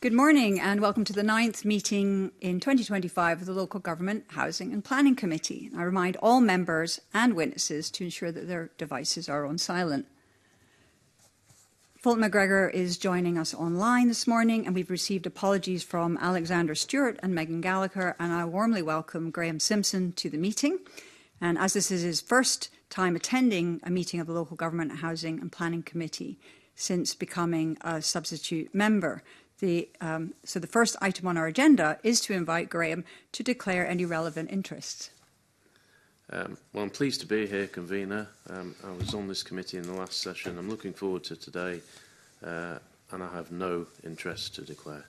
Good morning and welcome to the 9th meeting in 2025 of the Local Government Housing and Planning Committee. I remind all members and witnesses to ensure that their devices are on silent. Fulton McGregor is joining us online this morning, and we've received apologies from Alexander Stewart and Megan Gallagher, and I warmly welcome Graham Simpson to the meeting. And as this is his first time attending a meeting of the Local Government Housing and Planning Committee since becoming a substitute member, so the first item on our agenda is to invite Graham to declare any relevant interests. Well, I'm pleased to be here, Convener. I was on this committee in the last session. I'm looking forward to today, and I have no interest to declare.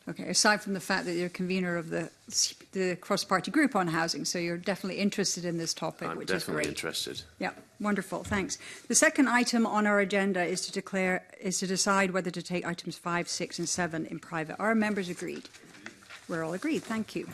Okay, aside from the fact that you're convener of the cross-party group on housing, so you're definitely interested in this topic, which is great. I'm definitely interested. Yeah, wonderful, thanks. The second item on our agenda is to decide whether to take items 5, 6 and 7 in private. Are members agreed? We're all agreed, thank you.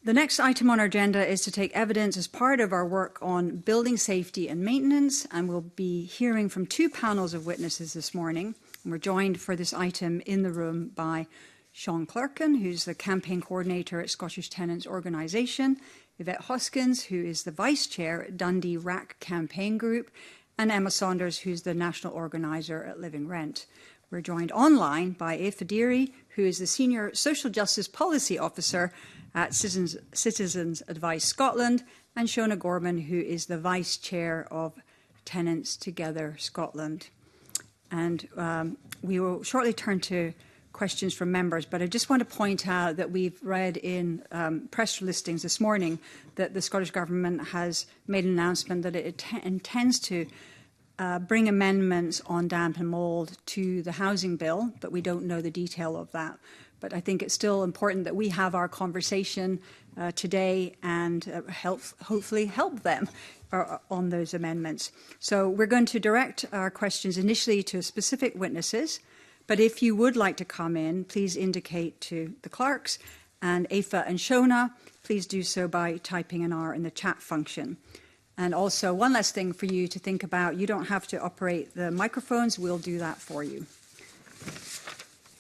The next item on our agenda is to take evidence as part of our work on building safety and maintenance, and we'll be hearing from 2 panels of witnesses this morning. And we're joined for this item in the room by Sean Clerkin, who's the campaign coordinator at Scottish Tenants Organisation, Yvette Hoskins, who is the vice chair at Dundee RAC Campaign Group, and Emma Saunders, who's the national organiser at Living Rent. We're joined online by Aoife Deary, who is the senior social justice policy officer at Citizens Advice Scotland, and Shona Gorman, who is the vice chair of Tenants Together Scotland. And we will shortly turn to questions from members, but I just want to point out that we've read in press listings this morning that the Scottish Government has made an announcement that it intends to bring amendments on damp and mould to the housing bill, but we don't know the detail of that. But I think it's still important that we have our conversation today and hopefully help them on those amendments. So we're going to direct our questions initially to specific witnesses, but if you would like to come in, please indicate to the clerks, and Aoife and Shona, please do so by typing an R in the chat function. And also, one last thing for you to think about, you don't have to operate the microphones, we'll do that for you.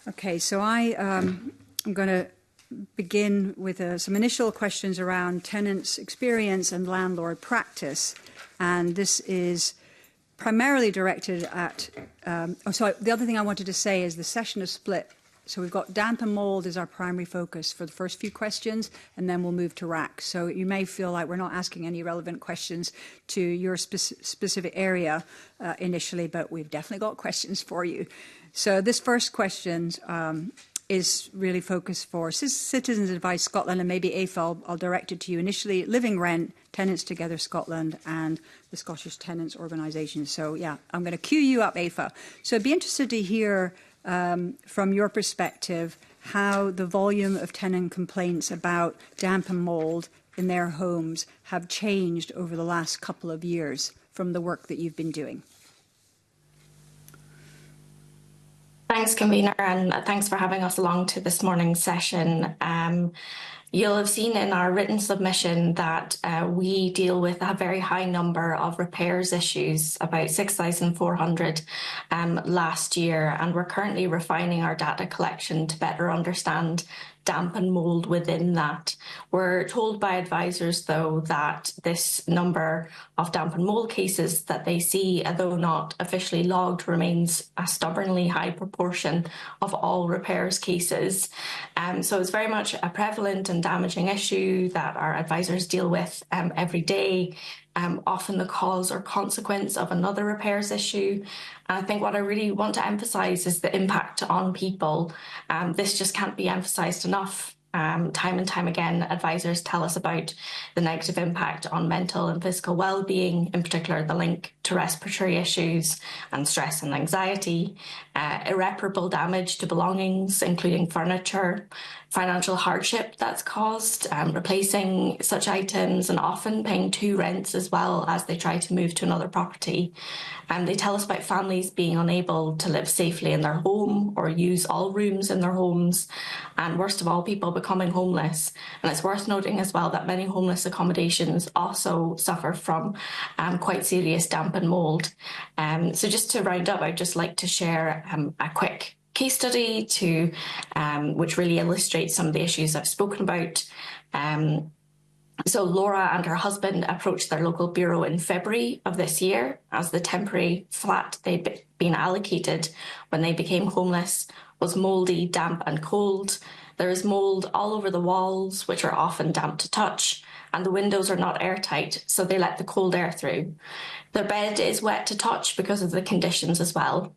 Okay, so I'm going to begin with some initial questions around tenants' experience and landlord practice. And this is primarily directed at, the other thing I wanted to say is the session is split. So we've got damp and mould as our primary focus for the first few questions, and then we'll move to RAC. So you may feel like we're not asking any relevant questions to your specific area initially, but we've definitely got questions for you. So this first question is really focused for Citizens Advice Scotland, and maybe Aoife, I'll direct it to you initially. Living Rent, Tenants Together Scotland, and the Scottish Tenants Organisation. So yeah, I'm going to cue you up, Aoife. So I'd be interested to hear from your perspective how the volume of tenant complaints about damp and mould in their homes have changed over the last couple of years from the work that you've been doing. Thanks, Convener, and thanks for having us along to this morning's session. You'll have seen in our written submission that we deal with a very high number of repairs issues, about 6,400 last year, and we're currently refining our data collection to better understand damp and mould within that. We're told by advisors, though, that this number of damp and mould cases that they see, though not officially logged, remains a stubbornly high proportion of all repairs cases. So it's very much a prevalent and damaging issue that our advisors deal with every day. Often the cause or consequence of another repairs issue. And I think what I really want to emphasise is the impact on people. This just can't be emphasised enough. Time and time again, advisors tell us about the negative impact on mental and physical well-being, in particular the link to respiratory issues and stress and anxiety, irreparable damage to belongings, including furniture, financial hardship that's caused, replacing such items and often paying 2 rents as well as they try to move to another property. They tell us about families being unable to live safely in their home or use all rooms in their homes, and worst of all, people becoming homeless. And it's worth noting as well that many homeless accommodations also suffer from quite serious damp and mould. So just to round up, I'd just like to share a quick case study to which really illustrates some of the issues I've spoken about. So Laura and her husband approached their local bureau in February of this year as the temporary flat they'd been allocated when they became homeless was mouldy, damp and cold. There is mould all over the walls, which are often damp to touch, and the windows are not airtight, so they let the cold air through. Their bed is wet to touch because of the conditions as well.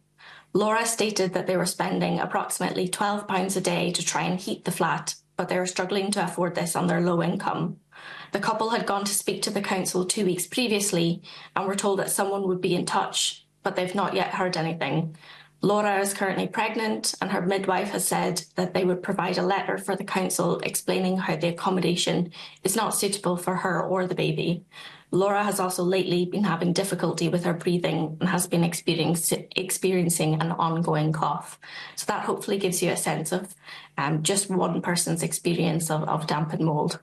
Laura stated that they were spending approximately £12 a day to try and heat the flat, but they were struggling to afford this on their low income. The couple had gone to speak to the council 2 weeks previously and were told that someone would be in touch, but they've not yet heard anything. Laura is currently pregnant and her midwife has said that they would provide a letter for the council explaining how the accommodation is not suitable for her or the baby. Laura has also lately been having difficulty with her breathing and has been experiencing an ongoing cough. So that hopefully gives you a sense of just one person's experience of damp and mould.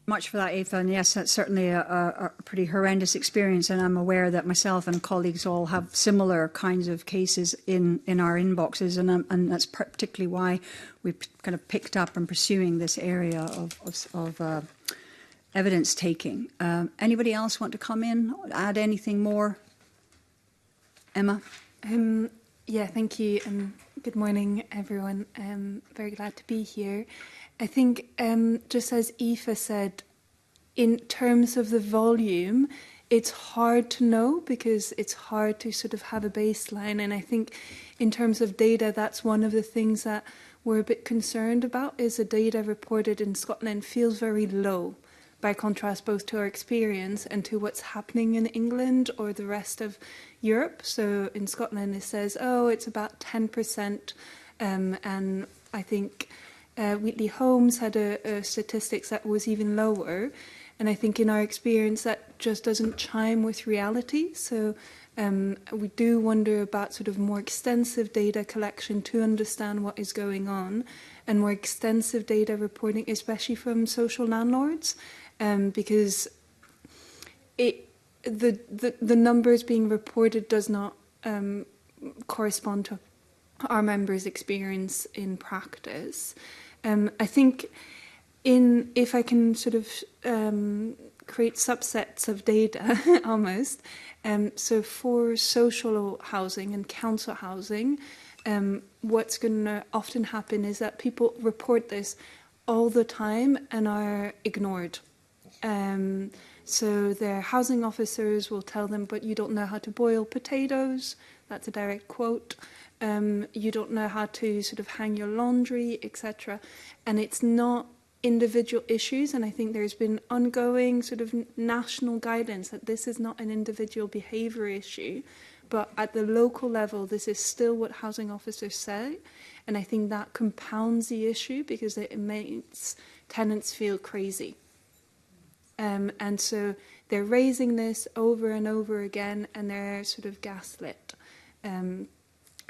Much for that, Aoife, and yes, that's certainly a pretty horrendous experience, and I'm aware that myself and colleagues all have similar kinds of cases in our inboxes, and that's particularly why we've kind of picked up and pursuing this area of evidence taking. Anybody else want to come in, add anything more? Emma? Yeah, thank you, and good morning, everyone. Very glad to be here. I think, just as Aoife said, in terms of the volume, it's hard to know because it's hard to sort of have a baseline. And I think in terms of data, that's one of the things that we're a bit concerned about, is the data reported in Scotland feels very low, by contrast both to our experience and to what's happening in England or the rest of Europe. So in Scotland, it says, oh, it's about 10%. And I think Wheatley Holmes had a statistics that was even lower. And I think in our experience, that just doesn't chime with reality. So we do wonder about sort of more extensive data collection to understand what is going on, and more extensive data reporting, especially from social landlords, because the numbers being reported does not correspond to our members' experience in practice. I think if I can sort of create subsets of data almost, so for social housing and council housing, what's going to often happen is that people report this all the time and are ignored. So their housing officers will tell them, but you don't know how to boil potatoes. That's a direct quote. You don't know how to sort of hang your laundry, etc. And it's not individual issues. And I think there's been ongoing sort of national guidance that this is not an individual behaviour issue. But at the local level, this is still what housing officers say. And I think that compounds the issue because it makes tenants feel crazy. And so they're raising this over and over again, and they're sort of gaslit. And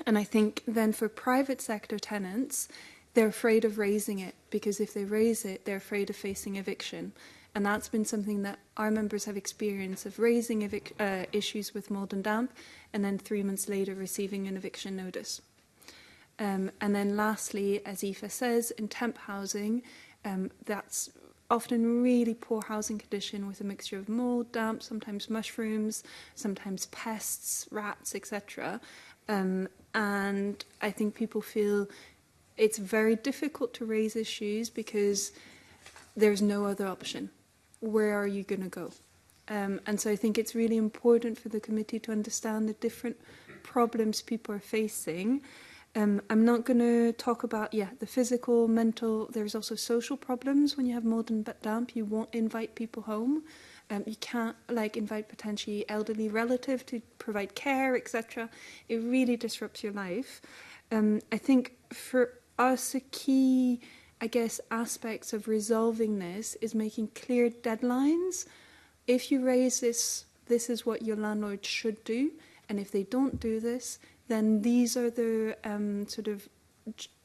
I think then for private sector tenants, they're afraid of raising it because if they raise it, they're afraid of facing eviction. And that's been something that our members have experienced, of raising issues with mould and damp, and then 3 months later receiving an eviction notice. And then lastly, as Aoife says, in temp housing, that's often really poor housing condition with a mixture of mould, damp, sometimes mushrooms, sometimes pests, rats, etc. And I think people feel it's very difficult to raise issues because there's no other option. Where are you going to go? And so I think it's really important for the committee to understand the different problems people are facing. I'm not going to talk about, the physical, mental. There's also social problems when you have mold and damp. You won't invite people home. You can't invite potentially elderly relative to provide care, etc. It really disrupts your life. I think for us, a key, aspects of resolving this is making clear deadlines. If you raise this, this is what your landlord should do. And if they don't do this, then these are the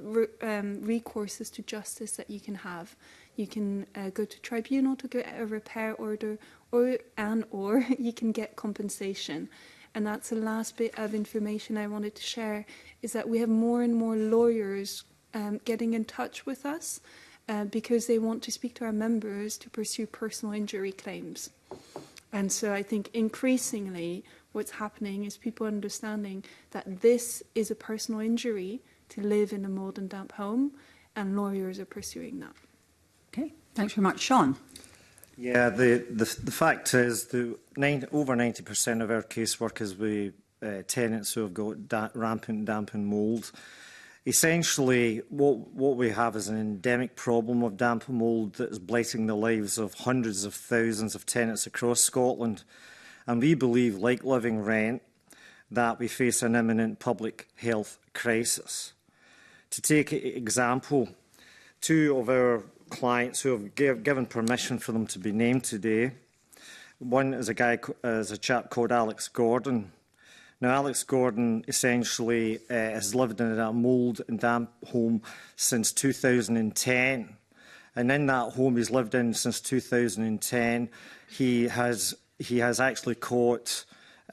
recourses to justice that you can have. You can go to tribunal to get a repair order, or you can get compensation. and that's the last bit of information I wanted to share, is that we have more and more lawyers getting in touch with us because they want to speak to our members to pursue personal injury claims. And so I think increasingly what's happening is people understanding that this is a personal injury to live in a mould and damp home, and lawyers are pursuing that. Okay, thanks very much. Sean? Yeah, the fact is that over 90% of our casework is with tenants who have got rampant damp and mould. Essentially, what we have is an endemic problem of damp and mould that is blighting the lives of hundreds of thousands of tenants across Scotland. And we believe, like Living Rent, that we face an imminent public health crisis. To take an example, two of our clients who have given permission for them to be named today. One is a chap called Alex Gordon. Now, Alex Gordon essentially has lived in a mould and damp home since 2010. And in that home he's lived in since 2010, he has actually caught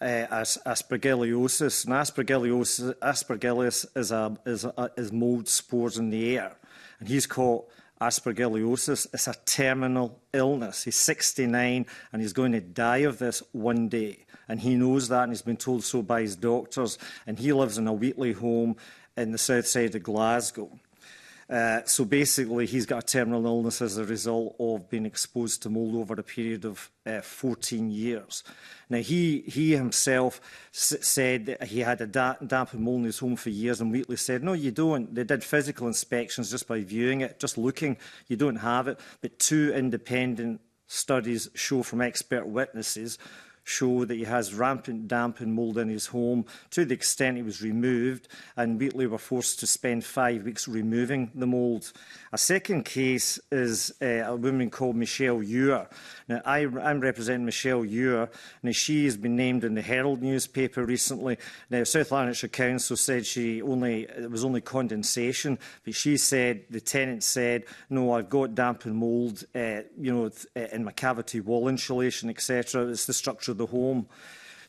aspergillosis. And aspergillus is mould spores in the air. And he's caught aspergillosis. It's a terminal illness. He's 69 and he's going to die of this one day. And he knows that, and he's been told so by his doctors. And he lives in a Wheatley home in the south side of Glasgow. So basically, he's got a terminal illness as a result of being exposed to mould over a period of 14 years. Now, he himself said that he had a damp and mould in his home for years, and Wheatley said, no, you don't. They did physical inspections just by viewing it, just looking. You don't have it. But two independent studies show from expert witnesses show that he has rampant damp and mould in his home to the extent he was removed, and Wheatley were forced to spend 5 weeks removing the mould. A second case is a woman called Michelle Ewer. Now, I'm representing Michelle Ewer. Now, she has been named in the Herald newspaper recently. Now, South Lanarkshire Council said it was only condensation, but she said, the tenant said, no, I've got damp and mould, in my cavity wall insulation, etc. It's the structure of the home.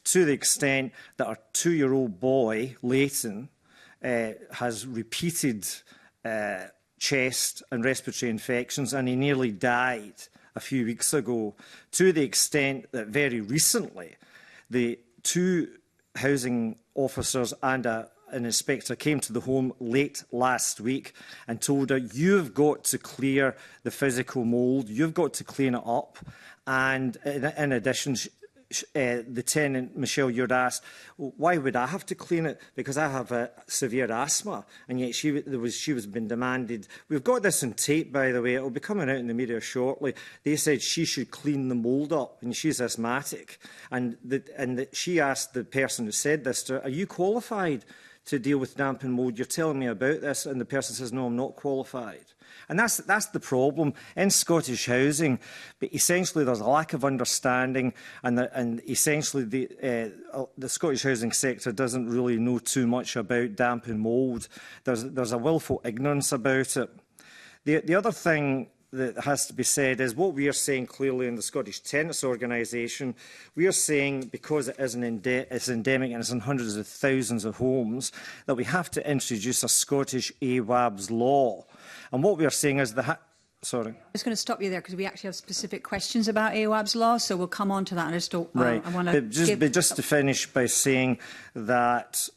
To the extent that our 2-year-old boy, Leighton, has repeated chest and respiratory infections, and he nearly died a few weeks ago, to the extent that very recently the two housing officers and an inspector came to the home late last week and told her, you've got to clear the physical mould, you've got to clean it up. And in addition, the tenant, Michelle Ewer, asked, why would I have to clean it? Because I have a severe asthma. And yet she was being demanded. We've got this on tape, by the way. It will be coming out in the media shortly. They said she should clean the mould up, and she's asthmatic. And she asked the person who said this to her, are you qualified to deal with damp and mould? You're telling me about this. And the person says, no, I'm not qualified. And that's the problem in Scottish housing. But essentially, there's a lack of understanding, and essentially the Scottish housing sector doesn't really know too much about damp and mould. There's a willful ignorance about it. The other thing that has to be said is what we are saying clearly in the Scottish Tenants Organisation. We are saying, because it is it's endemic and it's in hundreds of thousands of homes, that we have to introduce a Scottish AWAB's law. And what we are saying is Sorry. I'm just going to stop you there because we actually have specific questions about AWAB's law, so we'll come on to that. I just don't. Right. I want to just to finish by saying that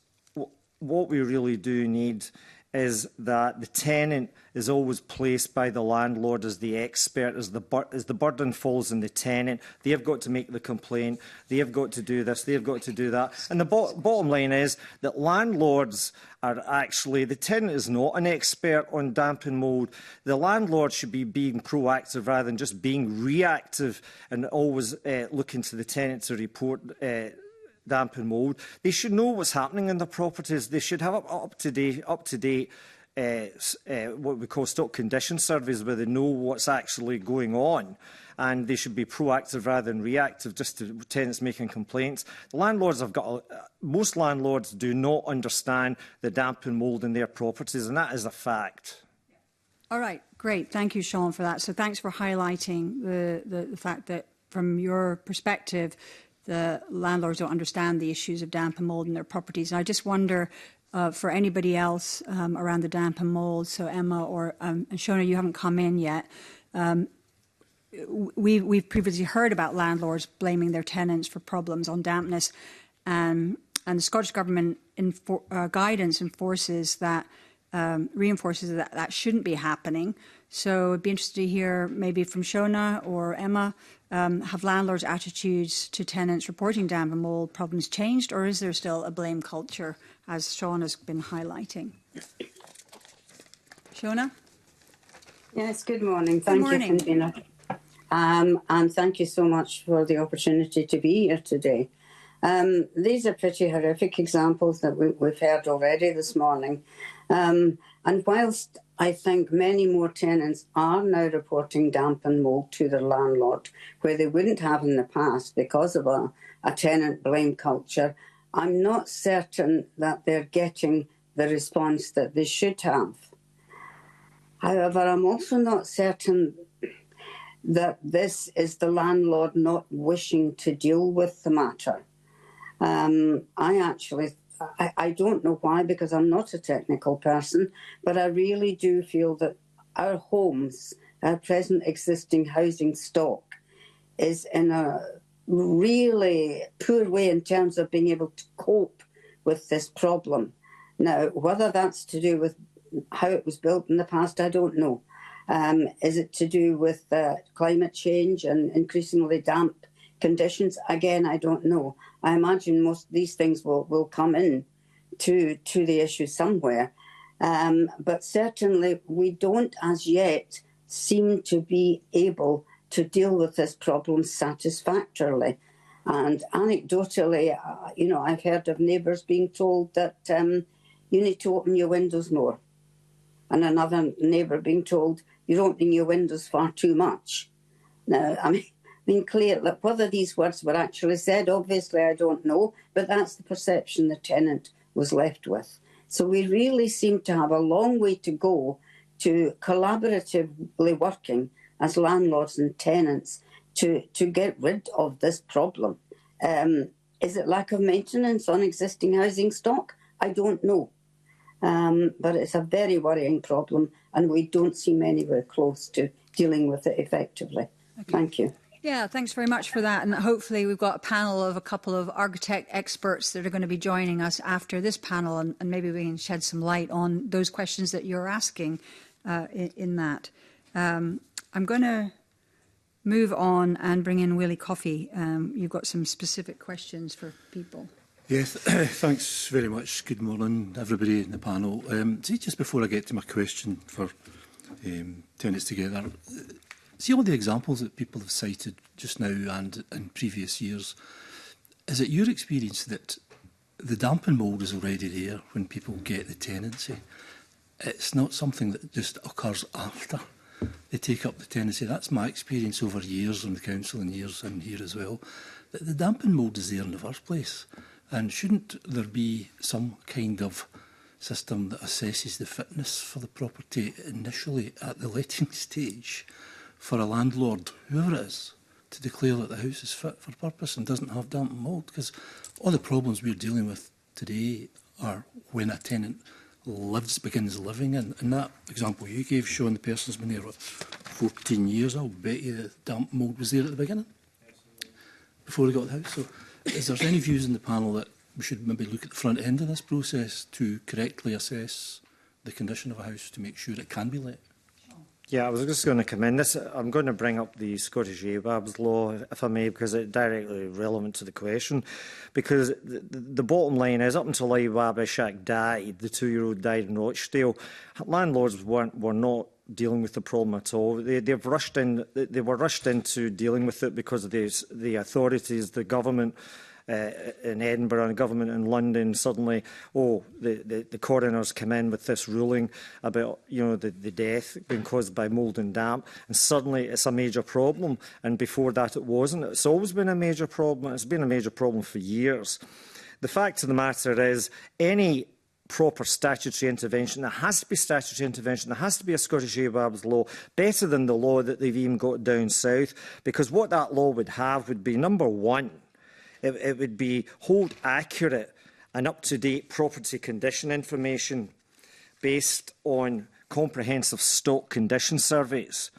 what we really do need is that the tenant is always placed by the landlord as the expert, as the burden falls on the tenant. They have got to make the complaint. They have got to do this. They have got to do that. And the bottom line is that landlords are actually, the tenant is not an expert on damp and mould. The landlord should be being proactive rather than just being reactive and always looking to the tenant to report damp and mould. They should know what's happening in their properties. They should have up to date what we call stock condition surveys, where they know what's actually going on, and they should be proactive rather than reactive, just to tenants making complaints. The landlords most landlords do not understand the damp and mould in their properties, and that is a fact. All right, great. Thank you, Sean, for that. So thanks for highlighting the fact that, from your perspective, the landlords don't understand the issues of damp and mould in their properties. And I just wonder, for anybody else around the damp and mould, so Emma or and Shona, you haven't come in yet. We've previously heard about landlords blaming their tenants for problems on dampness, and the Scottish Government guidance reinforces that that shouldn't be happening. So I'd be interested to hear maybe from Shona or Emma, have landlords' attitudes to tenants reporting damp and mould problems changed, or is there still a blame culture, as Sean has been highlighting? Shona? Yes, good morning. Thank you, Convener. And thank you so much for the opportunity to be here today. These are pretty horrific examples that we've heard already this morning. And whilst I think many more tenants are now reporting damp and mould to their landlord, where they wouldn't have in the past because of a tenant blame culture, I'm not certain that they're getting the response that they should have. However, I'm also not certain that this is the landlord not wishing to deal with the matter. I don't know why, because I'm not a technical person, but I really do feel that our homes, our present existing housing stock, is in a really poor way in terms of being able to cope with this problem. Now, whether that's to do with how it was built in the past, I don't know. Is it to do with climate change and increasingly damp conditions? Again, I don't know. I imagine most of these things will come in to the issue somewhere. But certainly we don't as yet seem to be able to deal with this problem satisfactorily. And anecdotally, I've heard of neighbours being told that you need to open your windows more. And another neighbour being told, you're opening your windows far too much. Now, I mean, clear, like, whether these words were actually said, obviously I don't know, but that's the perception the tenant was left with. So we really seem to have a long way to go to collaboratively working as landlords and tenants to get rid of this problem. Is it lack of maintenance on existing housing stock? I don't know. But it's a very worrying problem, and we don't seem anywhere close to dealing with it effectively. Okay. Thank you. Yeah, thanks very much for that. And hopefully we've got a panel of a couple of architect experts that are going to be joining us after this panel, and maybe we can shed some light on those questions that you're asking in that. I'm going to move on and bring in Willie Coffey. You've got some specific questions for people. Yes, thanks very much. Good morning, everybody in the panel. Just before I get to my question for tenants together, see all the examples that people have cited just now and in previous years. Is it your experience that the damp and mould is already there when people get the tenancy? It's not something that just occurs after they take up the tenancy. That's my experience over years on the council and years in here as well. That the damp and mould is there in the first place. And shouldn't there be some kind of system that assesses the fitness for the property initially at the letting stage for a landlord, whoever it is, to declare that the house is fit for purpose and doesn't have damp and mould? Because all the problems we're dealing with today are when a tenant begins living in. In that example you gave, Sean, the person's been there, 14 years, I'll bet you the damp mould was there at the beginning, before he got the house. So is there any views in the panel that we should maybe look at the front end of this process to correctly assess the condition of a house to make sure it can be let? Yeah, I was just going to come in. I'm going to bring up the Scottish AWAB's law, if I may, because it's directly relevant to the question. Because the bottom line is, up until Iwab Ishak died, the 2-year-old died in Rochdale, landlords were not dealing with the problem at all. They were rushed into dealing with it because of the authorities, the government in Edinburgh and the government in London. Suddenly, the coroners come in with this ruling about the death being caused by mould and damp, and suddenly it's a major problem. And before that, it wasn't. It's always been a major problem. It's been a major problem for years. The fact of the matter is, any proper statutory intervention, there has to be statutory intervention, there has to be a Scottish AWAB's law, better than the law that they've even got down south, because what that law would have would be, number one, it would be hold accurate and up-to-date property condition information based on comprehensive stock condition surveys.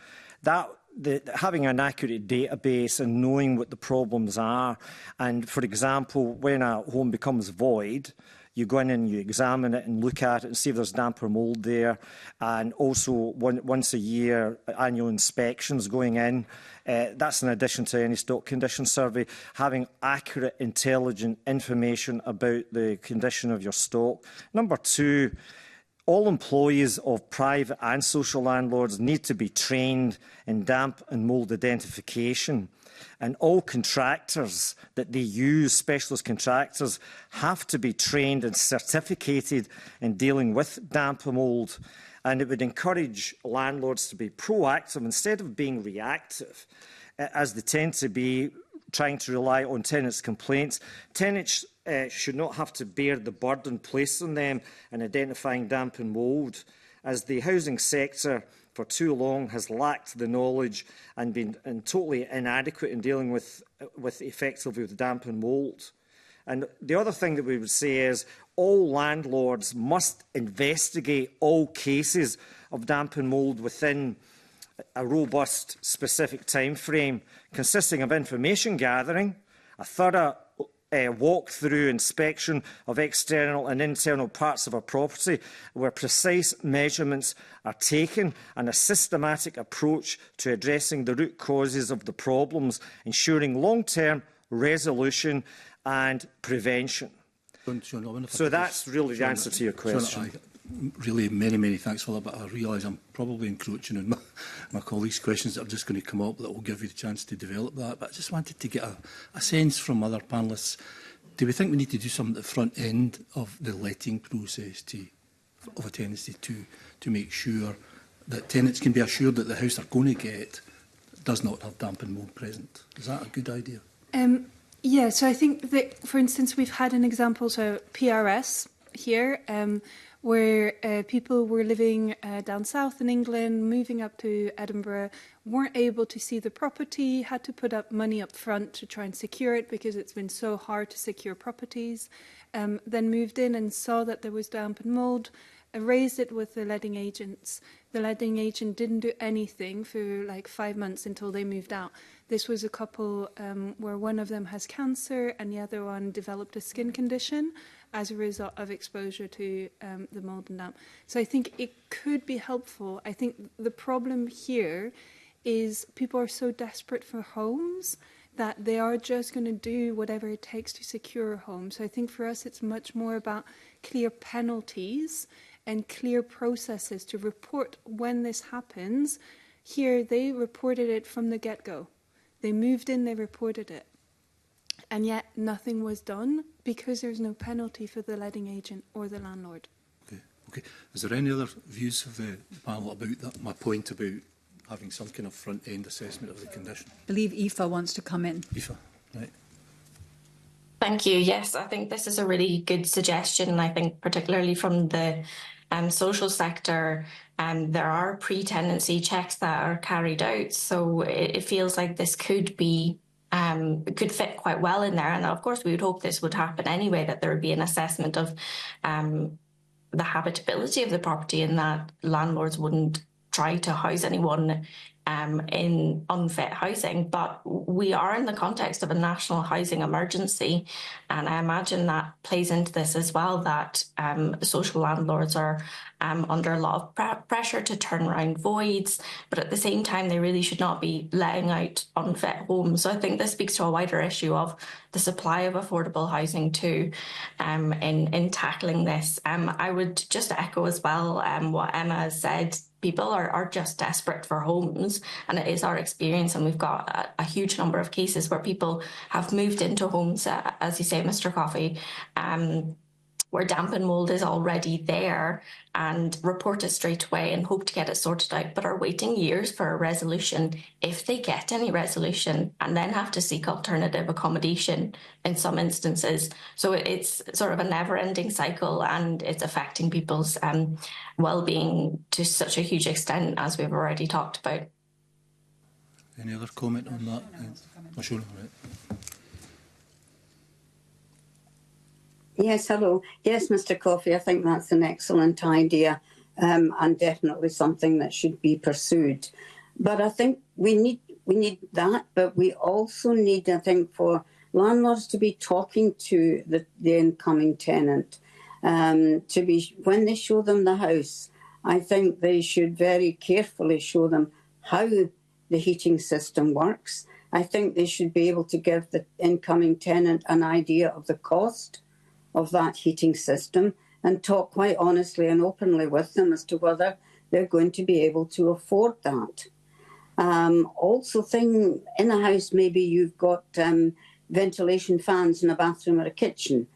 Having an accurate database and knowing what the problems are, and for example, when a home becomes void, you go in and you examine it and look at it and see if there's damp or mould there, and also once a year annual inspections going in. That's in addition to any stock condition survey. Having accurate, intelligent information about the condition of your stock. Number two, all employees of private and social landlords need to be trained in damp and mould identification. And all contractors that they use, specialist contractors, have to be trained and certificated in dealing with damp and mould. And it would encourage landlords to be proactive instead of being reactive, as they tend to be, trying to rely on tenants' complaints. Tenants should not have to bear the burden placed on them in identifying damp and mould, as the housing sector for too long has lacked the knowledge and been totally inadequate in dealing with effectively with damp and mould. And the other thing that we would say is all landlords must investigate all cases of damp and mould within a robust, specific time frame, consisting of information gathering, a thorough walk-through inspection of external and internal parts of a property where precise measurements are taken, and a systematic approach to addressing the root causes of the problems, ensuring long-term resolution and prevention. So that's really the answer to your question. Really, many thanks for that, but I realise I'm probably encroaching on my colleagues' questions that are just going to come up that will give you the chance to develop that. But I just wanted to get a sense from other panellists. Do we think we need to do something at the front end of the letting process of a tenancy to make sure that tenants can be assured that the house they're going to get does not have damp and mould present? Is that a good idea? Yeah, so I think that, for instance, we've had an example, so PRS here, where people were living down south in England, moving up to Edinburgh, weren't able to see the property, had to put up money up front to try and secure it because it's been so hard to secure properties, then moved in and saw that there was damp and mould, raised it with the letting agents. The letting agent didn't do anything for like 5 months until they moved out. This was a couple where one of them has cancer and the other one developed a skin condition as a result of exposure to the mould and damp. So I think it could be helpful. I think the problem here is people are so desperate for homes that they are just going to do whatever it takes to secure a home. So I think for us it's much more about clear penalties and clear processes to report when this happens. Here they reported it from the get-go. They moved in, they reported it. And yet nothing was done because there's no penalty for the letting agent or the landlord. Okay. Is there any other views of the panel about that? My point about having some kind of front-end assessment of the condition. I believe Aoife wants to come in. Aoife, right. Thank you. Yes, I think this is a really good suggestion. And I think particularly from the social sector, there are pre-tenancy checks that are carried out. So it feels like this could be could fit quite well in there. And of course, we would hope this would happen anyway, that there would be an assessment of the habitability of the property and that landlords wouldn't try to house anyone in unfit housing. But we are in the context of a national housing emergency, and I imagine that plays into this as well, that social landlords are under a lot of pressure to turn around voids, but at the same time they really should not be letting out unfit homes. So I think this speaks to a wider issue of the supply of affordable housing too, in tackling this. I would just echo as well what Emma has said. People are just desperate for homes, and it is our experience, and we've got a huge number of cases where people have moved into homes, as you say, Mr. Coffey, where damp and mould is already there, and report it straight away and hope to get it sorted out, but are waiting years for a resolution, if they get any resolution, and then have to seek alternative accommodation in some instances. So it's sort of a never-ending cycle, and it's affecting people's well-being to such a huge extent, as we've already talked about. Any other comment on that? Oh, sure. Right. Yes, hello. Yes, Mr. Coffey, I think that's an excellent idea, and definitely something that should be pursued. But I think we need that, but we also need, I think, for landlords to be talking to the incoming tenant, to be, when they show them the house, I think they should very carefully show them how the heating system works. I think they should be able to give the incoming tenant an idea of the cost of that heating system and talk quite honestly and openly with them as to whether they're going to be able to afford that. Also, in a house, maybe you've got ventilation fans in a bathroom or a kitchen.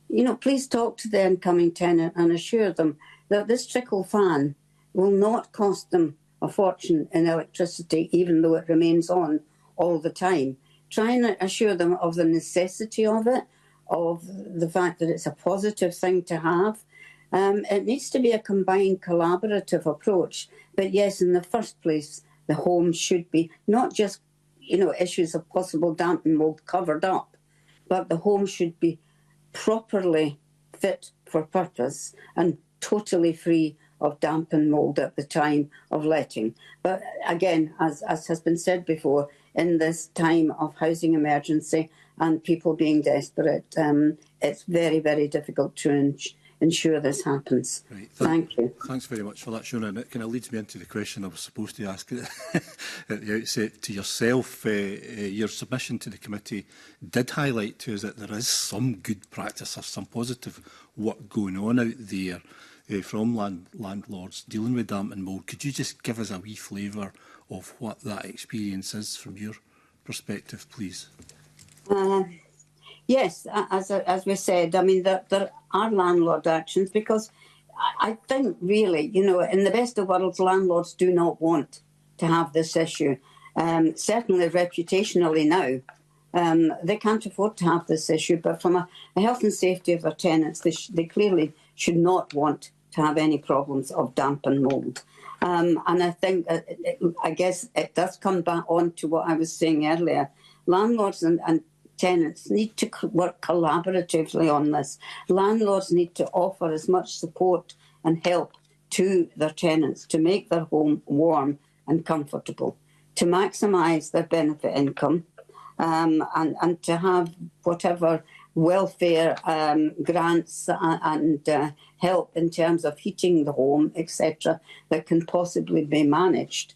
You know, please talk to the incoming tenant and assure them that this trickle fan will not cost them a fortune in electricity, even though it remains on all the time. Try and assure them of the necessity of it, of the fact that it's a positive thing to have. It needs to be a combined collaborative approach. But yes, in the first place, the home should be not just, you know, issues of possible damp and mould covered up, but the home should be properly fit for purpose and totally free of damp and mould at the time of letting. But again, as has been said before, in this time of housing emergency and people being desperate, it's very, very difficult to ensure this happens. Right. Thank you. Thanks very much for that, Shona. And it kind of leads me into the question I was supposed to ask at the outset to yourself. Your submission to the committee did highlight to us that there is some good practice or some positive work going on out there from landlords dealing with damp and mould. Could you just give us a wee flavour of what that experience is from your perspective, please? Yes, as we said, I mean, there are landlord actions because I think really, you know, in the best of worlds, landlords do not want to have this issue. Certainly reputationally now, they can't afford to have this issue, but from a health and safety of their tenants, they clearly should not want to have any problems of damp and mould. And I think, I guess it does come back on to what I was saying earlier. Landlords and tenants need to work collaboratively on this. Landlords need to offer as much support and help to their tenants to make their home warm and comfortable, to maximise their benefit income, and to have whatever welfare grants and help in terms of heating the home, etc., that can possibly be managed.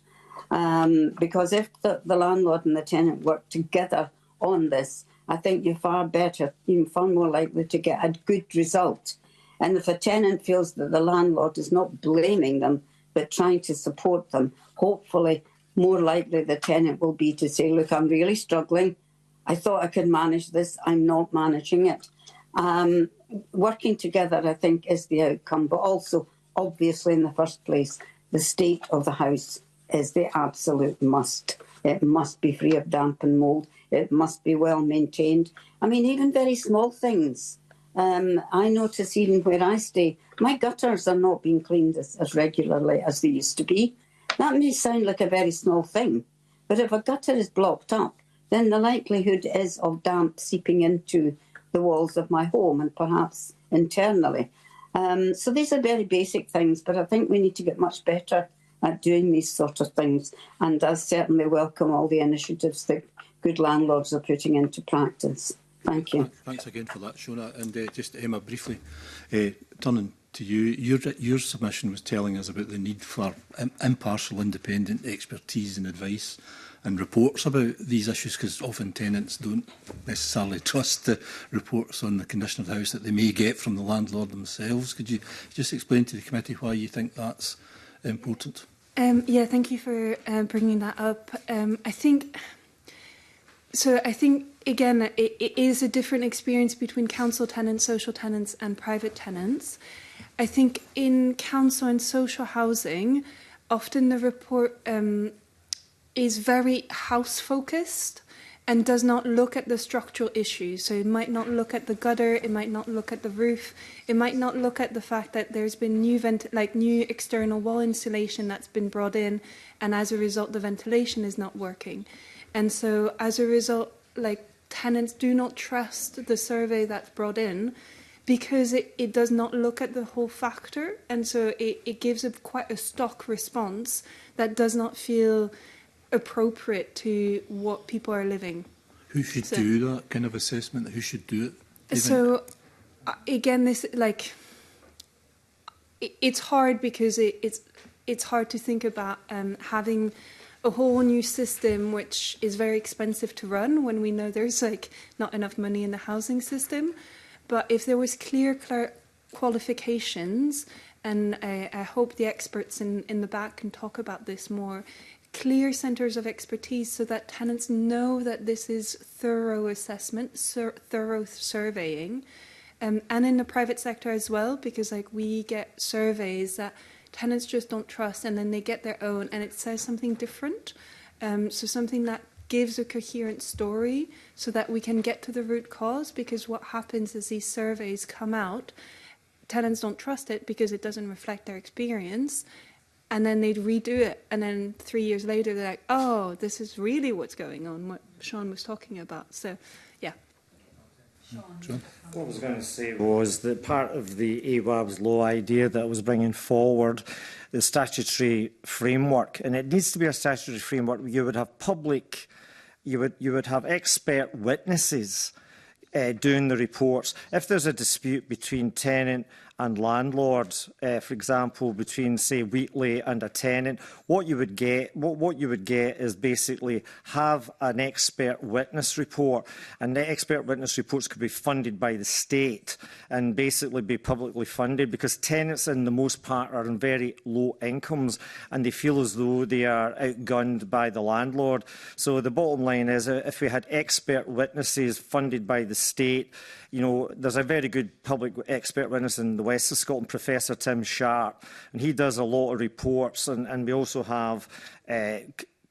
Because if the landlord and the tenant work together on this, I think you're far more likely to get a good result. And if a tenant feels that the landlord is not blaming them, but trying to support them, hopefully more likely the tenant will be to say, look, I'm really struggling. I thought I could manage this. I'm not managing it. Working together, I think, is the outcome. But also, obviously, in the first place, the state of the house is the absolute must. It must be free of damp and mould. It must be well maintained. I mean, even very small things. I notice even where I stay, my gutters are not being cleaned as regularly as they used to be. That may sound like a very small thing, but if a gutter is blocked up, then the likelihood is of damp seeping into the walls of my home and perhaps internally. So these are very basic things, but I think we need to get much better at doing these sort of things. And I certainly welcome all the initiatives that good landlords are putting into practice. Thank you. Thanks again for that, Shona. And just Emma, briefly, turning to you, your submission was telling us about the need for impartial, independent expertise and advice and reports about these issues, because often tenants don't necessarily trust the reports on the condition of the house that they may get from the landlord themselves. Could you just explain to the committee why you think that's important? Yeah, thank you for bringing that up. I think, again, it is a different experience between council tenants, social tenants and private tenants. I think in council and social housing, often the report is very house-focused and does not look at the structural issues. So it might not look at the gutter, it might not look at the roof, it might not look at the fact that there's been new external wall insulation that's been brought in, and as a result the ventilation is not working. And so as a result, tenants do not trust the survey that's brought in, because it does not look at the whole factor, and so it gives quite a stock response that does not feel appropriate to what people are living. Who should do that kind of assessment? Who should do it? So again, this it's hard because it's hard to think about having a whole new system which is very expensive to run when we know there's not enough money in the housing system. But if there was clear qualifications, and I hope the experts in the back can talk about this more, clear centres of expertise so that tenants know that this is thorough assessment, thorough surveying, and in the private sector as well, because we get surveys that tenants just don't trust, and then they get their own and it says something different. So something that gives a coherent story so that we can get to the root cause, because what happens is these surveys come out, tenants don't trust it because it doesn't reflect their experience, and then they'd redo it, and then 3 years later they're like, oh, this is really what's going on, what Sean was talking about. So yeah. What I was going to say was that part of the AWAB's law idea that I was bringing forward, the statutory framework, and it needs to be a statutory framework. You would have you would have expert witnesses doing the reports. If there's a dispute between tenant and landlord, for example, between, say, Wheatley and a tenant, what you would get is basically have an expert witness report, and the expert witness reports could be funded by the state and basically be publicly funded, because tenants, in the most part, are on very low incomes and they feel as though they are outgunned by the landlord. So the bottom line is, if we had expert witnesses funded by the state, there's a very good public expert witness in the West of Scotland, Professor Tim Sharp, and he does a lot of reports, and we also have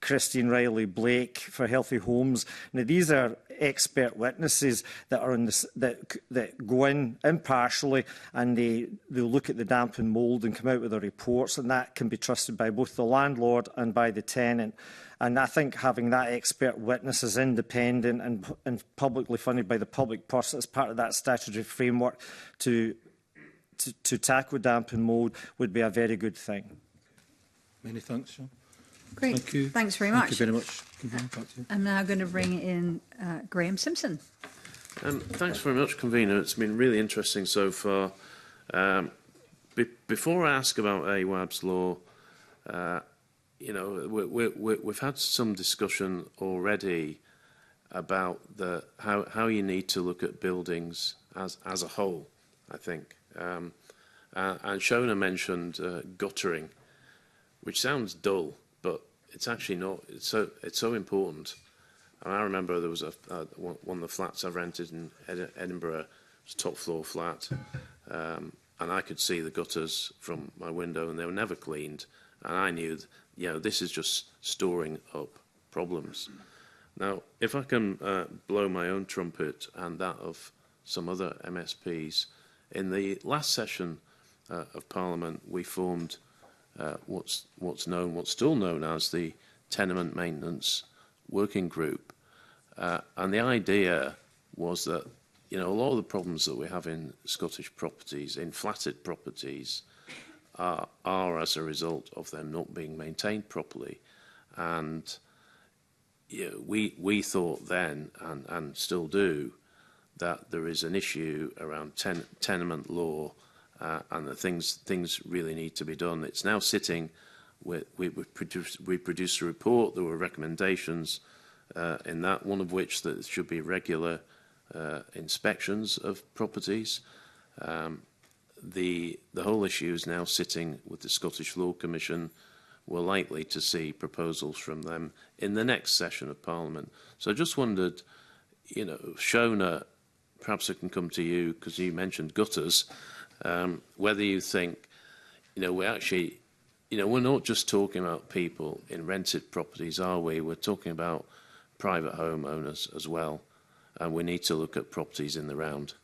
Christine Riley Blake for Healthy Homes. Now, these are expert witnesses that are in this, that go in impartially, and they'll look at the damp and mould and come out with their reports, and that can be trusted by both the landlord and by the tenant. And I think having that expert witness is independent and publicly funded by the public purse as part of that statutory framework to tackle damp and mould would be a very good thing. Many thanks, Sean. Great. Thank you. Thanks very much. Thank you very much. I'm now going to bring in Graham Simpson. Thanks very much, Convener. It's been really interesting so far. Before I ask about AWAB's law, we've had some discussion already about how you need to look at buildings as a whole, I think. And Shona mentioned guttering, which sounds dull, but it's actually not. It's so important. And I remember there was one of the flats I rented in Edinburgh, it was a top floor flat, and I could see the gutters from my window, and they were never cleaned. And I knew, this is just storing up problems. Now, if I can blow my own trumpet and that of some other MSPs, in the last session of Parliament, we formed what's still known as the Tenement Maintenance Working Group, and the idea was that a lot of the problems that we have in Scottish properties, in flatted properties, are as a result of them not being maintained properly, and we thought then and still do that there is an issue around tenement law. And the things really need to be done. It's now sitting. We produced a report. There were recommendations in that, one of which that there should be regular inspections of properties. The whole issue is now sitting with the Scottish Law Commission. We're likely to see proposals from them in the next session of Parliament. So I just wondered, Shona, perhaps I can come to you because you mentioned gutters. Whether you think, we actually, we're not just talking about people in rented properties, are we? We're talking about private homeowners as well, and we need to look at properties in the round.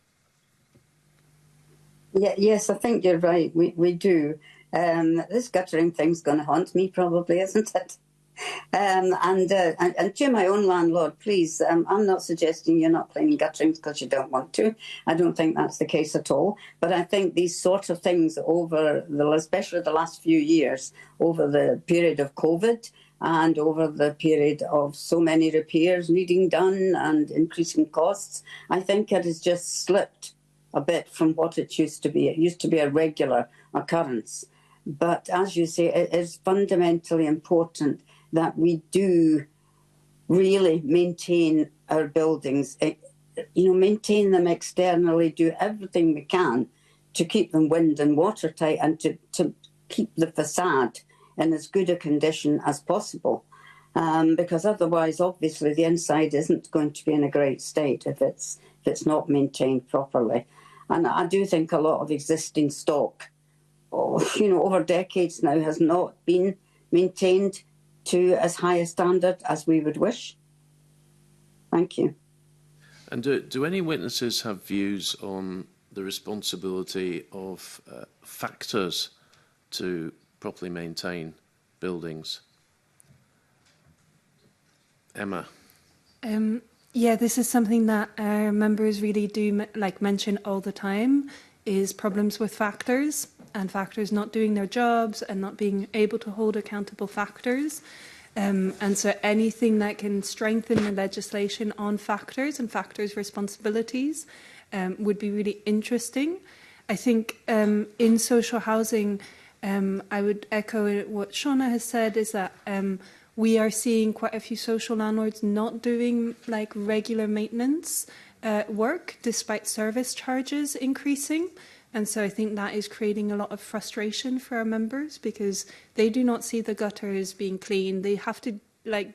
Yeah, yes, I think you're right. We do. This guttering thing's going to haunt me, probably, isn't it? And to my own landlord, please, I'm not suggesting you're not cleaning gutterings because you don't want to. I don't think that's the case at all. But I think these sort of things over, especially the last few years, over the period of COVID and over the period of so many repairs needing done and increasing costs, I think it has just slipped a bit from what it used to be. It used to be a regular occurrence. But as you say, it is fundamentally important that we do really maintain our buildings, maintain them externally, do everything we can to keep them wind and watertight and to keep the facade in as good a condition as possible. Because otherwise, obviously, the inside isn't going to be in a great state if it's not maintained properly. And I do think a lot of existing stock, over decades now, has not been maintained to as high a standard as we would wish. Thank you. And do any witnesses have views on the responsibility of factors to properly maintain buildings? Emma? Yeah, this is something that our members really do mention all the time, is problems with factors and factors not doing their jobs and not being able to hold accountable factors. And so anything that can strengthen the legislation on factors and factors' responsibilities would be really interesting. I think in social housing, I would echo what Shauna has said, is that we are seeing quite a few social landlords not doing regular maintenance work despite service charges increasing. And so I think that is creating a lot of frustration for our members because they do not see the gutters being cleaned. They have to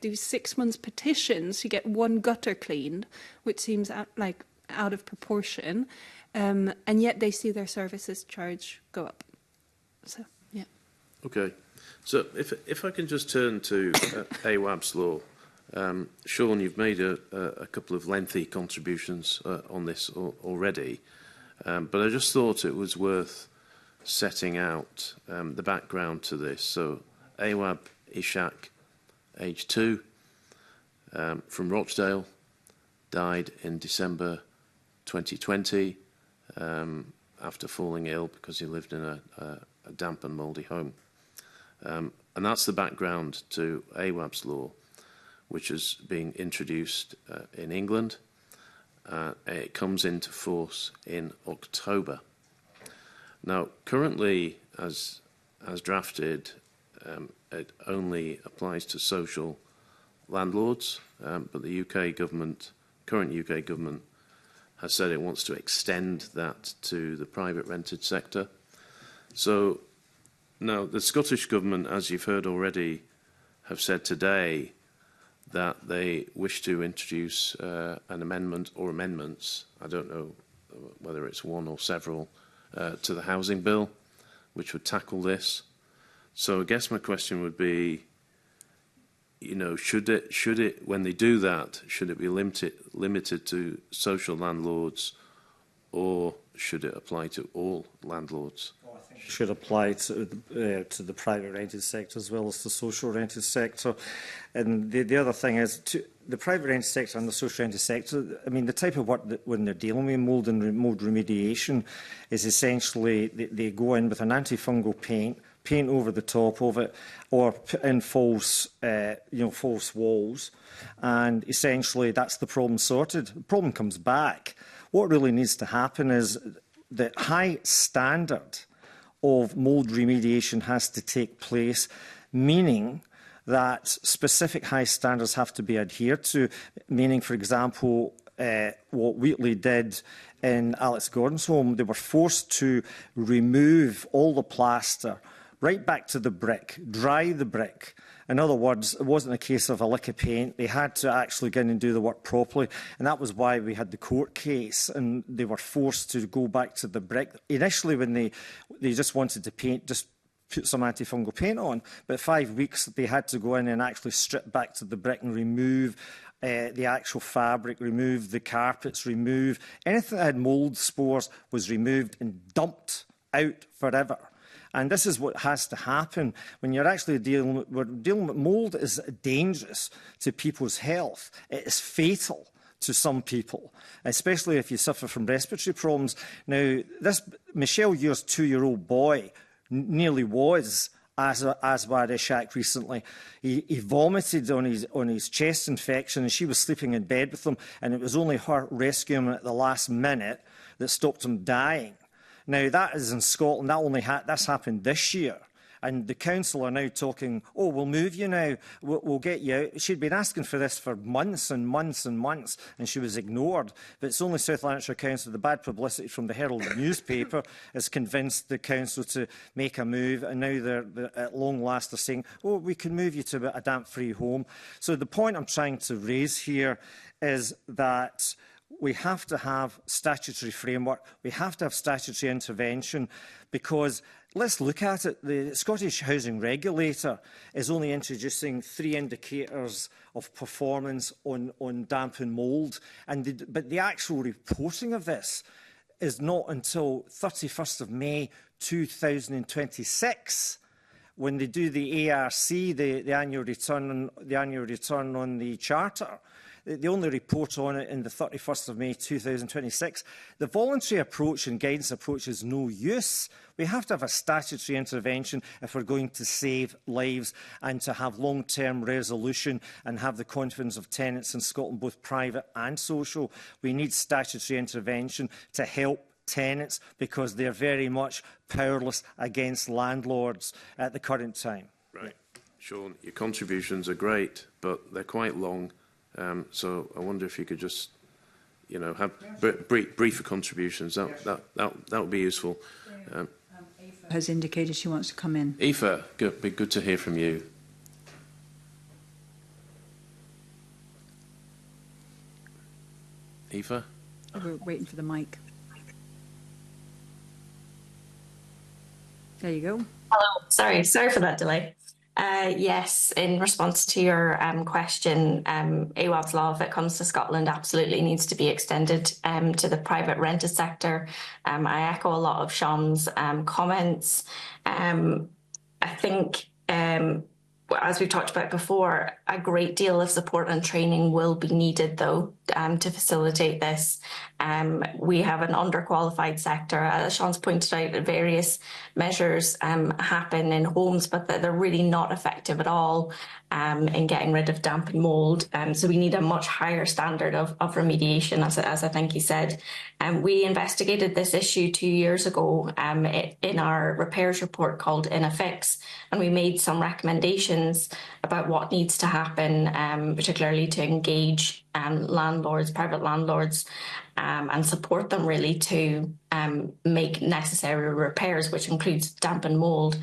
do 6 months petitions to get one gutter cleaned, which seems out of proportion. And yet they see their services charge go up. So, yeah. Okay. So if I can just turn to AWAB's law. Sean, you've made a couple of lengthy contributions on this already. But I just thought it was worth setting out the background to this. So AWAB Ishak, age 2, from Rochdale, died in December 2020 after falling ill because he lived in a damp and mouldy home. And that's the background to AWAB's law, which is being introduced in England. It comes into force in October. Now, currently, as drafted, it only applies to social landlords, but the current UK government, has said it wants to extend that to the private rented sector. So now the Scottish government, as you've heard already, have said today that they wish to introduce an amendment or amendments, I don't know whether it's one or several, to the housing bill, which would tackle this. So I guess my question would be, should it, when they do that, should it be limited to social landlords, or should it apply to all landlords? Should apply to the private rented sector as well as the social rented sector. And the other thing is, the private rented sector and the social rented sector, I mean, the type of work that when they're dealing with mould and mould remediation is essentially they go in with an antifungal paint over the top of it, or put in false walls, and essentially that's the problem sorted. The problem comes back. What really needs to happen is the high standard of mould remediation has to take place, meaning that specific high standards have to be adhered to, meaning, for example, what Wheatley did in Alex Gordon's home. They were forced to remove all the plaster right back to the brick, dry the brick. In other words, it wasn't a case of a lick of paint. They had to actually go in and do the work properly. And that was why we had the court case, and they were forced to go back to the brick. Initially, when they just wanted to paint, just put some antifungal paint on. But 5 weeks, they had to go in and actually strip back to the brick and remove the actual fabric, remove the carpets, remove anything that had mould spores was removed and dumped out forever. And this is what has to happen when you're actually dealing with mould is dangerous to people's health. It is fatal to some people, especially if you suffer from respiratory problems. Now, this Michelle Year's 2-year-old boy nearly was asthma Ishaq recently. He vomited on his chest infection, and she was sleeping in bed with him, and it was only her rescuing him at the last minute that stopped him dying. Now, that is in Scotland. That's happened this year. And the council are now talking, oh, we'll move you now, we'll get you out. She'd been asking for this for months and months and months, and she was ignored. But it's only South Lanarkshire Council, the bad publicity from the Herald newspaper has convinced the council to make a move, and now they're at long last they're saying, oh, we can move you to a damp-free home. So the point I'm trying to raise here is that we have to have statutory framework, we have to have statutory intervention, because let's look at it. The Scottish Housing Regulator is only introducing 3 indicators of performance on damp and mould, but the actual reporting of this is not until 31st of May 2026. When they do the ARC, the annual return on the Charter. They only report on it in the 31st of May 2026. The voluntary approach and guidance approach is no use. We have to have a statutory intervention if we're going to save lives and to have long-term resolution and have the confidence of tenants in Scotland, both private and social. We need statutory intervention to help tenants because they're very much powerless against landlords at the current time. Right. Sean, your contributions are great, but they're quite long. So I wonder if you could just, have briefer contributions. That would be useful. Aoife has indicated she wants to come in. Aoife, be good to hear from you. Aoife? Oh, we're waiting for the mic. There you go. Hello. Sorry for that delay. Yes, in response to your question, AWAB's law, if it comes to Scotland, absolutely needs to be extended to the private rented sector. I echo a lot of Sean's comments. I think, as we've talked about before, a great deal of support and training will be needed, though, to facilitate this. We have an underqualified sector. As Sean's pointed out, various measures happen in homes, but they're really not effective at all in getting rid of damp and mould. So we need a much higher standard of remediation, as I think he said. We investigated this issue 2 years ago in our repairs report called In a Fix, and we made some recommendations about what needs to happen, particularly to engage landlords, private landlords, and support them really to make necessary repairs, which includes damp and mould.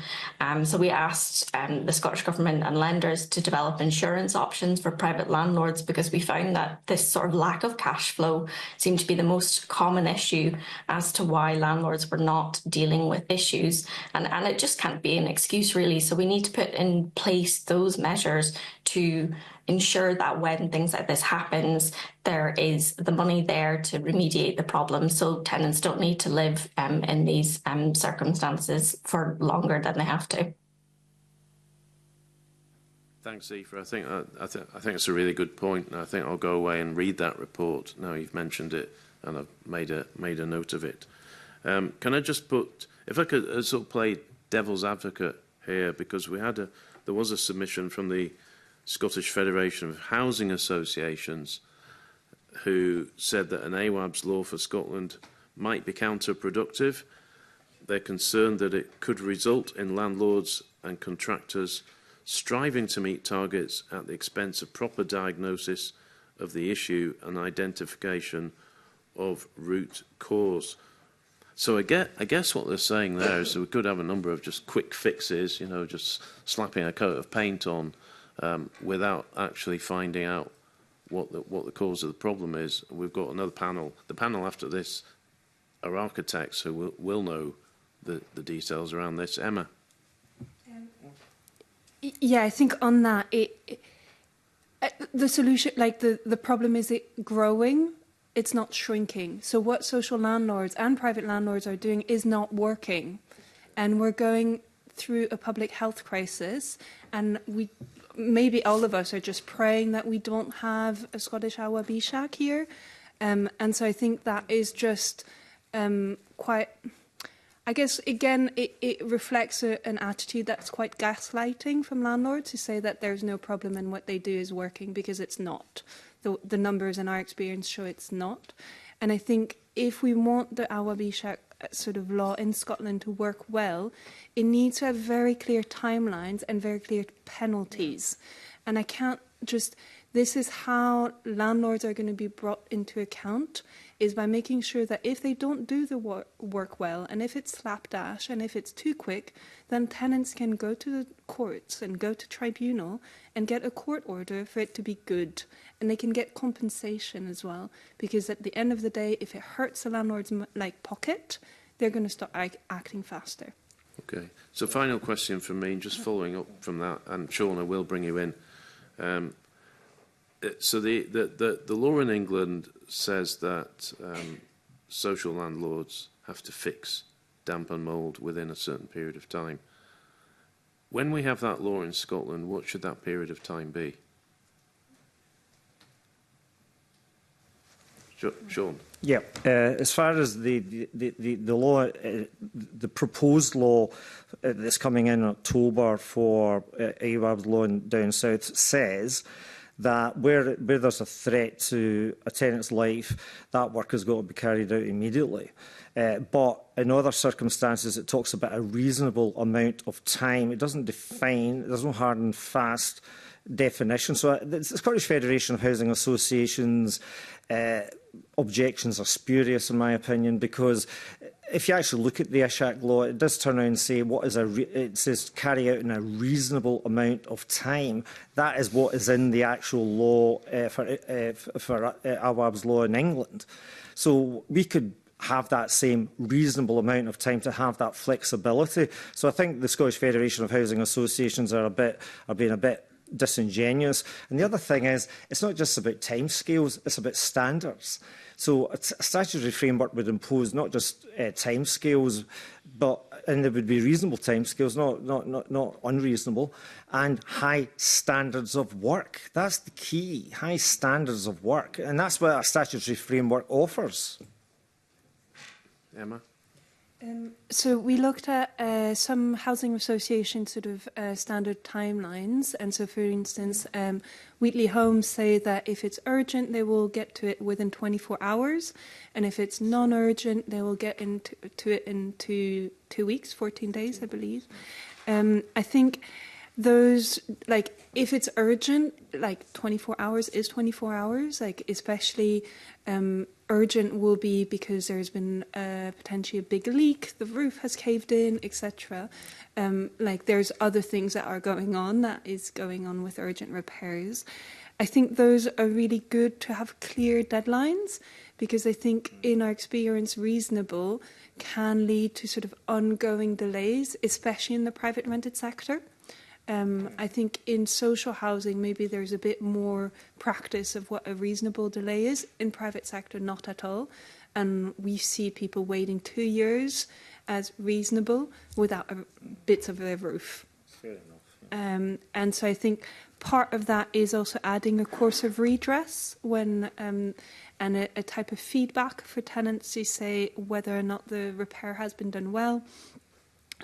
So we asked the Scottish Government and lenders to develop insurance options for private landlords, because we found that this sort of lack of cash flow seemed to be the most common issue as to why landlords were not dealing with issues. And it just can't be an excuse, really. So we need to put in place those measures to ensure that when things like this happens, there is the money there to remediate the problem, so tenants don't need to live in these circumstances for longer than they have to. Thanks, Aoife. I think it's a really good point, and I think I'll go away and read that report now you've mentioned it, and I've made a note of it. Can I just put, if I could sort of play devil's advocate here, because there was a submission from the Scottish Federation of Housing Associations who said that an AWAB's law for Scotland might be counterproductive. They're concerned that it could result in landlords and contractors striving to meet targets at the expense of proper diagnosis of the issue and identification of root cause. So I guess what they're saying there is that we could have a number of just quick fixes, just slapping a coat of paint on, without actually finding out what the cause of the problem is. We've got another panel. The panel after this are architects who will know the details around this. Emma. Yeah, I think on that, the solution, like the problem is it growing, it's not shrinking. So what social landlords and private landlords are doing is not working. and we're going through a public health crisis, and maybe all of us are just praying that we don't have a Scottish Awa Bishak here. And so I think that is just quite, I guess, again, it reflects an attitude that's quite gaslighting from landlords who say that there's no problem and what they do is working, because it's not. The numbers in our experience show it's not. And I think if we want the Awa Bishak sort of law in Scotland to work well, it needs to have very clear timelines and very clear penalties. And I can't just, this is how landlords are going to be brought into account, is by making sure that if they don't do the work well, and if it's slapdash, and if it's too quick, then tenants can go to the courts and go to tribunal and get a court order for it to be good. And they can get compensation as well, because at the end of the day, if it hurts the landlord's pocket, they're going to start acting faster. Okay. So final question from me, just following up from that, and Sean, I will bring you in. So the law in England says that social landlords have to fix damp and mould within a certain period of time. When we have that law in Scotland, what should that period of time be? Sean? Yeah, as far as the law, the proposed law that's coming in October for AWAB's law down south says that where there's a threat to a tenant's life, that work has got to be carried out immediately. But in other circumstances, it talks about a reasonable amount of time. It doesn't define, there's no hard and fast definition. So the Scottish Federation of Housing Associations objections are spurious, in my opinion, because if you actually look at the Ishak law, it does turn around and say it says carry out in a reasonable amount of time. That is what is in the actual law for AWAB's law in England. So we could have that same reasonable amount of time to have that flexibility. So I think the Scottish Federation of Housing Associations are being a bit disingenuous. And the other thing is, it's not just about timescales, it's about standards. So a statutory framework would impose not just timescales, and there would be reasonable timescales, not unreasonable, and high standards of work. That's the key, high standards of work. And that's what a statutory framework offers. Emma? So we looked at some housing association sort of standard timelines. And so, for instance, Wheatley Homes say that if it's urgent, they will get to it within 24 hours. And if it's non-urgent, they will get to it in 2 weeks, 14 days, I believe. I think those, if it's urgent, 24 hours is 24 hours, especially urgent will be because there's been potentially a big leak, the roof has caved in, etc. There's other things that is going on with urgent repairs. I think those are really good to have clear deadlines, because I think in our experience reasonable can lead to sort of ongoing delays, especially in the private rented sector. I think in social housing, maybe there's a bit more practice of what a reasonable delay is. In private sector, not at all. And we see people waiting 2 years as reasonable without bits of their roof. Fair enough. And so I think part of that is also adding a course of redress when and a type of feedback for tenants to say whether or not the repair has been done well.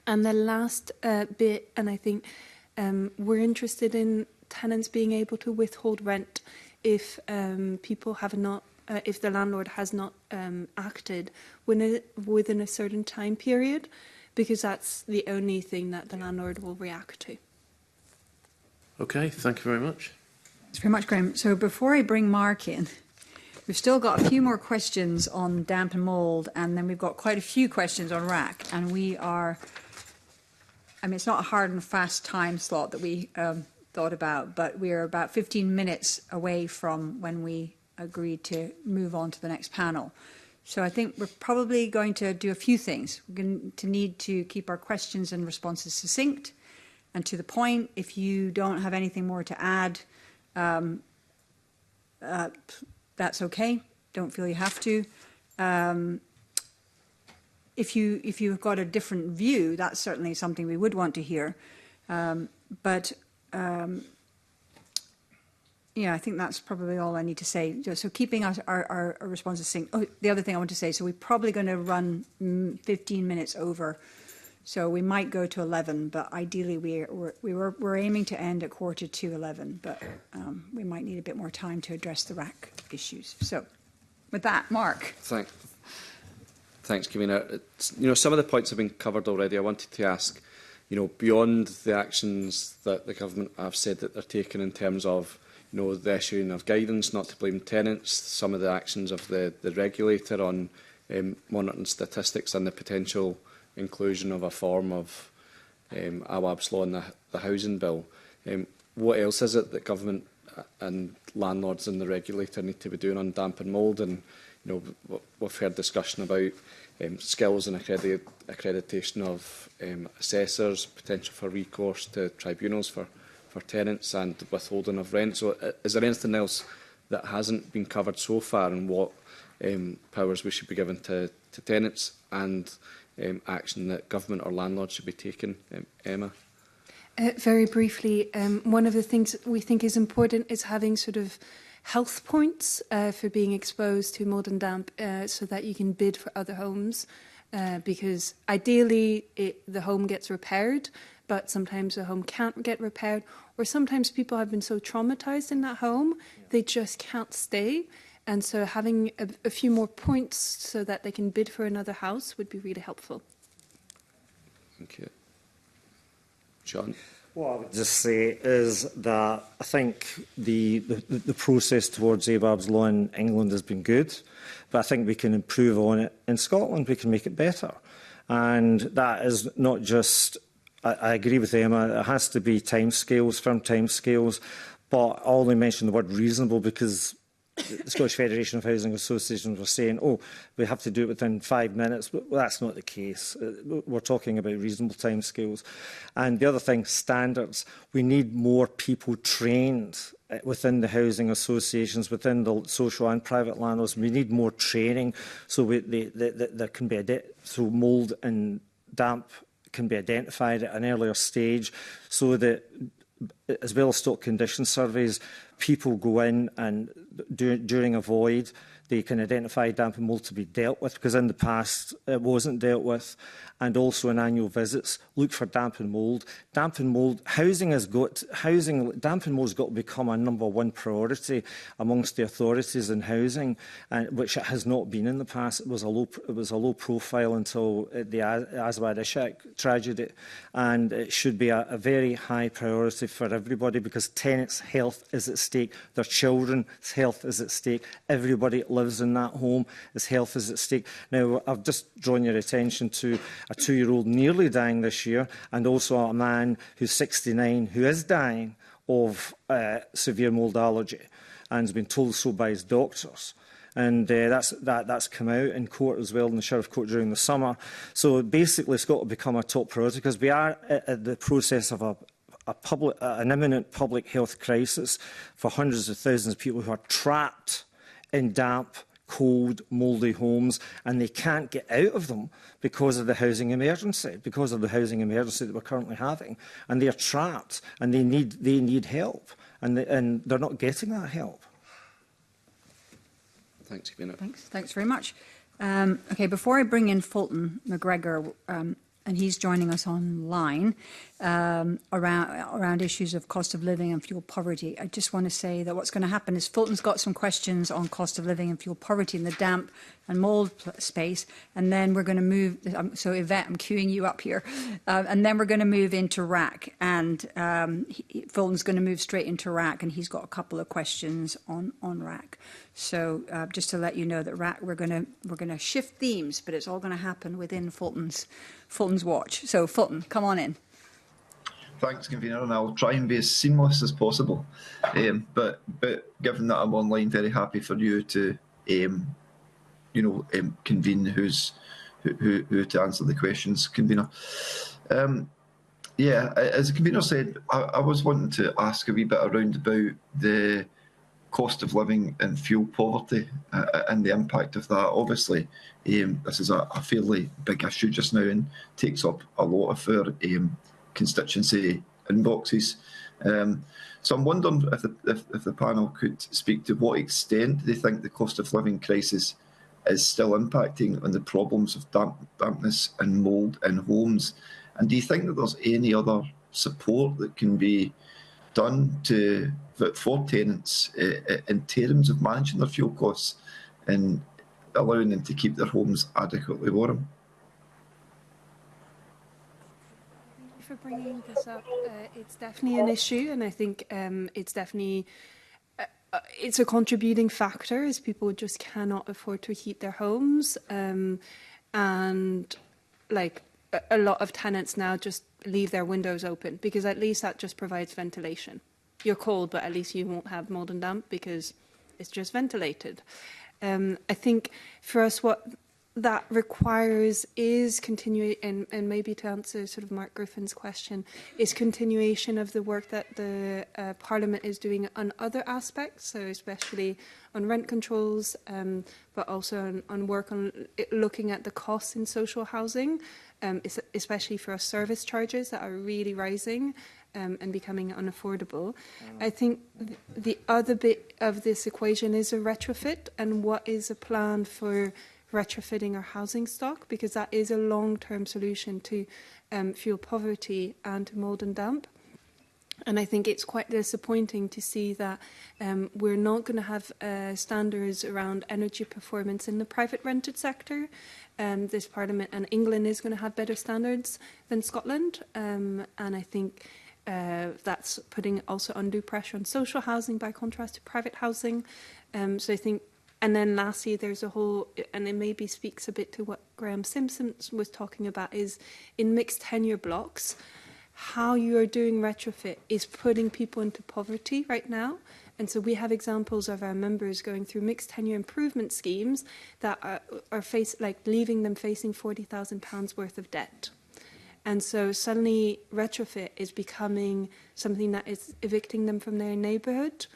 And the last bit, and I think we're interested in tenants being able to withhold rent if people have not, if the landlord has not acted within a certain time period, because that's the only thing that the landlord will react to. Okay, thank you very much. Thanks very much, Graham. So before I bring Mark in, we've still got a few more questions on damp and mould, and then we've got quite a few questions on RAC, and we are, it's not a hard and fast time slot that we thought about, but we're about 15 minutes away from when we agreed to move on to the next panel. So I think we're probably going to do a few things. We're going to need to keep our questions and responses succinct and to the point. If you don't have anything more to add, that's okay. Don't feel you have to. if you've got a different view, that's certainly something we would want to hear. Yeah, I think that's probably all I need to say. So keeping our responses sync. Oh, the other thing I want to say, so we're probably going to run 15 minutes over. So we might go to 11, but ideally we're aiming to end at 11:15, but we might need a bit more time to address the RAC issues. So with that, Mark. Thanks, Convener. Some of the points have been covered already. I wanted to ask, beyond the actions that the government have said that they're taking in terms of the issuing of guidance not to blame tenants, some of the actions of the regulator on monitoring statistics and the potential inclusion of a form of Awaab's Law in the housing bill. What else is it that government and landlords and the regulator need to be doing on damp and mould? And we've heard discussion about skills and accreditation of assessors, potential for recourse to tribunals for tenants and withholding of rent. So is there anything else that hasn't been covered so far, and what powers we should be given to tenants, and action that government or landlords should be taking? Emma? Very briefly, one of the things we think is important is having sort of health points for being exposed to mould and damp so that you can bid for other homes, because ideally the home gets repaired, but sometimes the home can't get repaired, or sometimes people have been so traumatised in that home they just can't stay. And so having a few more points so that they can bid for another house would be really helpful. Thank you. John? What I would just say is that I think the process towards Awaab's Law in England has been good, but I think we can improve on it in Scotland. We can make it better. And that is not just, I agree with Emma, it has to be timescales, firm timescales, but I only mention the word reasonable because the Scottish Federation of Housing Associations were saying, we have to do it within 5 minutes, but that's not the case. We're talking about reasonable timescales. And the other thing, standards. We need more people trained within the housing associations, within the social and private landlords. We need more training so there can be so mould and damp can be identified at an earlier stage, so that, as well as stock condition surveys, people go in and during a void, they can identify damp and mould to be dealt with, because in the past it wasn't dealt with. And also in annual visits, look for damp and mould. Damp and mould, damp and mould has got to become a #1 priority amongst the authorities in housing, which it has not been in the past. It was a low profile until the Aswad Ishaq tragedy, and it should be a very high priority for everybody, because tenants' health is at stake, their children's health is at stake, everybody that lives in that home, his health is at stake. Now, I've just drawn your attention to a 2-year-old nearly dying this year, and also a man who's 69 who is dying of severe mould allergy and has been told so by his doctors. And that's come out in court as well, in the Sheriff Court during the summer. So basically it's got to become a top priority, because we are at the process of an imminent public health crisis for hundreds of thousands of people who are trapped in damp, cold, mouldy homes, and they can't get out of them because of the housing emergency, that we're currently having. And they're trapped, and they need help, and they're not getting that help. Thanks, Convener. Thanks very much. Okay, before I bring in Fulton McGregor, and he's joining us online around issues of cost of living and fuel poverty. I just want to say that what's going to happen is Fulton's got some questions on cost of living and fuel poverty in the damp and mould space, and then we're going to move. So Yvette, I'm queuing you up here, and then we're going to move into RAC, and Fulton's going to move straight into RAC, and he's got a couple of questions on RAC. So just to let you know that RAC, we're going to shift themes, but it's all going to happen within Fulton's watch. So Fulton, come on in. Thanks, Convener, and I'll try and be as seamless as possible. But given that I'm online, very happy for you to convene who to answer the questions, Convener. As the Convener said, I was wanting to ask a wee bit around about the cost of living and fuel poverty and the impact of that. Obviously, this is a fairly big issue just now and takes up a lot of our constituency inboxes. So I'm wondering if the panel could speak to what extent they think the cost of living crisis is still impacting on the problems of dampness and mould in homes. And do you think that there's any other support that can be done for tenants in terms of managing their fuel costs and allowing them to keep their homes adequately warm? Thank you for bringing this up. It's definitely an issue, and I think it's definitely it's a contributing factor as people just cannot afford to heat their homes, and like a lot of tenants now just leave their windows open because at least that just provides ventilation. You're cold, but at least you won't have mold and damp because it's just ventilated. I think for us, what that requires is continuing, and maybe to answer sort of Mark Griffin's question, is continuation of the work that the Parliament is doing on other aspects, so especially on rent controls, but also on work on looking at the costs in social housing, especially for our service charges that are really rising and becoming unaffordable. I think the other bit of this equation is a retrofit, and what is a plan for retrofitting our housing stock, because that is a long-term solution to fuel poverty and to mould and damp. And I think it's quite disappointing to see that we're not going to have standards around energy performance in the private rented sector. This Parliament and England is going to have better standards than Scotland. And I think that's putting also undue pressure on social housing by contrast to private housing. So I think, and then lastly, there's a whole, and it maybe speaks a bit to what Graham Simpson was talking about, is in mixed tenure blocks, how you are doing retrofit is putting people into poverty right now. And so we have examples of our members going through mixed tenure improvement schemes that are leaving them facing £40,000 worth of debt. And so suddenly retrofit is becoming something that is evicting them from their neighbourhood.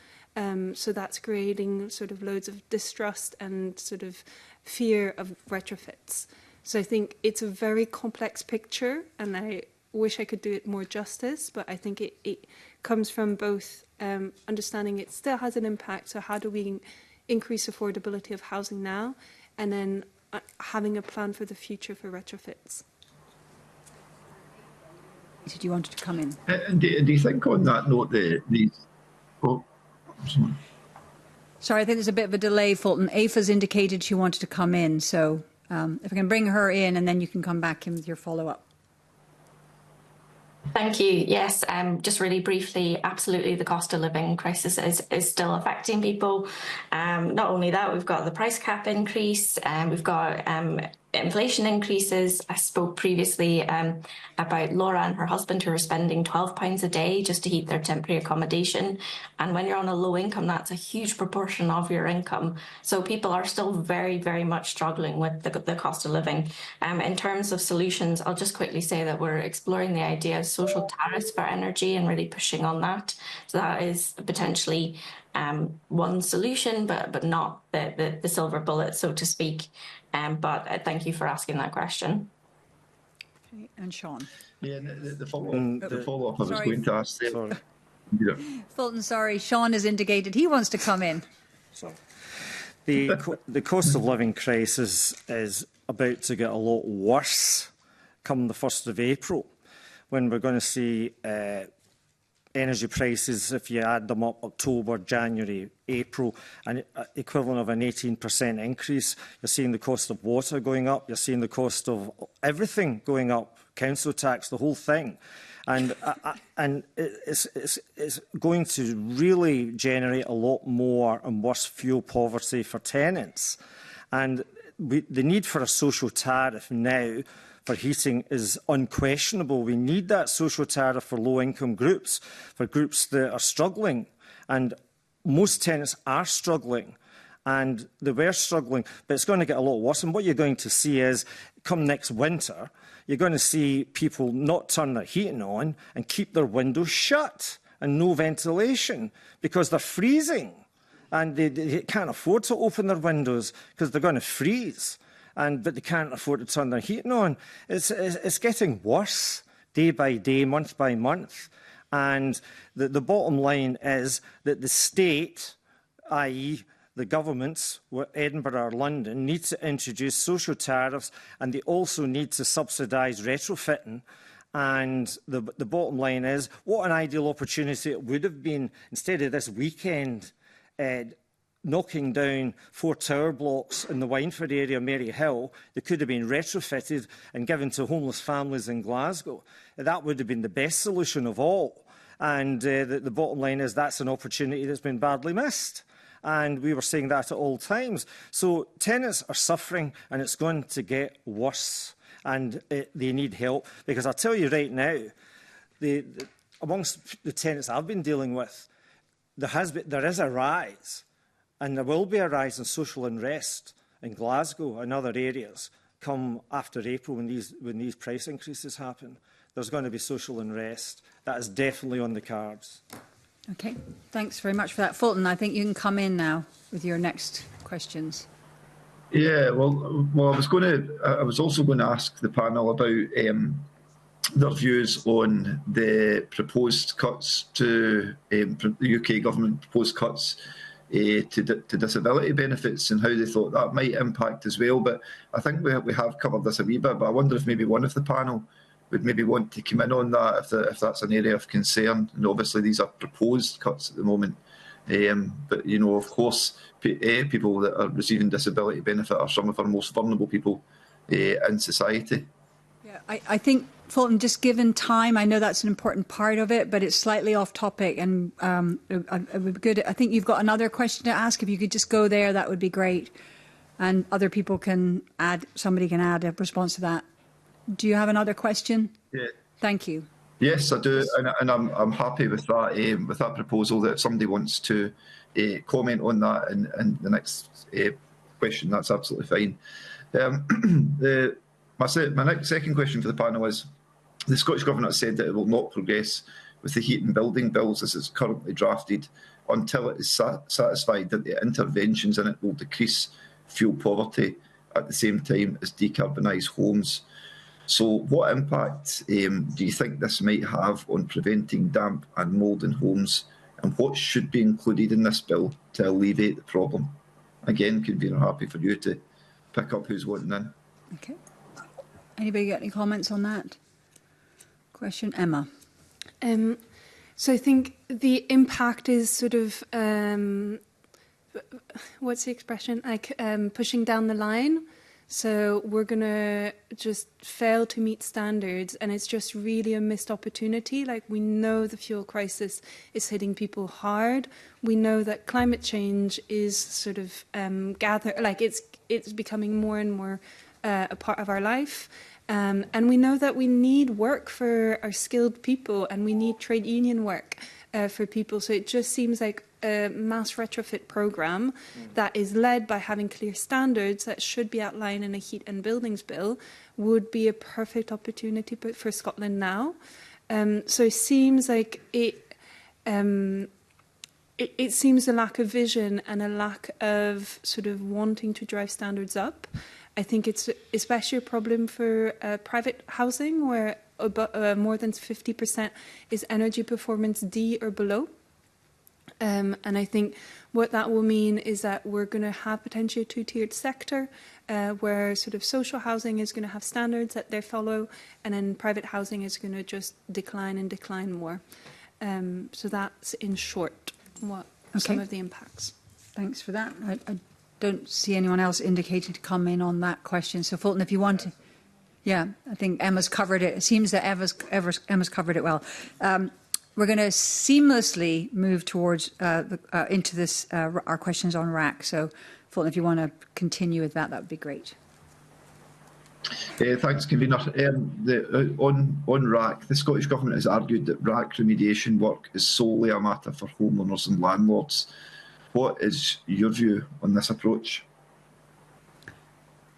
So that's creating sort of loads of distrust and sort of fear of retrofits. So I think it's a very complex picture, and I wish I could do it more justice, but I think it comes from both understanding it still has an impact, so how do we increase affordability of housing now, and then having a plan for the future for retrofits. Did you want to come in? And do you think on that note, Sorry, I think there's a bit of a delay, Fulton. Aoife's indicated she wanted to come in, so if we can bring her in and then you can come back in with your follow-up. Thank you. Yes, just really briefly, absolutely the cost of living crisis is still affecting people. Not only that, we've got the price cap increase, we've got inflation increases. I spoke previously about Laura and her husband who are spending £12 a day just to heat their temporary accommodation. And when you're on a low income, that's a huge proportion of your income. So people are still very, very much struggling with the cost of living. In terms of solutions, I'll just quickly say that we're exploring the idea of social tariffs for energy and really pushing on that. So that is potentially one solution, but not the silver bullet, so to speak. But thank you for asking that question. Okay, and Sean. Yeah, the follow-up I was going to ask. Sorry. Yeah. Fulton, sorry, Sean has indicated he wants to come in. The cost of living crisis is about to get a lot worse come the 1st of April, when we're going to see energy prices, if you add them up, October, January, April, an equivalent of an 18% increase. You're seeing the cost of water going up. You're seeing the cost of everything going up, council tax, the whole thing. And it's going to really generate a lot more and worse fuel poverty for tenants. And the need for a social tariff now for heating is unquestionable. We need that social tariff for low-income groups, for groups that are struggling. And most tenants are struggling, and they were struggling, but it's going to get a lot worse. And what you're going to see is, come next winter, you're going to see people not turn their heating on and keep their windows shut and no ventilation because they're freezing. and they can't afford to open their windows because they're going to freeze, but they can't afford to turn their heating on. It's getting worse day by day, month by month. And the bottom line is that the state, i.e. the governments, Edinburgh or London, need to introduce social tariffs, and they also need to subsidise retrofitting. And the bottom line is, what an ideal opportunity it would have been, instead of this weekend knocking down 4 tower blocks in the Wynford area, Mary Hill, that could have been retrofitted and given to homeless families in Glasgow. That would have been the best solution of all. And the bottom line is that's an opportunity that's been badly missed. And we were saying that at all times. So tenants are suffering, and it's going to get worse. And they need help. Because I'll tell you right now, amongst the tenants I've been dealing with, there is a rise, and there will be a rise in social unrest in Glasgow and other areas come after April when these price increases happen. There's going to be social unrest. That is definitely on the cards. Okay, thanks very much for that. Fulton, I think you can come in now with your next questions. Yeah, well, I was also going to ask the panel about their views on the proposed cuts to the UK government proposed cuts to disability benefits and how they thought that might impact as well. But I think we have covered this a wee bit. But I wonder if maybe one of the panel would maybe want to come in on that if that's an area of concern. And obviously these are proposed cuts at the moment. But, you know, of course, people that are receiving disability benefit are some of our most vulnerable people in society. Yeah, I think, Fulton, just given time, I know that's an important part of it, but it's slightly off topic, and it would be good. I think you've got another question to ask. If you could just go there, that would be great. And other people can somebody can add a response to that. Do you have another question? Yeah. Thank you. Yes, I do, and I'm happy with that proposal. That if somebody wants to comment on that in the next question, that's absolutely fine. My next second question for the panel is: the Scottish Government has said that it will not progress with the heat and building bills as it's currently drafted until it is satisfied that the interventions in it will decrease fuel poverty at the same time as decarbonise homes. So what impact do you think this might have on preventing damp and mould in homes, and what should be included in this bill to alleviate the problem? Again, convener, happy for you to pick up who's wanting in. Okay. Anybody got any comments on that question? Emma. So I think the impact is sort of, what's the expression? Like pushing down the line. So we're going to just fail to meet standards, and it's just really a missed opportunity. Like, we know the fuel crisis is hitting people hard. We know that climate change is sort of it's becoming more and more a part of our life. And we know that we need work for our skilled people, and we need trade union work for people. So it just seems like a mass retrofit programme that is led by having clear standards that should be outlined in a heat and buildings bill would be a perfect opportunity for Scotland now. So it seems like it seems a lack of vision and a lack of sort of wanting to drive standards up. I think it's especially a problem for private housing, where more than 50% is energy performance D or below. And I think what that will mean is that we're going to have potentially a two-tiered sector where sort of social housing is going to have standards that they follow, and then private housing is going to just decline and decline more. So that's, in short, what some of the impacts. Thanks for that. I don't see anyone else indicating to come in on that question. So, Fulton, if you want to... Yeah, I think Emma's covered it. It seems that Emma's covered it well. We're going to seamlessly move towards into this our questions on RAC. So, Fulton, if you want to continue with that, that would be great. Thanks, convener. On RAC, the Scottish Government has argued that RAC remediation work is solely a matter for homeowners and landlords. What is your view on this approach?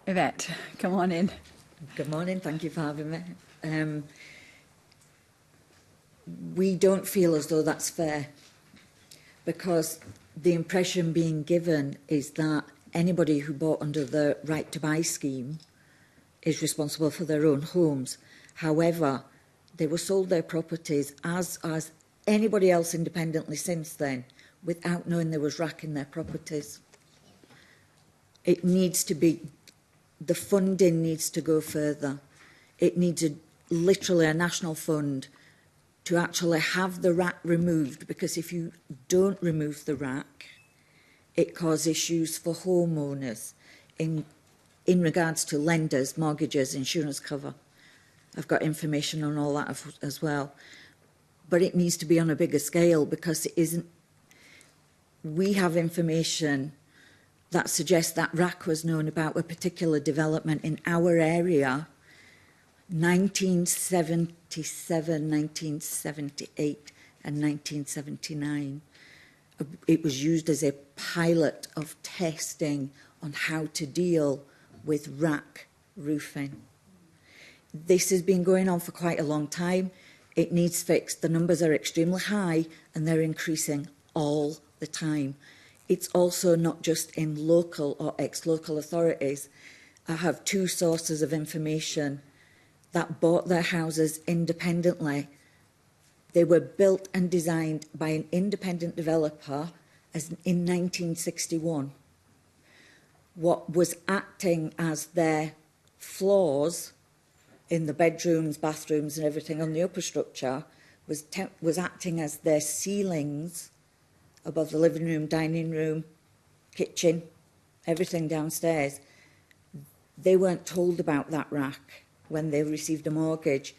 Yvette, come on in. Good morning. Thank you for having me. We don't feel as though that's fair, because the impression being given is that anybody who bought under the Right to Buy scheme is responsible for their own homes. However, they were sold their properties as anybody else independently since then, without knowing there was RAC in their properties. It needs to be, the funding needs to go further. It needs literally a national fund to actually have the RAC removed, because if you don't remove the RAC, it causes issues for homeowners in regards to lenders, mortgages, insurance cover. I've got information on all that as well. But it needs to be on a bigger scale, because it isn't. We have information that suggests that RAC was known about a particular development in our area 1977, 1978 and 1979. It was used as a pilot of testing on how to deal with RAC roofing. This has been going on for quite a long time. It needs fixed. The numbers are extremely high and they're increasing all the time. It's also not just in local or ex-local authorities. I have two sources of information that bought their houses independently. They were built and designed by an independent developer in 1961. What was acting as their floors in the bedrooms, bathrooms and everything on the upper structure was acting as their ceilings above the living room, dining room, kitchen, everything downstairs. They weren't told about that RAC when they received a mortgage,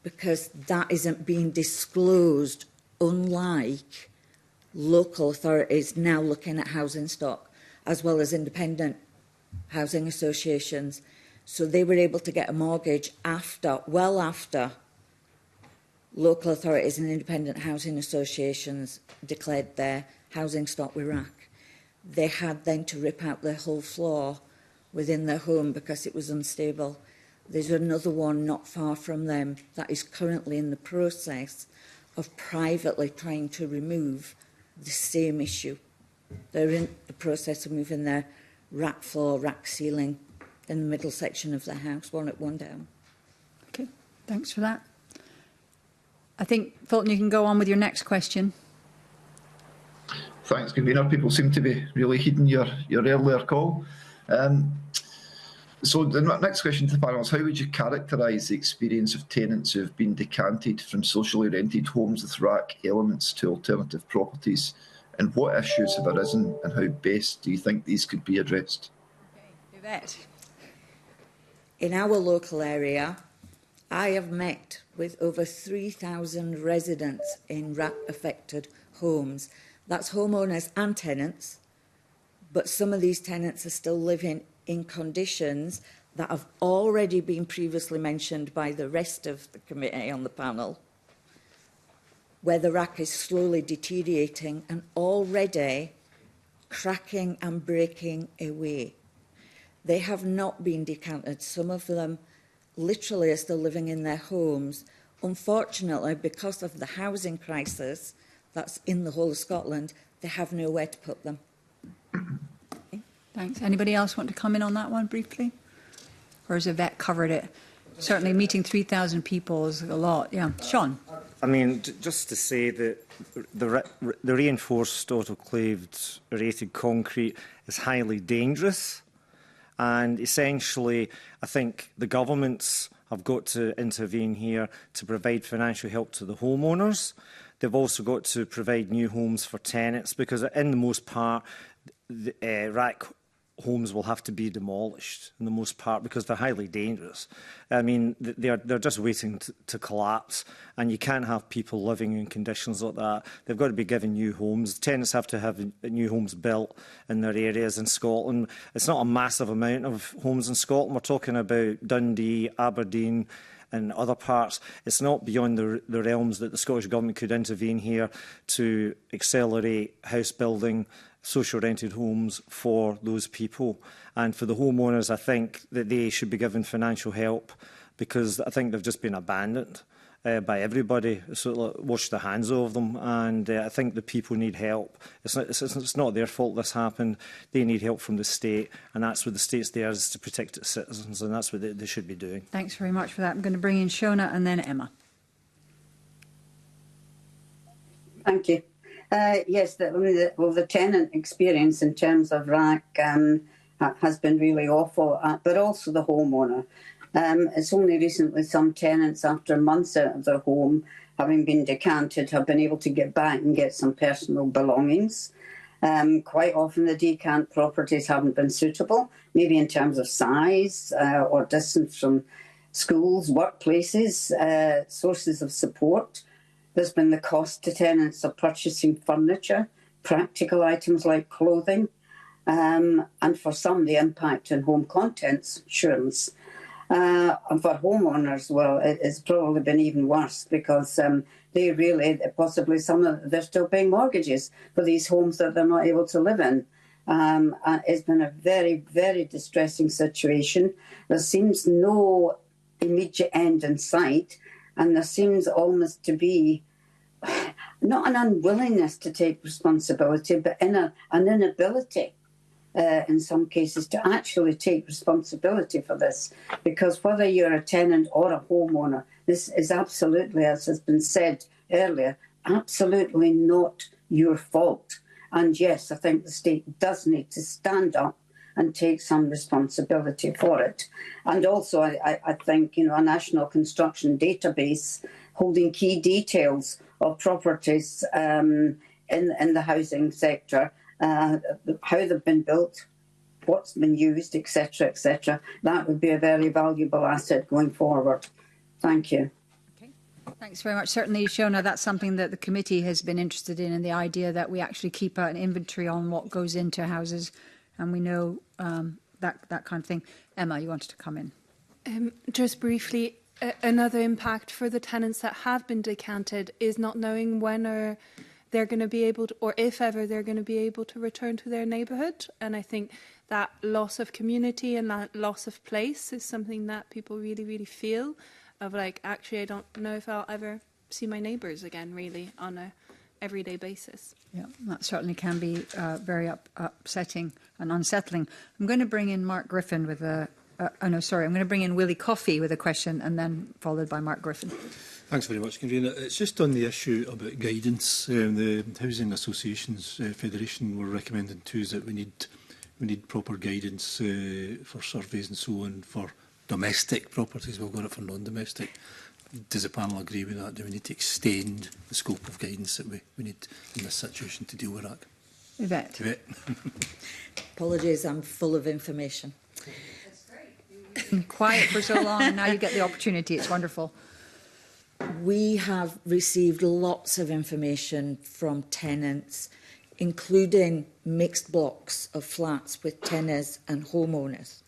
because that isn't being disclosed, unlike local authorities now looking at housing stock, as well as independent housing associations. So they were able to get a mortgage well after local authorities and independent housing associations declared their housing stock with RAC. They had then to rip out their whole floor within their home because it was unstable. There's another one not far from them that is currently in the process of privately trying to remove the same issue. They're in the process of moving their RAC floor, RAC ceiling in the middle section of their house, one up, one down. Okay, thanks for that. I think, Fulton, you can go on with your next question. Thanks, Convener. People seem to be really heeding your earlier call. So the next question to the panel is, how would you characterise the experience of tenants who have been decanted from socially rented homes with RAC elements to alternative properties, and what issues have arisen and how best do you think these could be addressed? Okay, Yvette. In our local area, I have met with over 3,000 residents in RAC-affected homes. That's homeowners and tenants, but some of these tenants are still living in conditions that have already been previously mentioned by the rest of the committee on the panel, where the RAC is slowly deteriorating and already cracking and breaking away. They have not been decanted. Some of them literally are still living in their homes. Unfortunately, because of the housing crisis that's in the whole of Scotland, they have nowhere to put them. Thanks. Anybody else want to come in on that one briefly? Or has Yvette covered it? Certainly meeting 3,000 people is a lot. Yeah. Sean? I mean, just to say that the reinforced autoclaved rated concrete is highly dangerous. And essentially, I think the governments have got to intervene here to provide financial help to the homeowners. They've also got to provide new homes for tenants, because in the most part, the RAC homes will have to be demolished in the most part because they're highly dangerous. I mean, they're just waiting to collapse, and you can't have people living in conditions like that. They've got to be given new homes. Tenants have to have new homes built in their areas in Scotland. It's not a massive amount of homes in Scotland. We're talking about Dundee, Aberdeen and other parts. It's not beyond the realms that the Scottish Government could intervene here to accelerate house building, social rented homes for those people. And for the homeowners, I think that they should be given financial help, because I think they've just been abandoned. by everybody, so wash the hands of them. And I think the people need help. It's not their fault this happened. They need help from the state, and that's what the state's there is to protect its citizens, and that's what they should be doing. Thanks very much for that. I'm going to bring in Shona and then Emma. Thank you. Yes, the tenant experience in terms of RAC has been really awful, but also the homeowner. It's only recently some tenants, after months out of their home, having been decanted, have been able to get back and get some personal belongings. Quite often the decant properties haven't been suitable, maybe in terms of size or distance from schools, workplaces, sources of support. There's been the cost to tenants of purchasing furniture, practical items like clothing, and for some the impact on home contents insurance. And for homeowners, well, it's probably been even worse because they really, possibly they're still paying mortgages for these homes that they're not able to live in. And it's been a very, very distressing situation. There seems no immediate end in sight, and there seems almost to be not an unwillingness to take responsibility, but an inability in some cases to actually take responsibility for this. Because whether you're a tenant or a homeowner, this is absolutely, as has been said earlier, absolutely not your fault. And yes, I think the state does need to stand up and take some responsibility for it. And also, I think, a national construction database holding key details of properties in the housing sector, how they've been built, what's been used, etc., etc. That would be a very valuable asset going forward. Thank you. Okay. Thanks very much. Certainly, Shona, that's something that the committee has been interested in the idea that we actually keep an inventory on what goes into houses, and we know that kind of thing. Emma, you wanted to come in. Just briefly, another impact for the tenants that have been decanted is not knowing when they're going to be able to, or if ever they're going to be able to return to their neighbourhood. And I think that loss of community and that loss of place is something that people really, really feel, of like, actually, I don't know if I'll ever see my neighbours again, really, on a everyday basis. Yeah, that certainly can be very upsetting and unsettling. I'm going to bring in Mark Griffin with I'm going to bring in Willie Coffey with a question, and then followed by Mark Griffin. Thanks very much, Convener. It's just on the issue about guidance. The Housing Associations Federation were recommending to us that we need proper guidance for surveys and so on for domestic properties. We've got it for non-domestic. Does the panel agree with that? Do we need to extend the scope of guidance that we need in this situation to deal with that? Yvette. Apologies, I'm full of information. Quiet for so long, and now you get the opportunity. It's wonderful. We have received lots of information from tenants, including mixed blocks of flats with tenants and homeowners.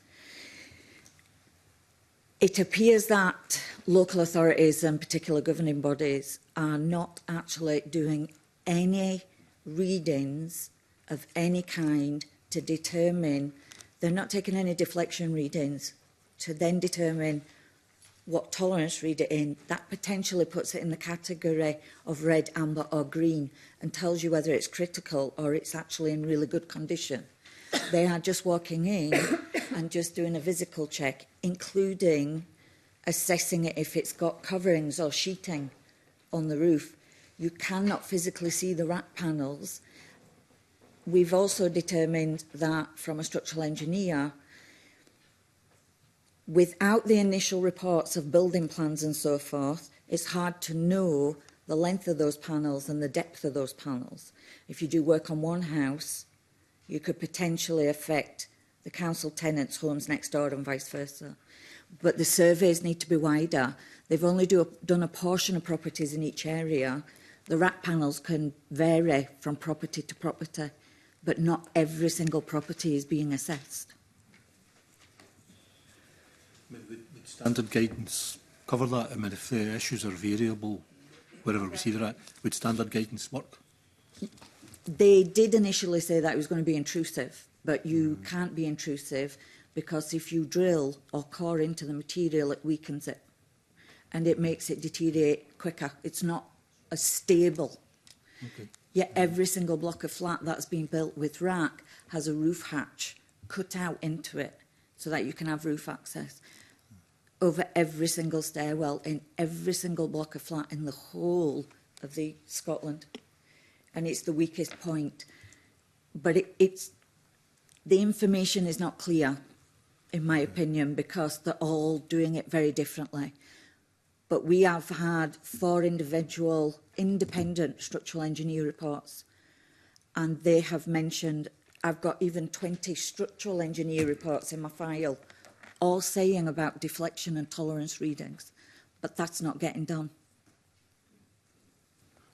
It appears that local authorities and particular governing bodies are not actually doing any readings of any kind to determine, they're not taking any deflection readings to then determine what tolerance read it in. That potentially puts it in the category of red, amber or green and tells you whether it's critical or it's actually in really good condition. They are just walking in and just doing a physical check, including assessing it if it's got coverings or sheeting on the roof. You cannot physically see the rack panels. We've also determined that from a structural engineer, without the initial reports of building plans and so forth, it's hard to know the length of those panels and the depth of those panels. If you do work on one house, you could potentially affect the council tenants' homes next door and vice versa. But the surveys need to be wider. They've only done a portion of properties in each area. The rack panels can vary from property to property, but not every single property is being assessed. Would standard guidance cover that? I mean, if the issues are variable, wherever we see they're at, would standard guidance work? They did initially say that it was going to be intrusive, but you can't be intrusive because if you drill or core into the material, it weakens it. and it makes it deteriorate quicker. It's not as stable. Okay. Yet every single block of flat that's been built with rack has a roof hatch cut out into it so that you can have roof access over every single stairwell in every single block of flat in the whole of the Scotland. And it's the weakest point. But it's the information is not clear, in my opinion, because they're all doing it very differently. But we have had 4 individual independent structural engineer reports, and they have mentioned, I've got even 20 structural engineer reports in my file, all saying about deflection and tolerance readings, but that's not getting done.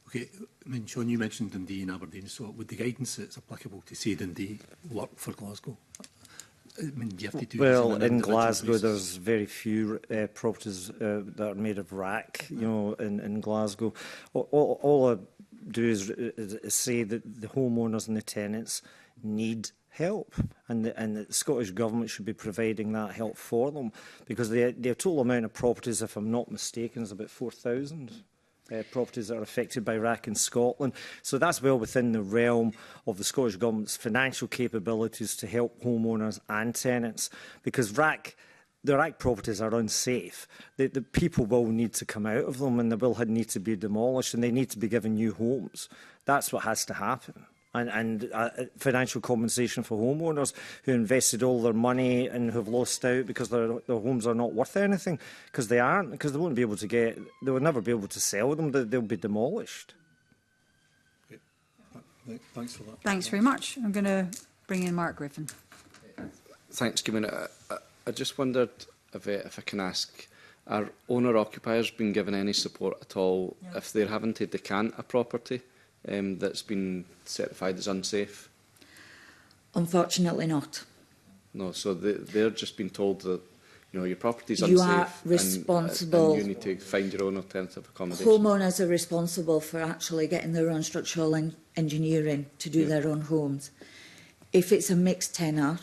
Okay, I mean, Sean, you mentioned Dundee and Aberdeen, so would the guidance that's applicable to, say, Dundee work for Glasgow? I mean, do you have to do well, this on an in individual Glasgow, basis? there's very few properties that are made of rack, you know, in Glasgow. All I do is say that the homeowners and the tenants need help, and the Scottish Government should be providing that help for them, because the total amount of properties, if I'm not mistaken, is about 4,000. Properties that are affected by rack in Scotland. So that's well within the realm of the Scottish Government's financial capabilities to help homeowners and tenants, because the rack properties are unsafe. The people will need to come out of them, and they will need to be demolished, and they need to be given new homes. That's what has to happen. And financial compensation for homeowners who invested all their money and who have lost out because their homes are not worth anything, because they aren't, because they won't be able to they will never be able to sell them. They'll be demolished. Okay. Thanks for that. Thanks very much. I'm going to bring in Mark Griffin. Thanks, Gimina. I just wondered if I can ask, are owner-occupiers been given any support at all if they're having to decant a property that's been certified as unsafe? Unfortunately not. No, so they're just been told that, you know, your property's You unsafe are responsible. and you need to find your own alternative accommodation. Homeowners are responsible for actually getting their own structural engineering to do their own homes. If it's a mixed tenure,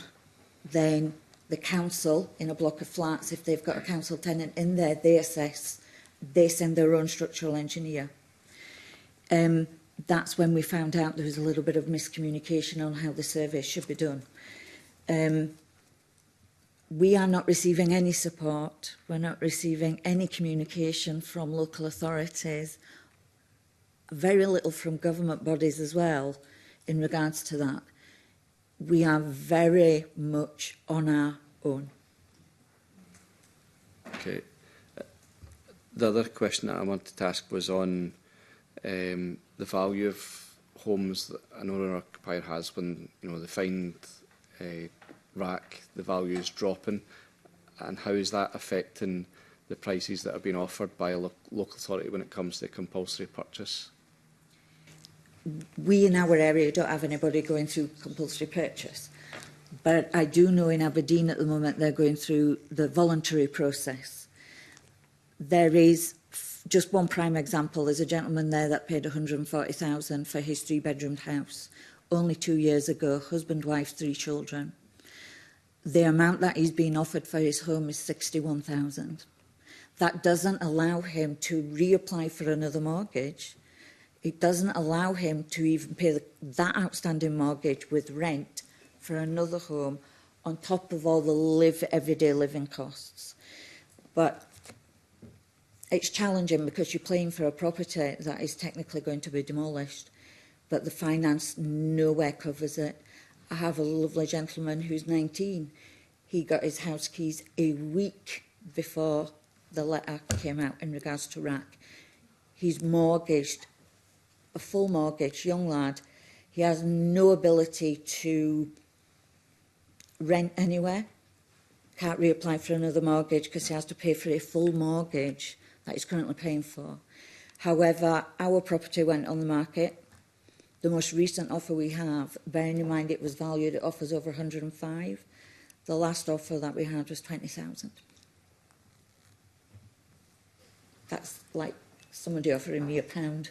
then the council, in a block of flats, if they've got a council tenant in there, they assess, they send their own structural engineer. That's when we found out there was a little bit of miscommunication on how the survey should be done. We are not receiving any support. We're not receiving any communication from local authorities, very little from government bodies as well in regards to that. We are very much on our own. Okay. The other question that I wanted to ask was on the value of homes that an owner-occupier has when, you know, they find rack, the value is dropping, and how is that affecting the prices that are being offered by a local authority when it comes to compulsory purchase? We in our area don't have anybody going through compulsory purchase, but I do know in Aberdeen at the moment they're going through the voluntary process. There is just one prime example. There's a gentleman there that paid $140,000 for his 3-bedroomed house only 2 years ago, husband, wife, 3 children. The amount that he's been offered for his home is $61,000. That doesn't allow him to reapply for another mortgage. It doesn't allow him to even pay that outstanding mortgage with rent for another home on top of all the everyday living costs. But it's challenging because you're paying for a property that is technically going to be demolished, but the finance nowhere covers it. I have a lovely gentleman who's 19. He got his house keys a week before the letter came out in regards to rack. He's mortgaged, a full mortgage, young lad. He has no ability to rent anywhere, can't reapply for another mortgage because he has to pay for a full mortgage that he's currently paying for. However, our property went on the market. The most recent offer we have, bearing in mind it was valued at offers over 105, the last offer that we had was 20,000. That's like somebody offering me £1.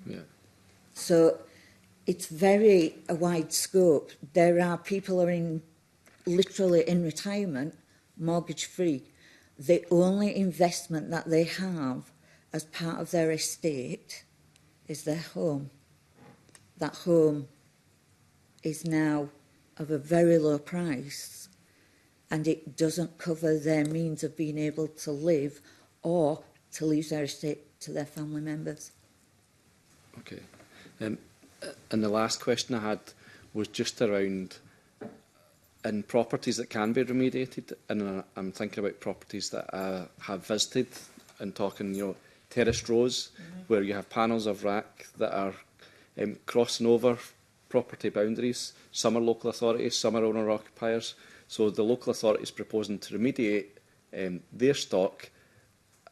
Yeah. So it's very a wide scope. There are people who are literally in retirement, mortgage free, The only investment that they have as part of their estate is their home. That home is now of a very low price, and it doesn't cover their means of being able to live or to leave their estate to their family members. Okay. And the last question I had was just around in properties that can be remediated, and I'm thinking about properties that I have visited and talking, terraced rows, where you have panels of RAC that are crossing over property boundaries. Some are local authorities, some are owner-occupiers. So the local authority is proposing to remediate their stock.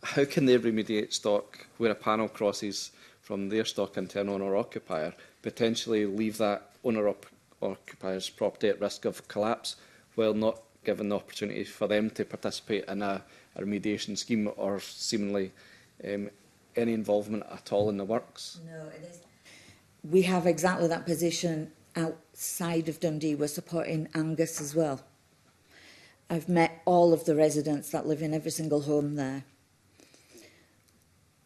How can they remediate stock where a panel crosses from their stock into an owner-occupier, potentially leave that owner-occupier's property at risk of collapse, while not giving the opportunity for them to participate in a remediation scheme or seemingly any involvement at all in the works? No, it is. We have exactly that position outside of Dundee. We're supporting Angus as well. I've met all of the residents that live in every single home there.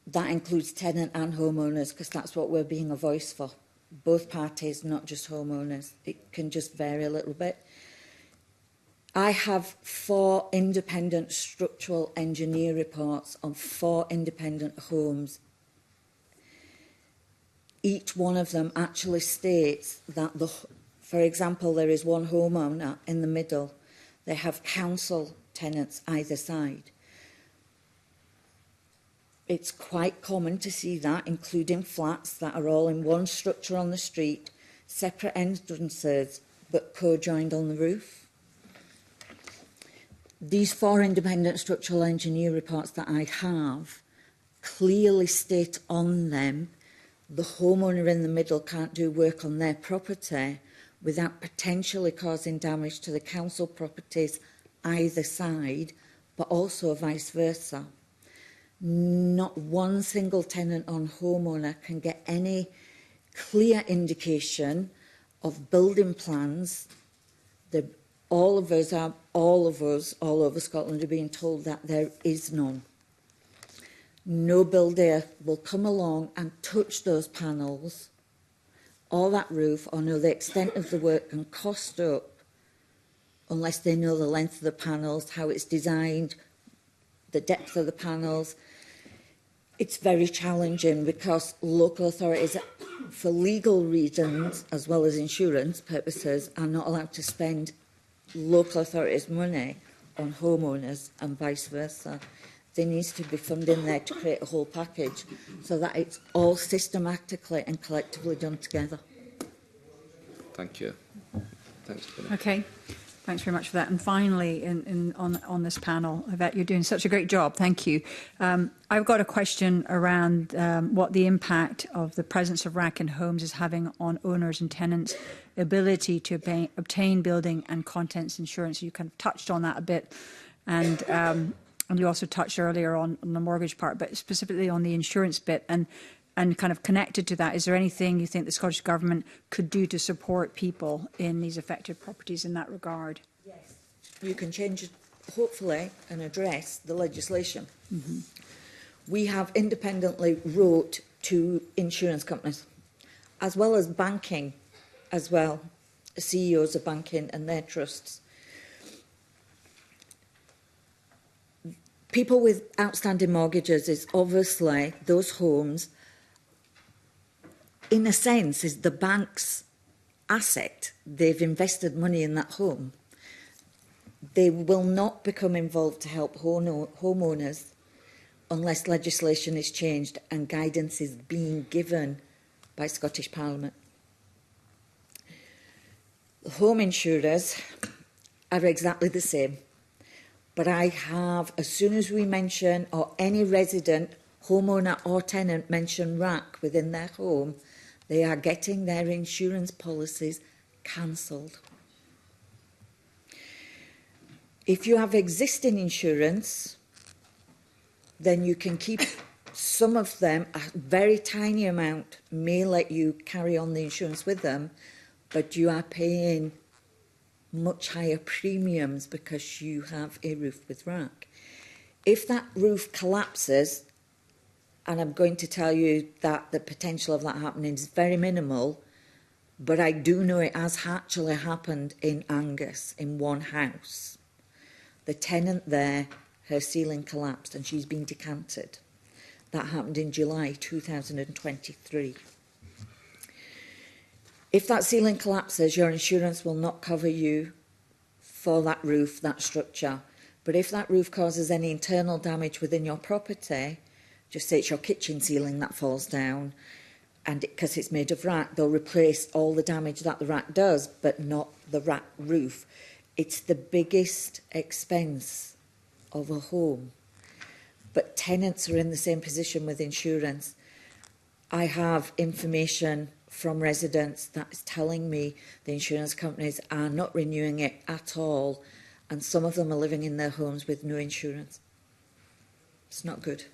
That includes tenant and homeowners, because that's what we're being a voice for. Both parties, not just homeowners. It can just vary a little bit. I have 4 independent structural engineer reports on 4 independent homes. Each one of them actually states that, for example, there is one homeowner in the middle. They have council tenants either side. It's quite common to see that, including flats that are all in one structure on the street, separate entrances, but co-joined on the roof. These 4 independent structural engineer reports that I have clearly state on them the homeowner in the middle can't do work on their property without potentially causing damage to the council properties either side, but also vice versa. Not one single tenant on homeowner can get any clear indication of building plans. All of us all over Scotland are being told that there is none. No builder will come along and touch those panels or that roof or know the extent of the work and cost up unless they know the length of the panels, how it's designed, the depth of the panels. It's very challenging because local authorities, for legal reasons as well as insurance purposes, are not allowed to spend local authorities' money on homeowners and vice versa. There needs to be funding there to create a whole package so that it's all systematically and collectively done together. Thank you. Thanks, Fiona. Okay. Thanks very much for that. And finally, on this panel, Yvette, you're doing such a great job. Thank you. I've got a question around what the impact of the presence of RAC in homes is having on owners and tenants' ability to obtain building and contents insurance. You kind of touched on that a bit, and you also touched earlier on the mortgage part, but specifically on the insurance bit. And kind of connected to that, is there anything you think the Scottish Government could do to support people in these affected properties in that regard? Yes. You can change, hopefully, and address the legislation. Mm-hmm. We have independently wrote to insurance companies, as well as banking, as well, CEOs of banking and their trusts. People with outstanding mortgages is obviously those homes, in a sense, is the bank's asset. They've invested money in that home. They will not become involved to help homeowners unless legislation is changed and guidance is being given by Scottish Parliament. Home insurers are exactly the same. But I have, as soon as we mention, or any resident, homeowner or tenant mention RAC within their home, they are getting their insurance policies cancelled. If you have existing insurance, then you can keep some of them. A very tiny amount may let you carry on the insurance with them, but you are paying much higher premiums because you have a roof with RAC. If that roof collapses, and I'm going to tell you that the potential of that happening is very minimal, but I do know it has actually happened in Angus, in one house. The tenant there, her ceiling collapsed and she's been decanted. That happened in July 2023. If that ceiling collapses, your insurance will not cover you for that roof, that structure. But if that roof causes any internal damage within your property, just say it's your kitchen ceiling that falls down, and because it's made of rack, they'll replace all the damage that the rack does, but not the rack roof. It's the biggest expense of a home. But tenants are in the same position with insurance. I have information from residents that is telling me the insurance companies are not renewing it at all, and some of them are living in their homes with no insurance. It's not good.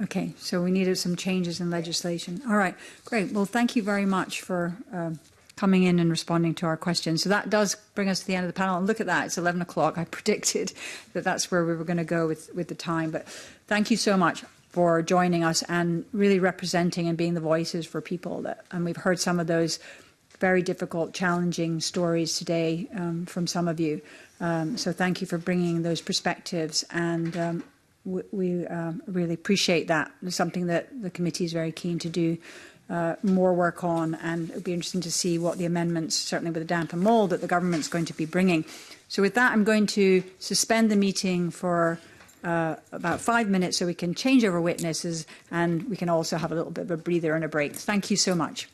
Okay, so we needed some changes in legislation. All right, great. Well, thank you very much for coming in and responding to our questions. So that does bring us to the end of the panel. And look at that, it's 11 o'clock. I predicted that that's where we were going to go with the time. But thank you so much for joining us and really representing and being the voices for people. And we've heard some of those very difficult, challenging stories today from some of you. So thank you for bringing those perspectives, and we really appreciate that. It's something that the committee is very keen to do more work on, and it would be interesting to see what the amendments, certainly with the damp and mould, that the government's going to be bringing. So with that, I'm going to suspend the meeting for about 5 minutes so we can change over witnesses, and we can also have a little bit of a breather and a break. Thank you so much.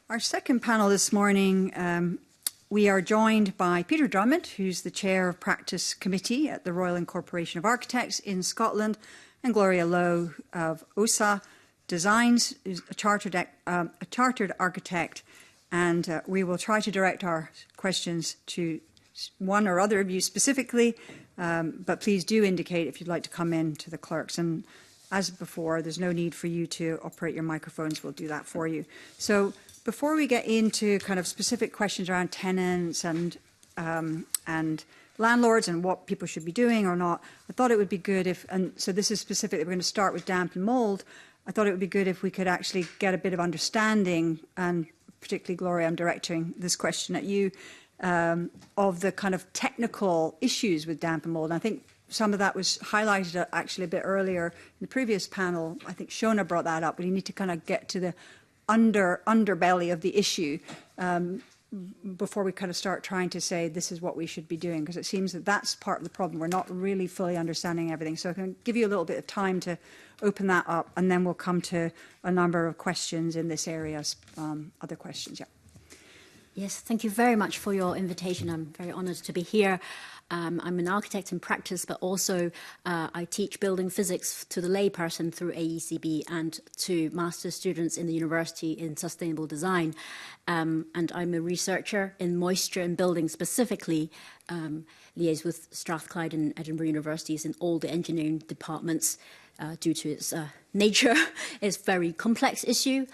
Our second panel this morning, we are joined by Peter Drummond, who's the Chair of Practice Committee at the Royal Incorporation of Architects in Scotland, and Gloria Lowe of OSA Designs, who's a chartered architect, and we will try to direct our questions to one or other of you specifically, but please do indicate if you'd like to come in to the clerks. And as before, there's no need for you to operate your microphones. We'll do that for you. So before we get into kind of specific questions around tenants and landlords and what people should be doing or not, I thought it would be good if, and so this is specific, we're going to start with damp and mould. I thought it would be good if we could actually get a bit of understanding, and particularly Gloria, I'm directing this question at you, of the kind of technical issues with damp and mould. And I think some of that was highlighted actually a bit earlier in the previous panel. I think Shona brought that up, but you need to kind of get to the underbelly of the issue before we kind of start trying to say this is what we should be doing, because it seems that that's part of the problem. We're not really fully understanding everything. So I can give you a little bit of time to open that up, and then we'll come to a number of questions in this area, other questions. Yeah. Yes, thank you very much for your invitation. I'm very honoured to be here. I'm an architect in practice, but also I teach building physics to the layperson through AECB and to master's students in the university in sustainable design. And I'm a researcher in moisture and building specifically, liaise with Strathclyde and Edinburgh universities in all the engineering departments due to its nature. It's a very complex issue.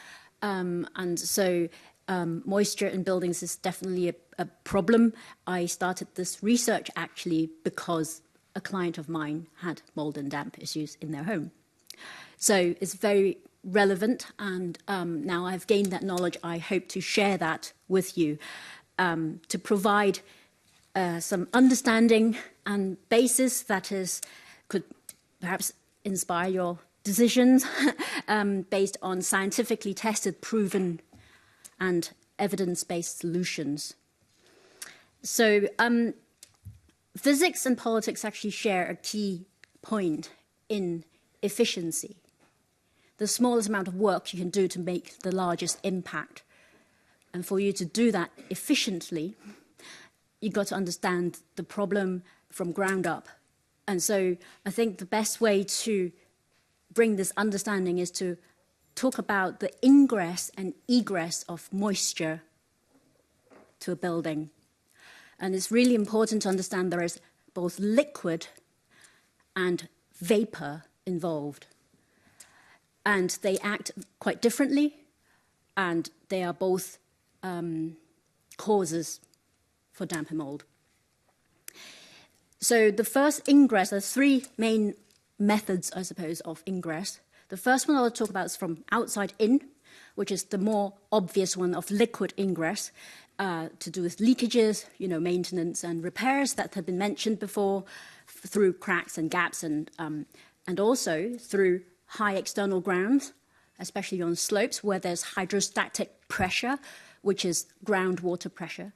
And so moisture in buildings is definitely a problem. I started this research actually because a client of mine had mold and damp issues in their home. So it's very relevant, and now I've gained that knowledge. I hope to share that with you to provide some understanding and basis that could perhaps inspire your decisions based on scientifically tested, proven and evidence-based solutions. So physics and politics actually share a key point in efficiency. The smallest amount of work you can do to make the largest impact. And for you to do that efficiently, you've got to understand the problem from ground up. And so I think the best way to bring this understanding is to talk about the ingress and egress of moisture to a building. And it's really important to understand there is both liquid and vapor involved. And they act quite differently, and they are both causes for damp and mold. So the first ingress, there's three main methods, I suppose, of ingress. The first one I'll talk about is from outside in, which is the more obvious one of liquid ingress, to do with leakages, maintenance and repairs that have been mentioned before, through cracks and gaps, and also through high external grounds, especially on slopes where there's hydrostatic pressure, which is groundwater pressure.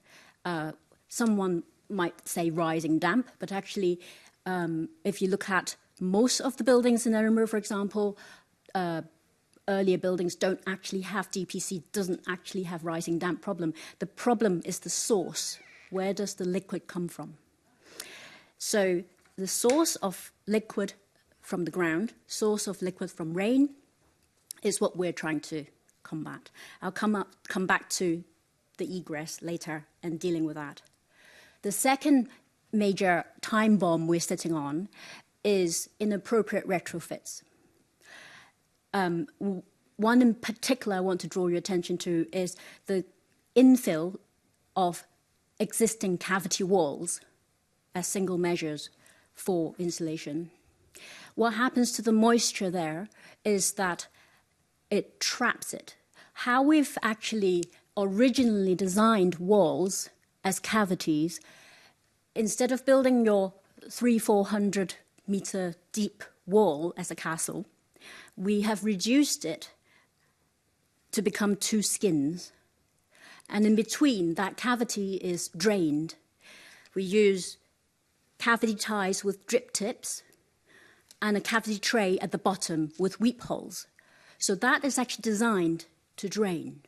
Someone might say rising damp, but actually, if you look at most of the buildings in Edinburgh, for example, earlier buildings don't actually have DPC, doesn't actually have rising damp problem. The problem is the source. Where does the liquid come from? So the source of liquid from the ground, source of liquid from rain, is what we're trying to combat. I'll come back to the egress later and dealing with that. The second major time bomb we're sitting on is inappropriate retrofits. One in particular I want to draw your attention to is the infill of existing cavity walls as single measures for insulation. What happens to the moisture there is that it traps it. How we've actually originally designed walls as cavities, instead of building your 300-400 meter deep wall as a castle, we have reduced it to become two skins. And in between, that cavity is drained. We use cavity ties with drip tips and a cavity tray at the bottom with weep holes. So that is actually designed to drain.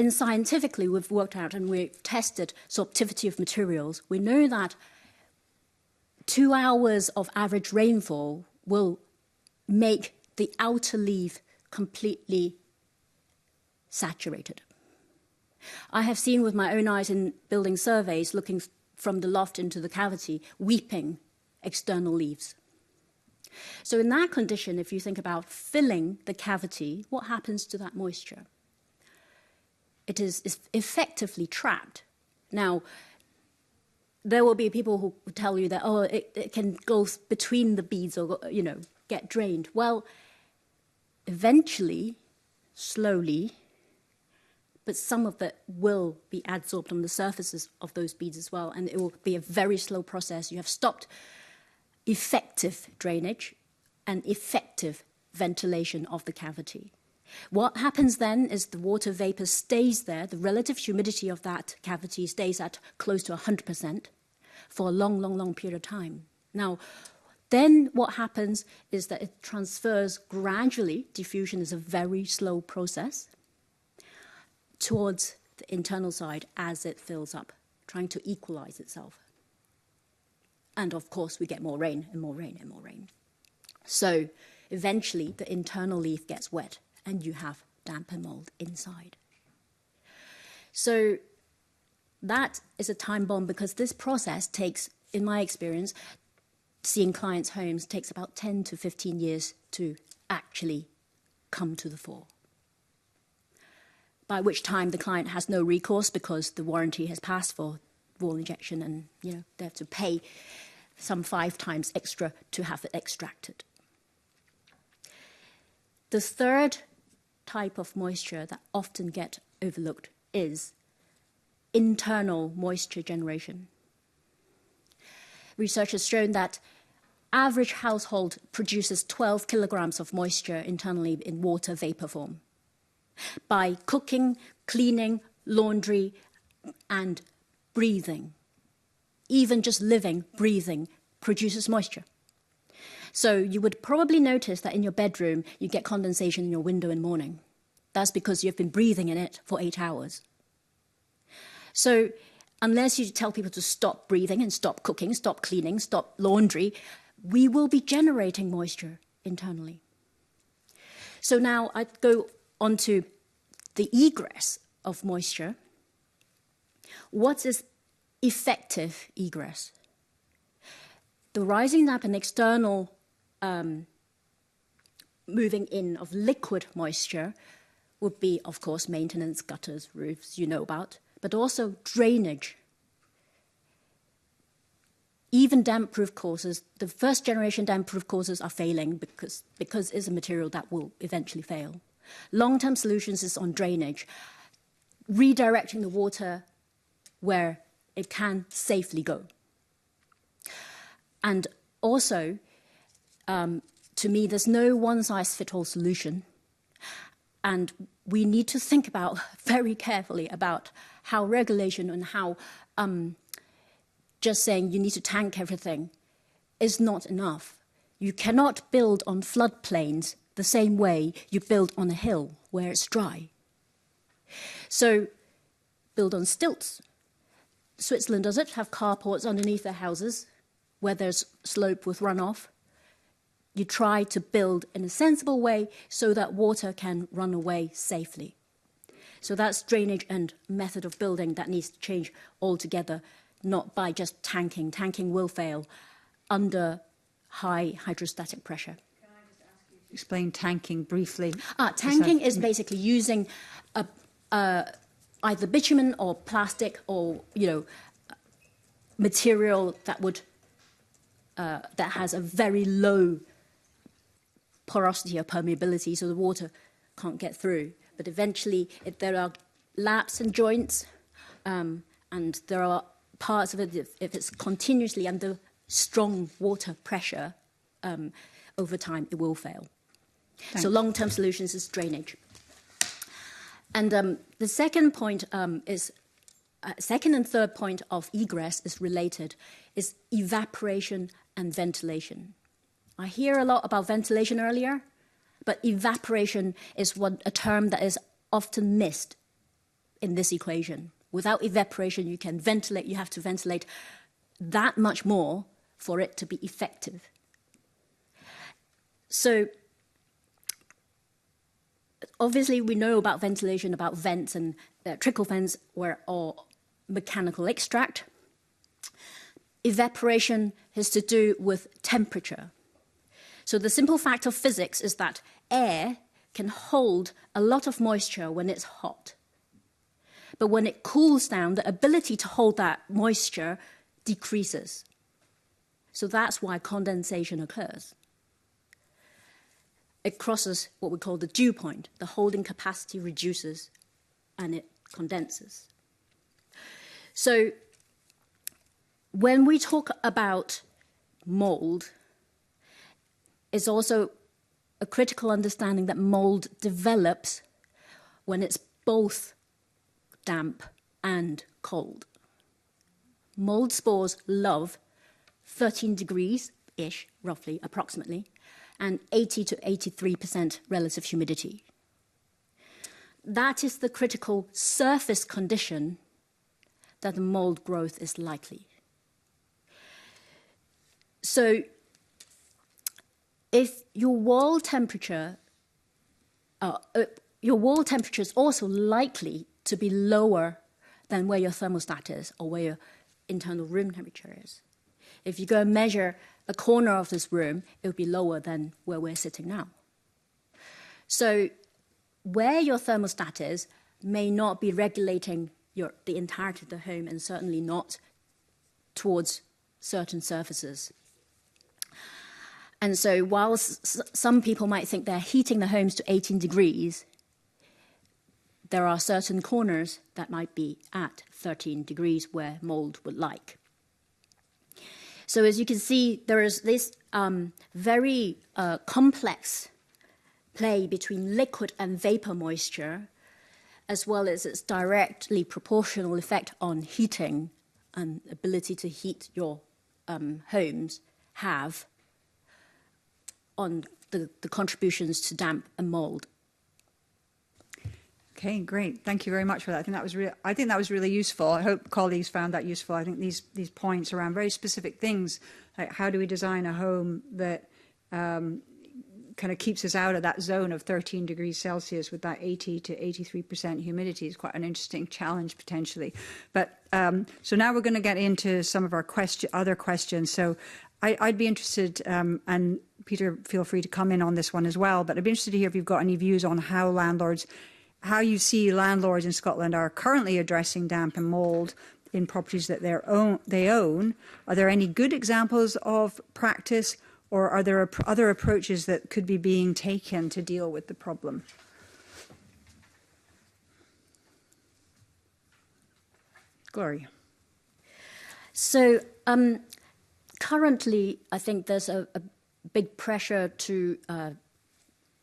scientifically, we've worked out and we've tested sorptivity of materials. We know that 2 hours of average rainfall will make the outer leaf completely saturated. I have seen with my own eyes in building surveys, looking from the loft into the cavity, weeping external leaves. So in that condition, if you think about filling the cavity, what happens to that moisture? It is effectively trapped. Now, there will be people who tell you that, oh, it can go between the beads or, get drained. Well, eventually, slowly, but some of it will be adsorbed on the surfaces of those beads as well, and it will be a very slow process. You have stopped effective drainage and effective ventilation of the cavity. What happens then is the water vapor stays there, the relative humidity of that cavity stays at close to 100% for a long, long, long period of time. Now, then what happens is that it transfers gradually, diffusion is a very slow process, towards the internal side as it fills up, trying to equalize itself. And of course, we get more rain and more rain and more rain. So eventually, the internal leaf gets wet and you have damp and mold inside. So that is a time bomb because this process takes, in my experience, seeing clients' homes takes about 10 to 15 years to actually come to the fore. By which time the client has no recourse because the warranty has passed for wall injection and they have to pay some 5 times extra to have it extracted. The third type of moisture that often get overlooked is internal moisture generation. Research has shown that average household produces 12 kilograms of moisture internally in water vapor form. By cooking, cleaning, laundry, and breathing. Even just living, breathing, produces moisture. So you would probably notice that in your bedroom, you get condensation in your window in the morning. That's because you've been breathing in it for 8 hours. So unless you tell people to stop breathing and stop cooking, stop cleaning, stop laundry, we will be generating moisture internally. So now I go onto the egress of moisture. What is effective egress? The rising up and external moving in of liquid moisture would be, of course, maintenance, gutters, roofs, you know about, but also drainage. Even damp-proof courses, the first generation damp-proof courses are failing because it's a material that will eventually fail. Long-term solutions is on drainage, redirecting the water where it can safely go. And also, to me, there's no one-size-fits-all solution. And we need to think about very carefully about how regulation and how just saying you need to tank everything is not enough. You cannot build on floodplains the same way you build on a hill where it's dry. So build on stilts. Switzerland does it, have carports underneath their houses where there's slope with runoff. You try to build in a sensible way so that water can run away safely. So that's drainage and method of building that needs to change altogether, not by just tanking. Tanking will fail under high hydrostatic pressure. Can I just ask you to explain tanking briefly? Tanking is basically using either bitumen or plastic or material that would that has a very low porosity or permeability, so the water can't get through. But eventually, if there are laps and joints, and there are parts of it, if it's continuously under strong water pressure, over time, it will fail. Thanks. So long-term solutions is drainage. And the second point is, second and third point of egress is related, is evaporation and ventilation. I hear a lot about ventilation earlier, but evaporation is a term that is often missed in this equation. Without evaporation, you can ventilate, you have to ventilate that much more for it to be effective. So obviously we know about ventilation, about vents, and trickle vents were all mechanical extract. Evaporation has to do with temperature. So the simple fact of physics is that air can hold a lot of moisture when it's hot. But when it cools down, the ability to hold that moisture decreases. So that's why condensation occurs. It crosses what we call the dew point. The holding capacity reduces and it condenses. So when we talk about mold, it's also a critical understanding that mold develops when it's both damp and cold. Mold spores love 13 degrees-ish, roughly, approximately, and 80 to 83% relative humidity. That is the critical surface condition that the mold growth is likely. So if your wall temperature is also likely to be lower than where your thermostat is or where your internal room temperature is. If you go and measure a corner of this room, it would be lower than where we're sitting now. So where your thermostat is may not be regulating the entirety of the home, and certainly not towards certain surfaces. And so while some people might think they're heating the homes to 18 degrees, there are certain corners that might be at 13 degrees where mold would like. So as you can see, there is this very complex play between liquid and vapor moisture, as well as its directly proportional effect on heating and ability to heat your homes have on the contributions to damp and mold. Okay, great. Thank you very much for that. I think that was really useful. I hope colleagues found that useful. I think these points around very specific things, like how do we design a home that kind of keeps us out of that zone of 13 degrees Celsius with that 80 to 83% humidity is quite an interesting challenge potentially. But so now we're going to get into some of our other questions. So I'd be interested, and Peter, feel free to come in on this one as well, but I'd be interested to hear if you've got any views on how you see landlords in Scotland are currently addressing damp and mould in properties that they own. Are there any good examples of practice, or are there other approaches that could be being taken to deal with the problem? Gloria. So currently, I think there's a big pressure to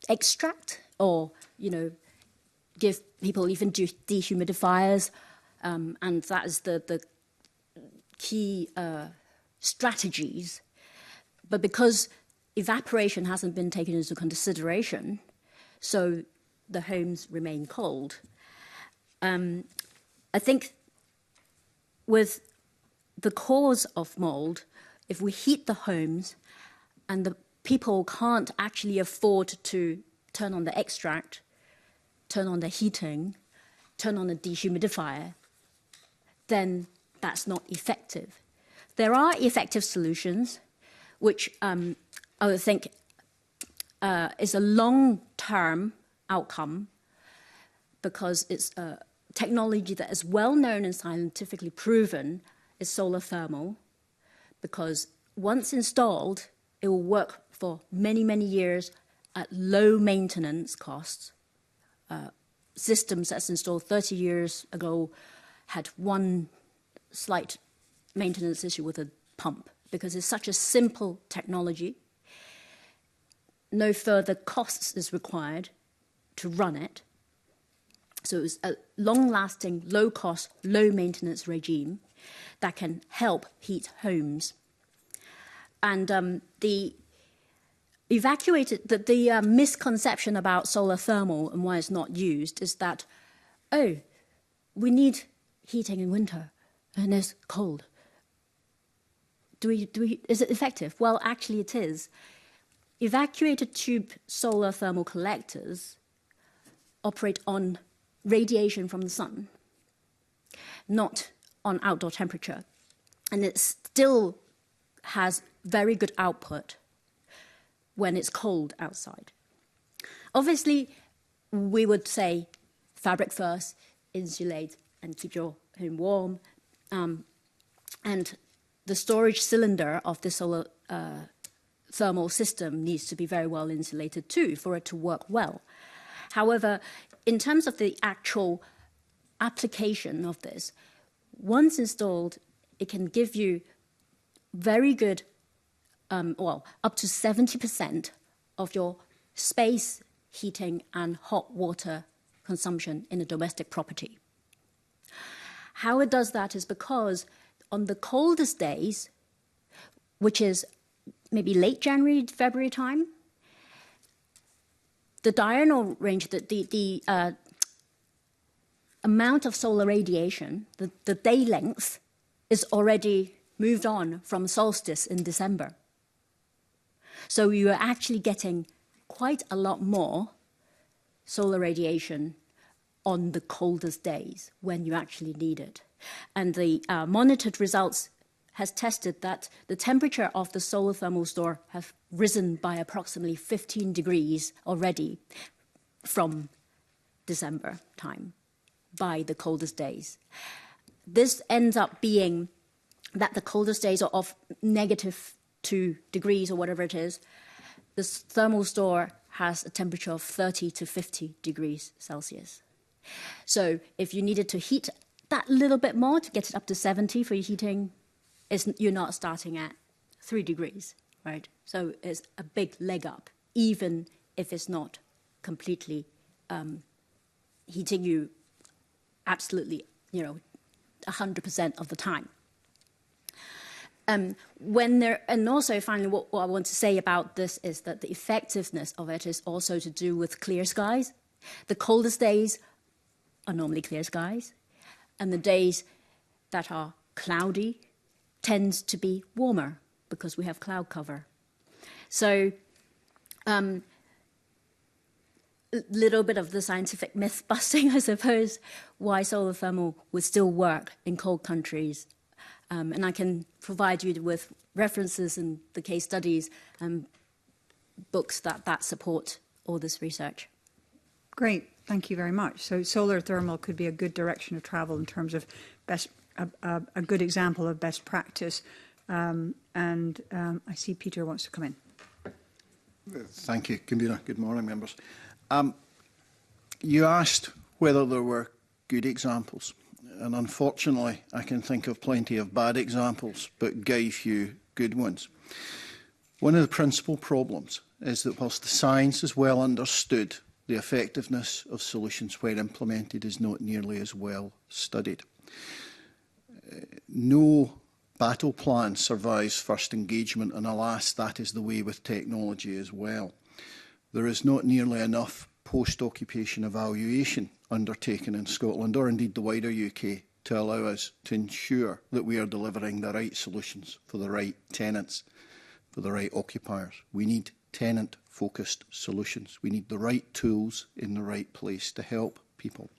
extract or, give people even dehumidifiers, and that is the key strategies. But because evaporation hasn't been taken into consideration, so the homes remain cold. I think with the cause of mold, if we heat the homes and the people can't actually afford to turn on the extract, turn on the heating, turn on the dehumidifier, then that's not effective. There are effective solutions, which I would think is a long-term outcome, because it's a technology that is well known and scientifically proven is solar thermal, because once installed, it will work for many, many years at low maintenance costs. Systems that's installed 30 years ago had one slight maintenance issue with a pump, because it's such a simple technology. No further costs is required to run it. So it's a long-lasting, low-cost, low-maintenance regime that can help heat homes. And evacuated, the misconception about solar thermal and why it's not used is that, oh, we need heating in winter and it's cold. Is it effective? Well, actually it is. Evacuated tube solar thermal collectors operate on radiation from the sun, not on outdoor temperature. And it still has very good output when it's cold outside. Obviously, we would say fabric first, insulate, and keep your home warm. And the storage cylinder of the solar thermal system needs to be very well insulated too for it to work well. However, in terms of the actual application of this, once installed, it can give you very good, up to 70% of your space heating and hot water consumption in a domestic property. How it does that is because on the coldest days, which is maybe late January, February time, the diurnal range, the amount of solar radiation, the day length, is already moved on from solstice in December. So you are actually getting quite a lot more solar radiation on the coldest days when you actually need it. And the monitored results has tested that the temperature of the solar thermal store has risen by approximately 15 degrees already from December time by the coldest days. This ends up being that the coldest days are of -2 degrees or whatever it is. This thermal store has a temperature of 30 to 50 degrees Celsius. So if you needed to heat that little bit more to get it up to 70 for your heating, you're not starting at 3 degrees, right? So it's a big leg up, even if it's not completely heating you absolutely, 100% of the time. And also finally, what I want to say about this is that the effectiveness of it is also to do with clear skies. The coldest days are normally clear skies, and the days that are cloudy tends to be warmer because we have cloud cover. So a little bit of the scientific myth busting, I suppose, why solar thermal would still work in cold countries. And I can provide you with references and the case studies and books that support all this research. Great, thank you very much. So solar thermal could be a good direction of travel in terms of a good example of best practice. I see Peter wants to come in. Thank you, Convener. Good morning, members. You asked whether there were good examples. And unfortunately, I can think of plenty of bad examples, but very few good ones. One of the principal problems is that whilst the science is well understood, the effectiveness of solutions where implemented is not nearly as well studied. No battle plan survives first engagement, and alas, that is the way with technology as well. There is not nearly enough post-occupation evaluation undertaken in Scotland, or indeed the wider UK, to allow us to ensure that we are delivering the right solutions for the right tenants, for the right occupiers. We need tenant-focused solutions. We need the right tools in the right place to help people.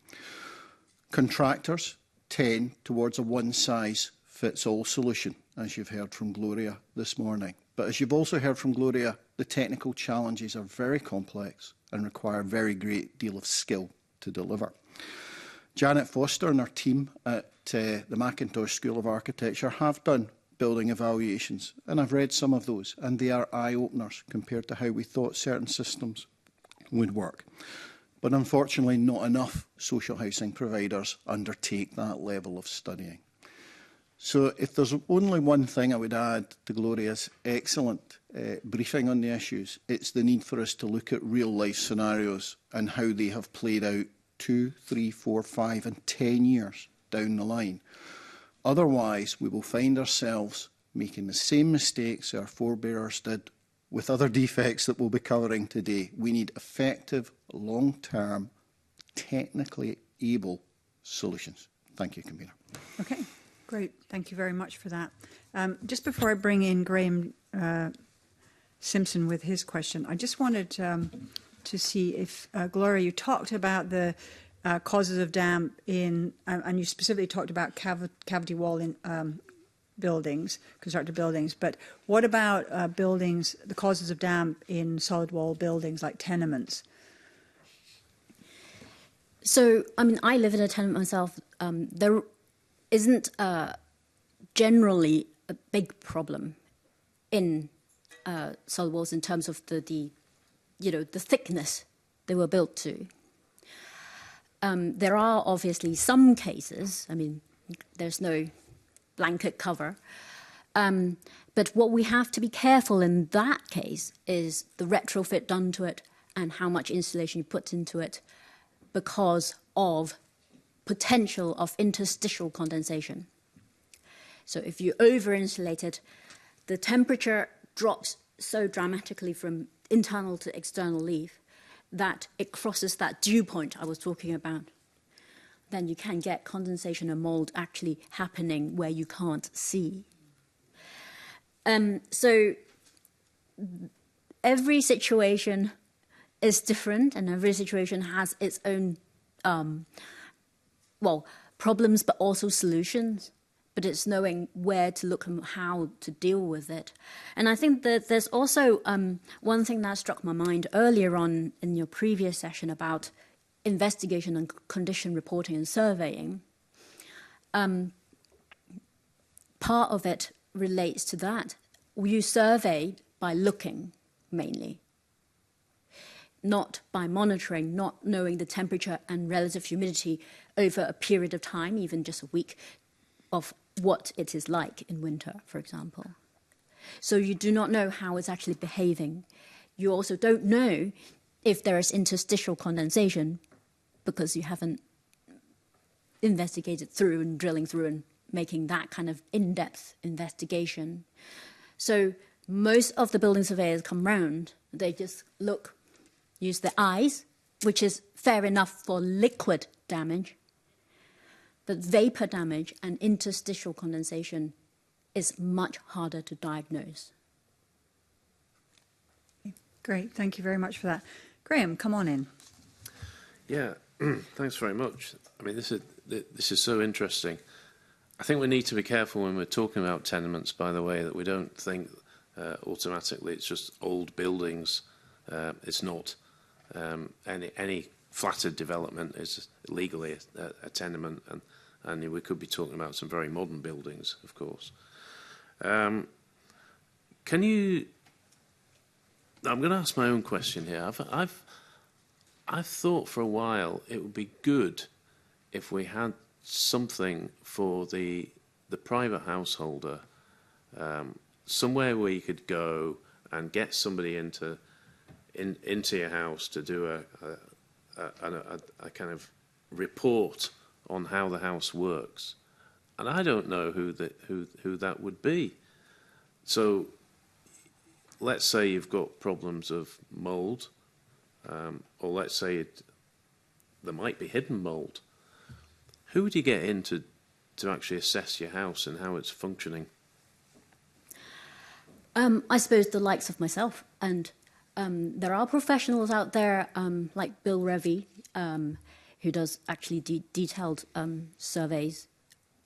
Contractors tend towards a one-size-fits-all solution, as you've heard from Gloria this morning. But as you've also heard from Gloria, the technical challenges are very complex and require a very great deal of skill to deliver. Janet Foster and her team at the Mackintosh School of Architecture have done building evaluations, and I've read some of those, and they are eye-openers compared to how we thought certain systems would work. But unfortunately, not enough social housing providers undertake that level of studying. So if there's only one thing I would add to Gloria's excellent briefing on the issues, it's the need for us to look at real-life scenarios and how they have played out 2, 3, 4, 5 and 10 years down the line. Otherwise, we will find ourselves making the same mistakes our forebears did with other defects that we'll be covering today. We need effective, long-term, technically able solutions. Thank you, Convener. Okay, great. Thank you very much for that. Just before I bring in Graham Simpson with his question, I just wanted to see if, Gloria, you talked about the causes of damp in, and you specifically talked about cavity wall in buildings, constructed buildings, but what about buildings, the causes of damp in solid wall buildings like tenements? So, I mean, I live in a tenement myself. There isn't generally a big problem in solid walls in terms of the thickness they were built to. There are obviously some cases. I mean, there's no blanket cover. But what we have to be careful in that case is the retrofit done to it and how much insulation you put into it, because of potential of interstitial condensation. So if you over-insulate it, the temperature drops so dramatically from internal to external leaf that it crosses that dew point I was talking about. Then you can get condensation and mold actually happening where you can't see. So every situation is different, and every situation has its own, problems, but also solutions. But it's knowing where to look and how to deal with it. And I think that there's also one thing that struck my mind earlier on in your previous session about investigation and condition reporting and surveying. Part of it relates to that. You survey by looking, mainly. Not by monitoring, not knowing the temperature and relative humidity over a period of time, even just a week, of what it is like in winter, for example. So you do not know how it's actually behaving. You also don't know if there is interstitial condensation because you haven't investigated through and drilling through and making that kind of in-depth investigation. So most of the building surveyors come round, they just look, use their eyes, which is fair enough for liquid damage, but vapor damage and interstitial condensation is much harder to diagnose. Great, thank you very much for that. Graham, come on in. Yeah, thanks very much. I mean, this is so interesting. I think we need to be careful when we're talking about tenements, by the way, that we don't think automatically it's just old buildings. It's not. Any flattered development is legally a tenement, and we could be talking about some very modern buildings, of course. Can you? I'm going to ask my own question here. I've thought for a while it would be good if we had something for the private householder, somewhere where you could go and get somebody into your house to do a kind of report on how the house works, and I don't know who that would be. So let's say you've got problems of mould, or let's say there might be hidden mould. Who would you get in to actually assess your house and how it's functioning? I suppose the likes of myself, and there are professionals out there like Bill Revy, who does actually detailed surveys,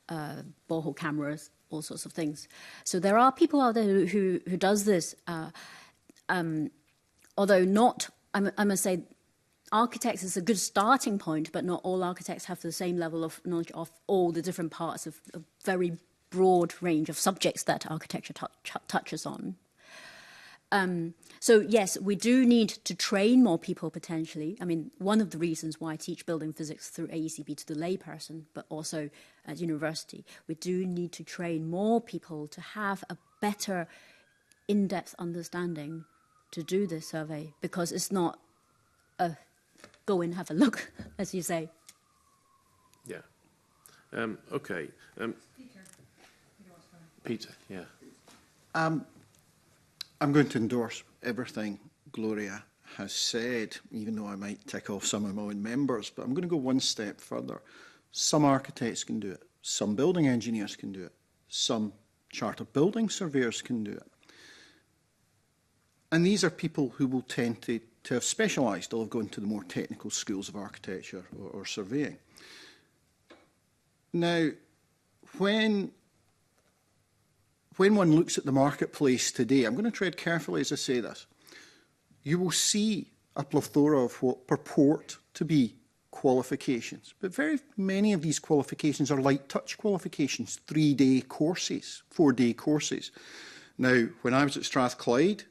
borehole cameras, all sorts of things. So there are people out there who does this, although not, I must say, architects is a good starting point, but not all architects have the same level of knowledge of all the different parts of a very broad range of subjects that architecture touches on. So yes, we do need to train more people potentially. I mean, one of the reasons why I teach building physics through AECB to the layperson, but also at university, we do need to train more people to have a better in-depth understanding to do this survey, because it's not a go and have a look, as you say. Yeah. Okay. Peter, yeah. I'm going to endorse everything Gloria has said, even though I might tick off some of my own members, but I'm going to go one step further. Some architects can do it, some building engineers can do it, some chartered building surveyors can do it. And these are people who will tend to have specialised, they'll have gone to the more technical schools of architecture or surveying. Now, when one looks at the marketplace today, I'm going to tread carefully as I say this, you will see a plethora of what purport to be qualifications. But very many of these qualifications are light touch qualifications, 3-day courses, 4-day courses. Now, when I was at Strathclyde,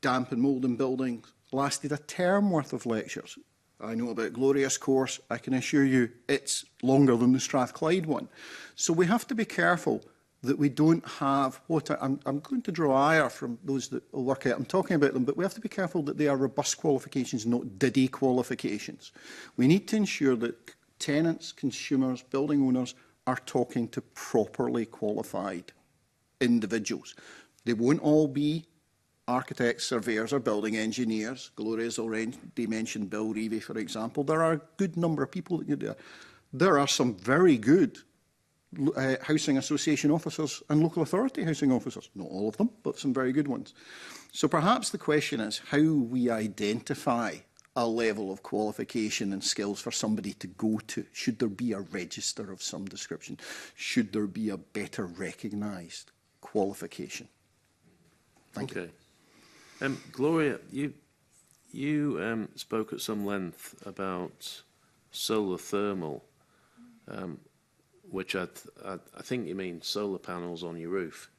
damp and mould in buildings lasted a term worth of lectures. I know about Gloria's course. I can assure you it's longer than the Strathclyde one. So we have to be careful that we don't have what I'm going to draw ire from those that will work out. I'm talking about them, but we have to be careful that they are robust qualifications, not diddy qualifications. We need to ensure that tenants, consumers, building owners are talking to properly qualified individuals. They won't all be architects, surveyors or building engineers. Gloria's already mentioned Bill Reevy, for example. There are a good number of people that can do that. There are some very good housing association officers and local authority housing officers. Not all of them, but some very good ones. So perhaps the question is how we identify a level of qualification and skills for somebody to go to. Should there be a register of some description? Should there be a better recognised qualification? Thank you. Gloria, you spoke at some length about solar thermal, which I think you mean solar panels on your roof.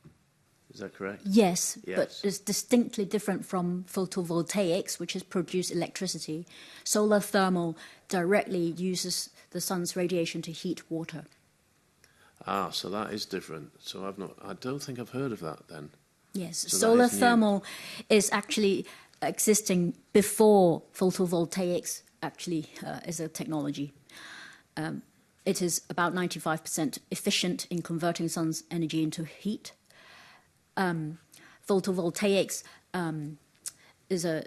Is that correct? Yes, but it's distinctly different from photovoltaics, which is produce electricity. Solar thermal directly uses the sun's radiation to heat water. Ah, so that is different. So I don't think I've heard of that then. Yes, so solar thermal is actually existing before photovoltaics actually is a technology. It is about 95% efficient in converting sun's energy into heat. Photovoltaics is a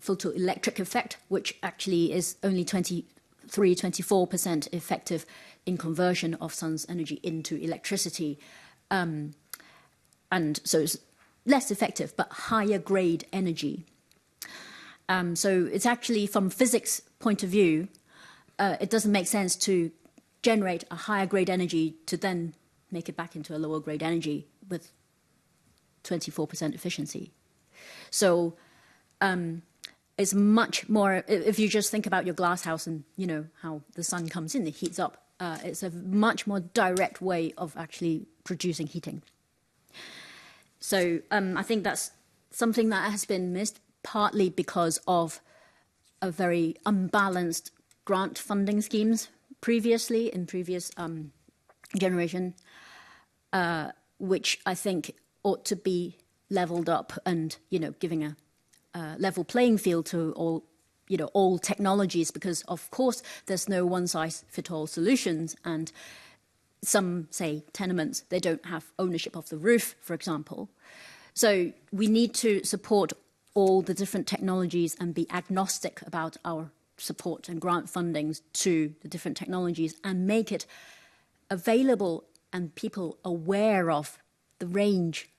photoelectric effect, which actually is only 24% effective in conversion of sun's energy into electricity. And so it's less effective, but higher grade energy. So it's actually, from physics point of view, it doesn't make sense to generate a higher grade energy to then make it back into a lower grade energy with 24% efficiency. So it's much more, if you just think about your glass house and you know how the sun comes in, it heats up. It's a much more direct way of actually producing heating. So I think that's something that has been missed, partly because of a very unbalanced grant funding schemes previously, in previous generation, which I think ought to be levelled up and, you know, giving a level playing field to all, you know, all technologies, because of course there's no one-size-fits-all solutions, and some, say, tenements, they don't have ownership of the roof, for example. So we need to support all the different technologies and be agnostic about our support and grant fundings to the different technologies and make it available and people aware of the range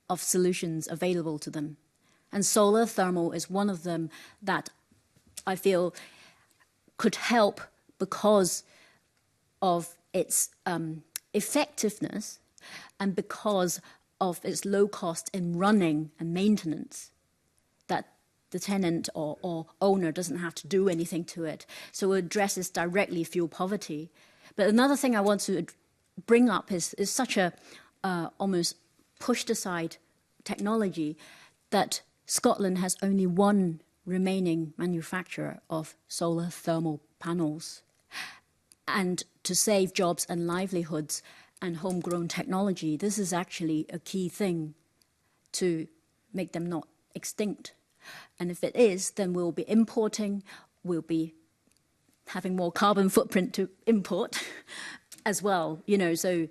of solutions available to them. And solar thermal is one of them that I feel could help because of its effectiveness and because of its low cost in running and maintenance, that the tenant or owner doesn't have to do anything to it. So it addresses directly fuel poverty. But another thing I want to bring up is such a almost pushed aside technology that Scotland has only one remaining manufacturer of solar thermal panels. And to save jobs and livelihoods and homegrown technology, this is actually a key thing to make them not extinct. And if it is, then we'll be importing, we'll be having more carbon footprint to import as well. You know, so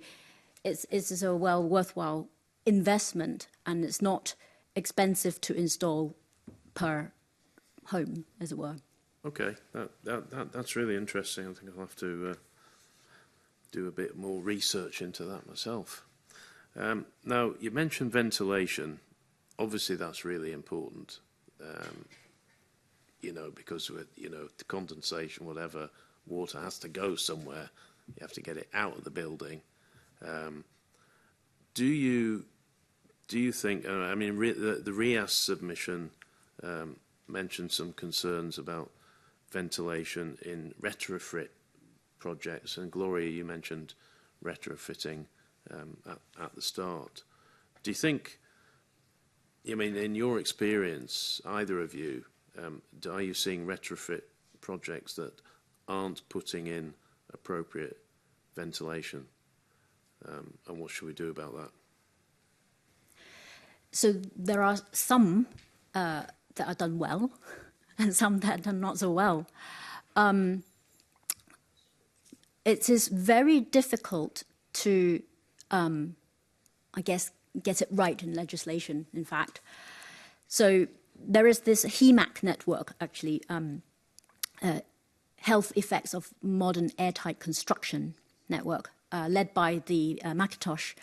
it's a worthwhile investment, and it's not expensive to install per home, as it were. Okay, that's really interesting. I think I'll have to do a bit more research into that myself. Now, you mentioned ventilation. Obviously, that's really important, you know, because with, you know, the condensation, whatever, water has to go somewhere. You have to get it out of the building. Do you think? I mean, the RIAS submission mentioned some concerns about ventilation in retrofit projects, and Gloria, you mentioned retrofitting at the start. Do you think? I mean, in your experience, either of you, are you seeing retrofit projects that aren't putting in appropriate ventilation? And what should we do about that? So there are some that are done well and some that are done not so well. It is very difficult to, I guess, get it right in legislation, in fact. So there is this HEMAC network, actually, Health Effects of Modern Airtight Construction Network, led by the Mackintosh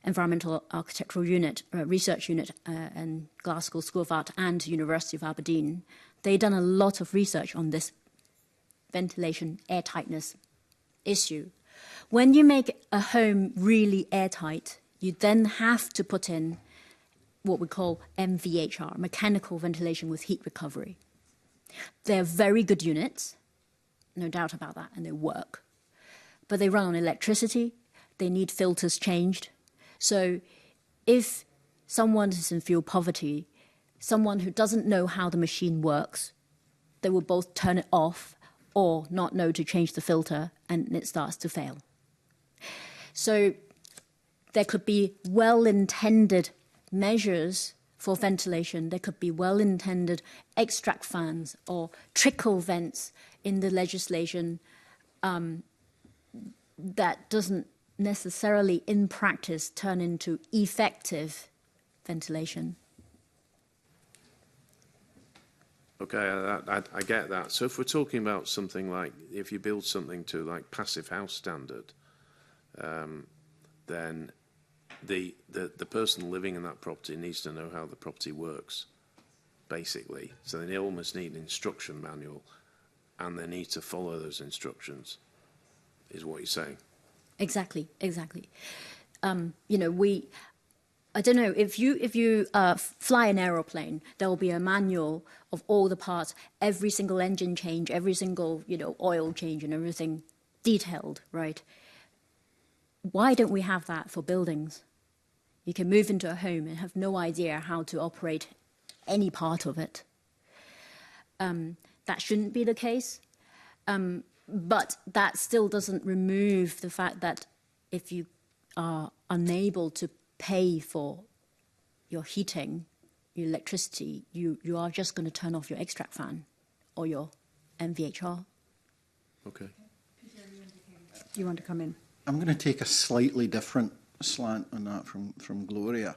Environmental Architectural Unit, Research Unit in Glasgow School of Art and University of Aberdeen. They've done a lot of research on this ventilation airtightness issue. When you make a home really airtight, you then have to put in what we call MVHR, mechanical ventilation with heat recovery. They're very good units, no doubt about that, and they work. But they run on electricity, they need filters changed. So if someone is in fuel poverty, someone who doesn't know how the machine works, they will both turn it off or not know to change the filter, and it starts to fail. So there could be well-intended measures for ventilation. There could be well-intended extract fans or trickle vents in the legislation that doesn't necessarily, in practice, turn into effective ventilation. Okay, I get that. So if we're talking about something like, if you build something to like passive house standard, then the person living in that property needs to know how the property works, basically. So they almost need an instruction manual, and they need to follow those instructions, is what you're saying. Exactly. You know, I don't know, if you fly an aeroplane, there will be a manual of all the parts, every single engine change, every single, you know, oil change and everything detailed, right? Why don't we have that for buildings? You can move into a home and have no idea how to operate any part of it. That shouldn't be the case. But that still doesn't remove the fact that if you are unable to pay for your heating, your electricity, you are just going to turn off your extract fan or your MVHR. Okay. You want to come in? I'm going to take a slightly different slant on that from Gloria,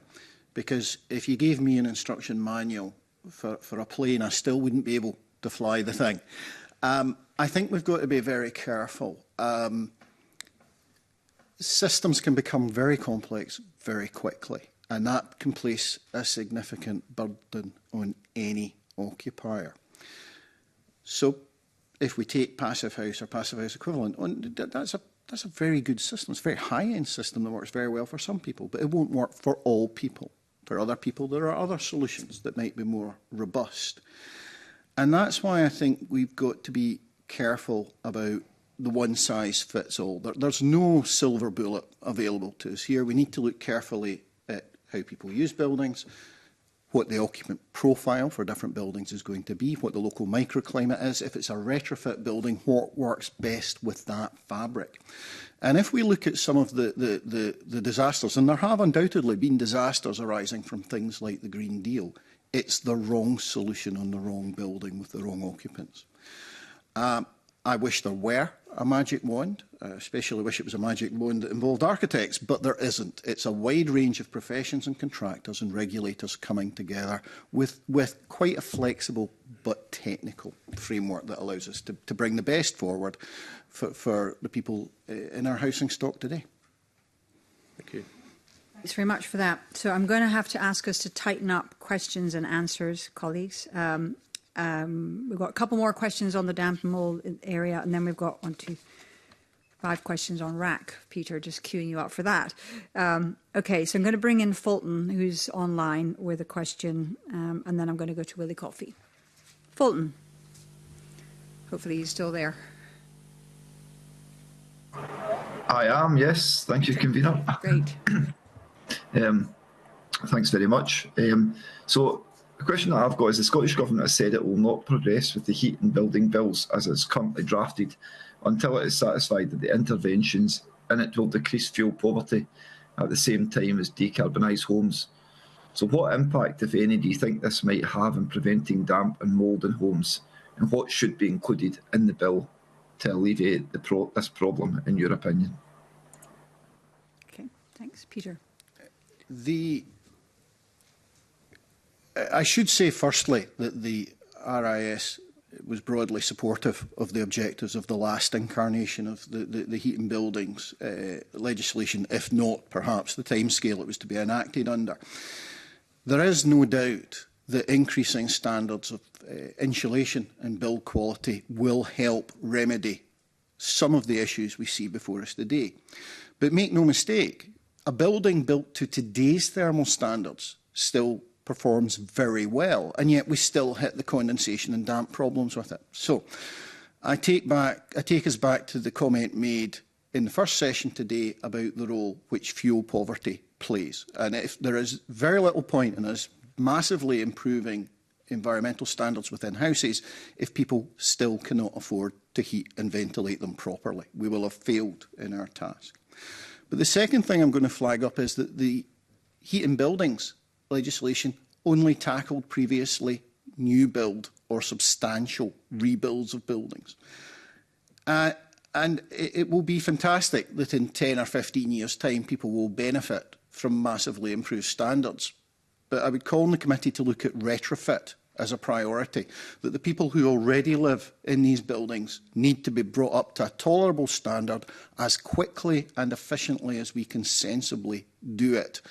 because if you gave me an instruction manual for a plane, I still wouldn't be able to fly the thing. I think we've got to be very careful. Systems can become very complex very quickly, and that can place a significant burden on any occupier. So if we take Passive House or Passive House equivalent, that's a very good system. It's a very high-end system that works very well for some people, but it won't work for all people. For other people, there are other solutions that might be more robust. And that's why I think we've got to be careful about the one-size-fits-all. There's no silver bullet available to us here. We need to look carefully at how people use buildings, what the occupant profile for different buildings is going to be, what the local microclimate is. If it's a retrofit building, what works best with that fabric. And if we look at some of the disasters, and there have undoubtedly been disasters arising from things like the Green Deal, it's the wrong solution on the wrong building with the wrong occupants. I wish there were a magic wand. I especially wish it was a magic wand that involved architects, but there isn't. It's a wide range of professions and contractors and regulators coming together with quite a flexible but technical framework that allows us to bring the best forward for the people in our housing stock today. Thank you. Thanks very much for that. So I'm going to have to ask us to tighten up questions and answers, colleagues. We've got a couple more questions on the damp and mould area, and then we've got 5 questions on RAC. Peter, just queuing you up for that. Okay, so I'm going to bring in Fulton, who's online with a question, and then I'm going to go to Willie Coffey. Fulton. Hopefully he's still there. I am, yes. Thank you, Convener. Great. Thanks very much. So the question that I've got is the Scottish Government has said it will not progress with the heat and building bills as it's currently drafted until it is satisfied that the interventions in it will decrease fuel poverty at the same time as decarbonise homes. So what impact, if any, do you think this might have in preventing damp and mould in homes, and what should be included in the bill to alleviate this problem, in your opinion? Okay, thanks. Peter. I should say, firstly, that the RIS was broadly supportive of the objectives of the last incarnation of the heat and buildings legislation, if not perhaps the timescale it was to be enacted under. There is no doubt that increasing standards of insulation and build quality will help remedy some of the issues we see before us today. But make no mistake, a building built to today's thermal standards still performs very well, and yet we still hit the condensation and damp problems with it. So I take us back to the comment made in the first session today about the role which fuel poverty plays. And if there is very little point in us massively improving environmental standards within houses if people still cannot afford to heat and ventilate them properly. We will have failed in our task. But the second thing I'm going to flag up is that the heat and buildings legislation only tackled previously new build or substantial rebuilds of buildings. And it will be fantastic that in 10 or 15 years' time people will benefit from massively improved standards. But I would call on the committee to look at retrofit as a priority, that the people who already live in these buildings need to be brought up to a tolerable standard as quickly and efficiently as we can sensibly do it.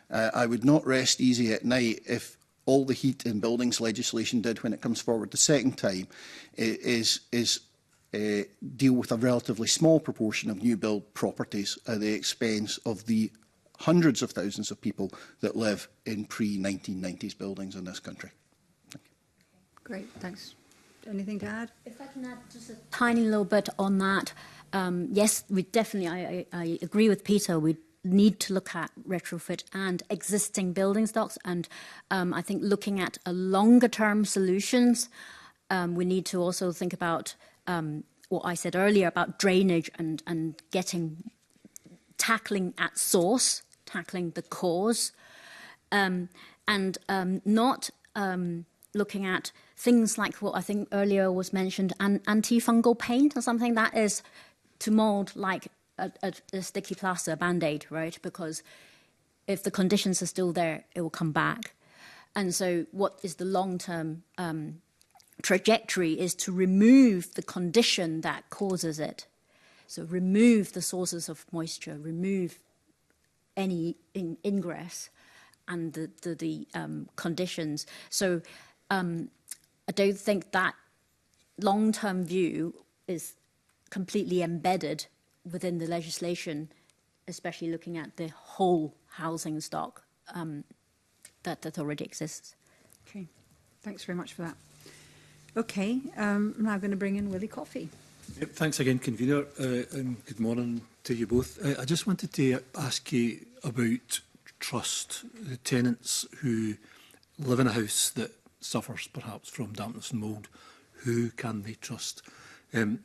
I would not rest easy at night if all the heat and buildings legislation did when it comes forward the second time is deal with a relatively small proportion of new build properties at the expense of the hundreds of thousands of people that live in pre-1990s buildings in this country. Great, thanks. Anything to add? If I can add just a tiny little bit on that. Yes, we definitely, I agree with Peter, we need to look at retrofit and existing building stocks, and I think looking at a longer term solutions, we need to also think about what I said earlier about drainage and tackling at source, tackling the cause, and not looking at things like what I think earlier was mentioned, antifungal paint or something that is to mould like a sticky plaster, a Band-Aid, right? Because if the conditions are still there, it will come back. And so what is the long-term trajectory is to remove the condition that causes it. So remove the sources of moisture, remove any ingress and the conditions. So I don't think that long-term view is completely embedded within the legislation, especially looking at the whole housing stock that already exists. Okay, thanks very much for that. Okay, I'm now going to bring in Willie Coffey. Yep, thanks again, Convener, and good morning to you both. I just wanted to ask you about trust, the tenants who live in a house that suffers perhaps from dampness and mould. Who can they trust?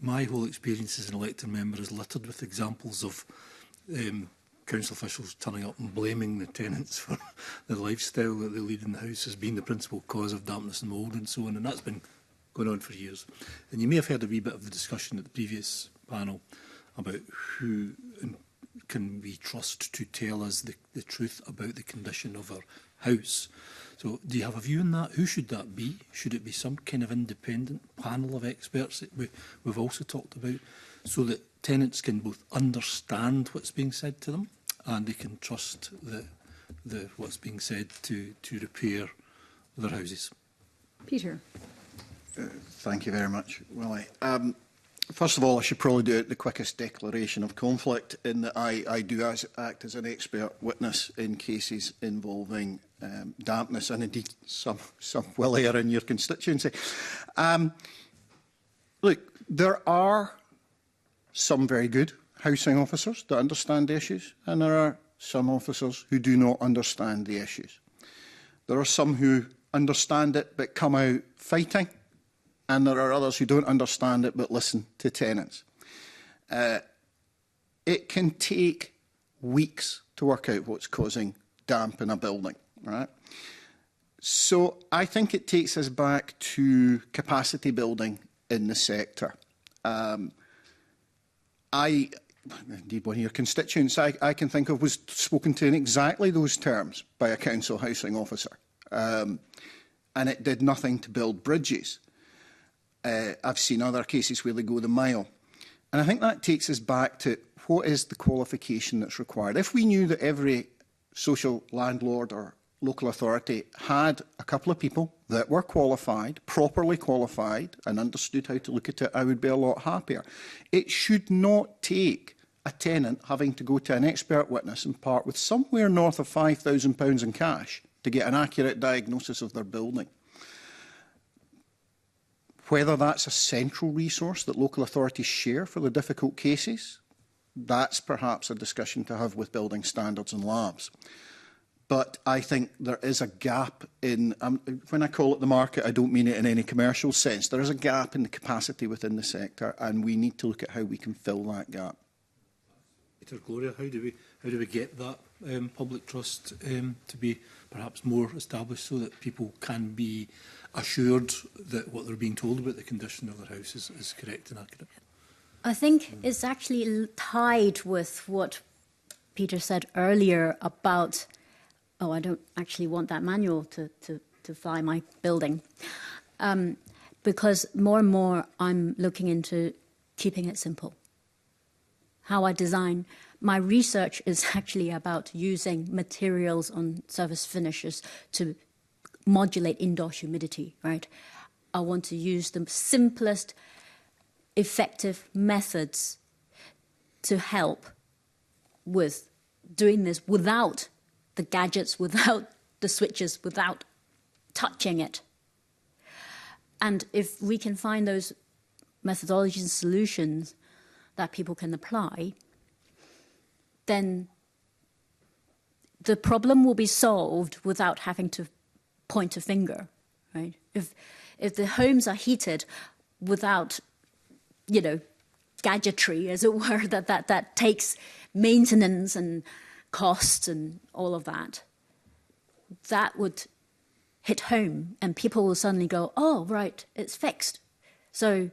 My whole experience as an elected member is littered with examples of council officials turning up and blaming the tenants for the lifestyle that they lead in the house as being the principal cause of dampness and mould and so on, and that's been going on for years. And you may have heard a wee bit of the discussion at the previous panel about who can we trust to tell us the truth about the condition of our house. So do you have a view on that? Who should that be? Should it be some kind of independent panel of experts that we've also talked about, so that tenants can both understand what's being said to them and they can trust what's being said to repair their houses? Peter. Thank you very much, Willie. First of all, I should probably do it the quickest declaration of conflict, in that I do act as an expert witness in cases involving dampness, and indeed some Willie are in your constituency. Look, there are some very good housing officers that understand the issues, and there are some officers who do not understand the issues. There are some who understand it but come out fighting, and there are others who don't understand it but listen to tenants. It can take weeks to work out what's causing damp in a building, right? So I think it takes us back to capacity building in the sector. Indeed, one of your constituents I can think of was spoken to in exactly those terms by a council housing officer. And it did nothing to build bridges. I've seen other cases where they go the mile. And I think that takes us back to what is the qualification that's required. If we knew that every social landlord or local authority had a couple of people that were qualified, properly qualified, and understood how to look at it, I would be a lot happier. It should not take a tenant having to go to an expert witness and part with somewhere north of £5,000 in cash to get an accurate diagnosis of their building. Whether that's a central resource that local authorities share for the difficult cases, that's perhaps a discussion to have with building standards and labs. But I think there is a gap in, when I call it the market, I don't mean it in any commercial sense. There is a gap in the capacity within the sector, and we need to look at how we can fill that gap. Peter, Gloria, how do we get that public trust to be perhaps more established, so that people can be assured that what they're being told about the condition of their house is correct and accurate? I think it's actually tied with what Peter said earlier about, oh, I don't actually want that manual to fly my building. Because more and more I'm looking into keeping it simple. How I design. My research is actually about using materials on surface finishes to modulate indoor humidity, right? I want to use the simplest, effective methods to help with doing this without the gadgets, without the switches, without touching it. And if we can find those methodologies and solutions that people can apply, then the problem will be solved without having to point a finger, right? If the homes are heated without, gadgetry, as it were, that takes maintenance and costs and all of that, that would hit home, and people will suddenly go, oh, right, it's fixed. So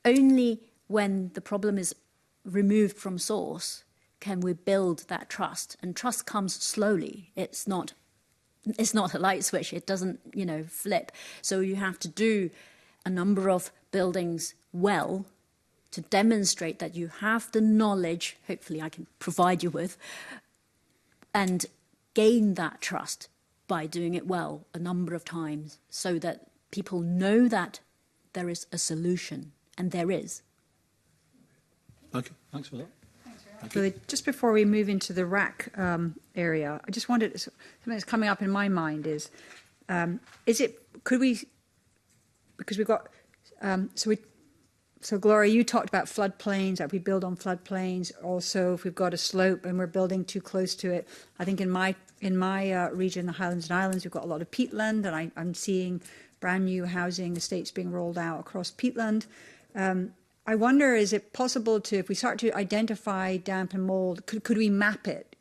only when the problem is removed from source can we build that trust. And trust comes slowly. It's not a light switch. It doesn't, flip. So you have to do a number of buildings well to demonstrate that you have the knowledge, hopefully I can provide you with, and gain that trust by doing it well a number of times, so that people know that there is a solution, and there is. Okay, thanks for that. So just before we move into the RAC area, I just wanted, something that's coming up in my mind is could we, because we've got, so Gloria, you talked about floodplains, that we build on floodplains. Also, if we've got a slope and we're building too close to it, I think in my region, the Highlands and Islands, we've got a lot of peatland, and I'm seeing brand new housing estates being rolled out across peatland. I wonder, is it possible to, if we start to identify damp and mold, could we map it?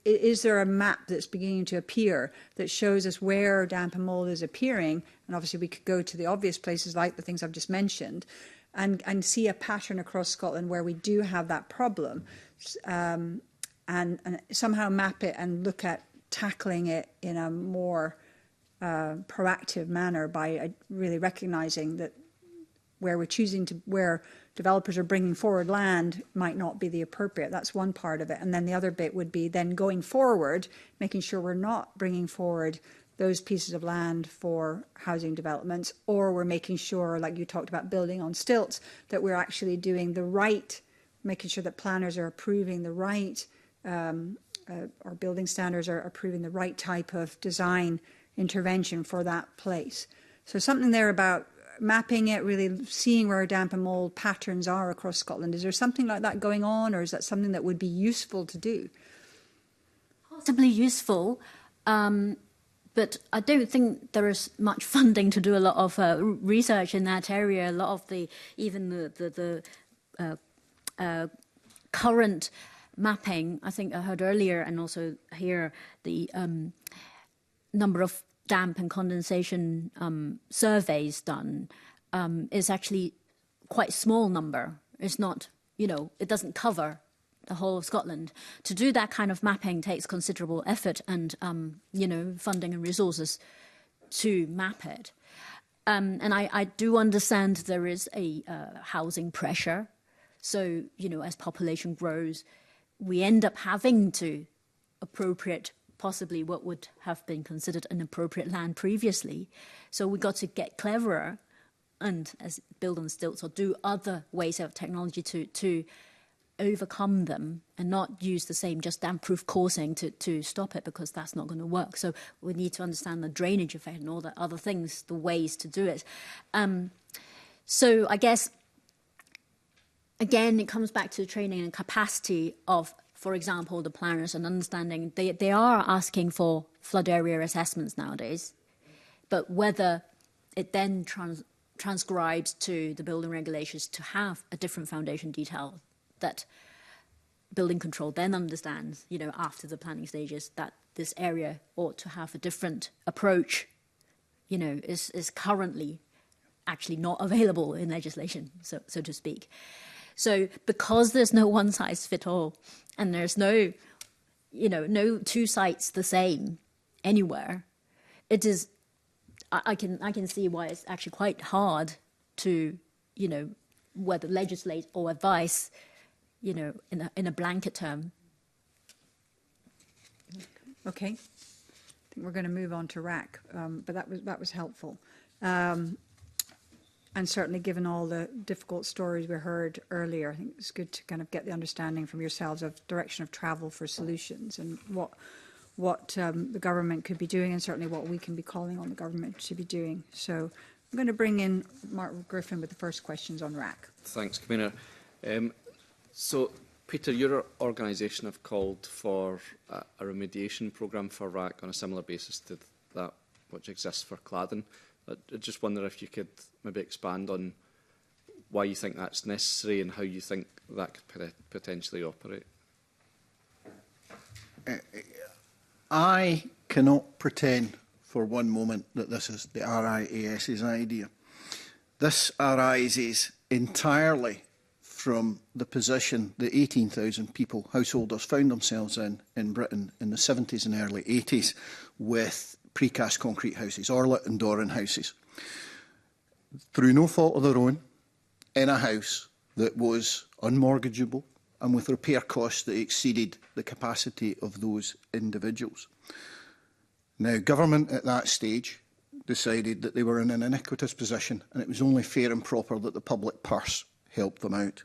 Is there a map that's beginning to appear that shows us where damp and mold is appearing? And obviously we could go to the obvious places like the things I've just mentioned. and see a pattern across Scotland where we do have that problem, and somehow map it and look at tackling it in a more proactive manner by really recognising that where developers are bringing forward land might not be the appropriate. That's one part of it. And then the other bit would be then going forward, making sure we're not bringing forward those pieces of land for housing developments, or we're making sure, like you talked about, building on stilts, that we're actually doing the right, making sure that planners are approving the right, or building standards are approving the right type of design intervention for that place. So something there about mapping it, really seeing where damp and mould patterns are across Scotland. Is there something like that going on, or is that something that would be useful to do? Possibly useful, but I don't think there is much funding to do a lot of research in that area. A lot of the current mapping, I think I heard earlier, and also here, the number of damp and condensation surveys done is actually quite a small number. It's not, it doesn't cover the whole of Scotland. To do that kind of mapping takes considerable effort and, funding and resources to map it. And I do understand there is a housing pressure. So, as population grows, we end up having to appropriate possibly what would have been considered an appropriate land previously. So we got to get cleverer and as build on stilts or do other ways of technology to overcome them and not use the same just damp-proof coursing to stop it, because that's not going to work. So we need to understand the drainage effect and all the other things, the ways to do it. So I guess, again, it comes back to the training and capacity of, for example, the planners and understanding they are asking for flood area assessments nowadays, but whether it then transcribes to the building regulations to have a different foundation detail that building control then understands, after the planning stages, that this area ought to have a different approach, is currently actually not available in legislation, so to speak. So because there's no one size fit all, and there's no two sites the same anywhere, it is. I can see why it's actually quite hard to, whether legislate or advise, in a blanket term. Okay, I think we're going to move on to RAC, but that was helpful. And certainly, given all the difficult stories we heard earlier, I think it's good to kind of get the understanding from yourselves of direction of travel for solutions and what the government could be doing, and certainly what we can be calling on the government to be doing. So I'm going to bring in Mark Griffin with the first questions on RAC. Thanks, Commissioner. So, Peter, your organisation have called for a remediation programme for RAC on a similar basis to that which exists for Claddon. I just wonder if you could maybe expand on why you think that's necessary and how you think that could potentially operate. I cannot pretend for one moment that this is the RIAS's idea. This arises entirely from the position that 18,000 people, householders, found themselves in Britain in the 70s and early 80s with precast concrete houses, Orlet and Doran houses, through no fault of their own, in a house that was unmortgageable and with repair costs that exceeded the capacity of those individuals. Now, government at that stage decided that they were in an iniquitous position and it was only fair and proper that the public purse helped them out.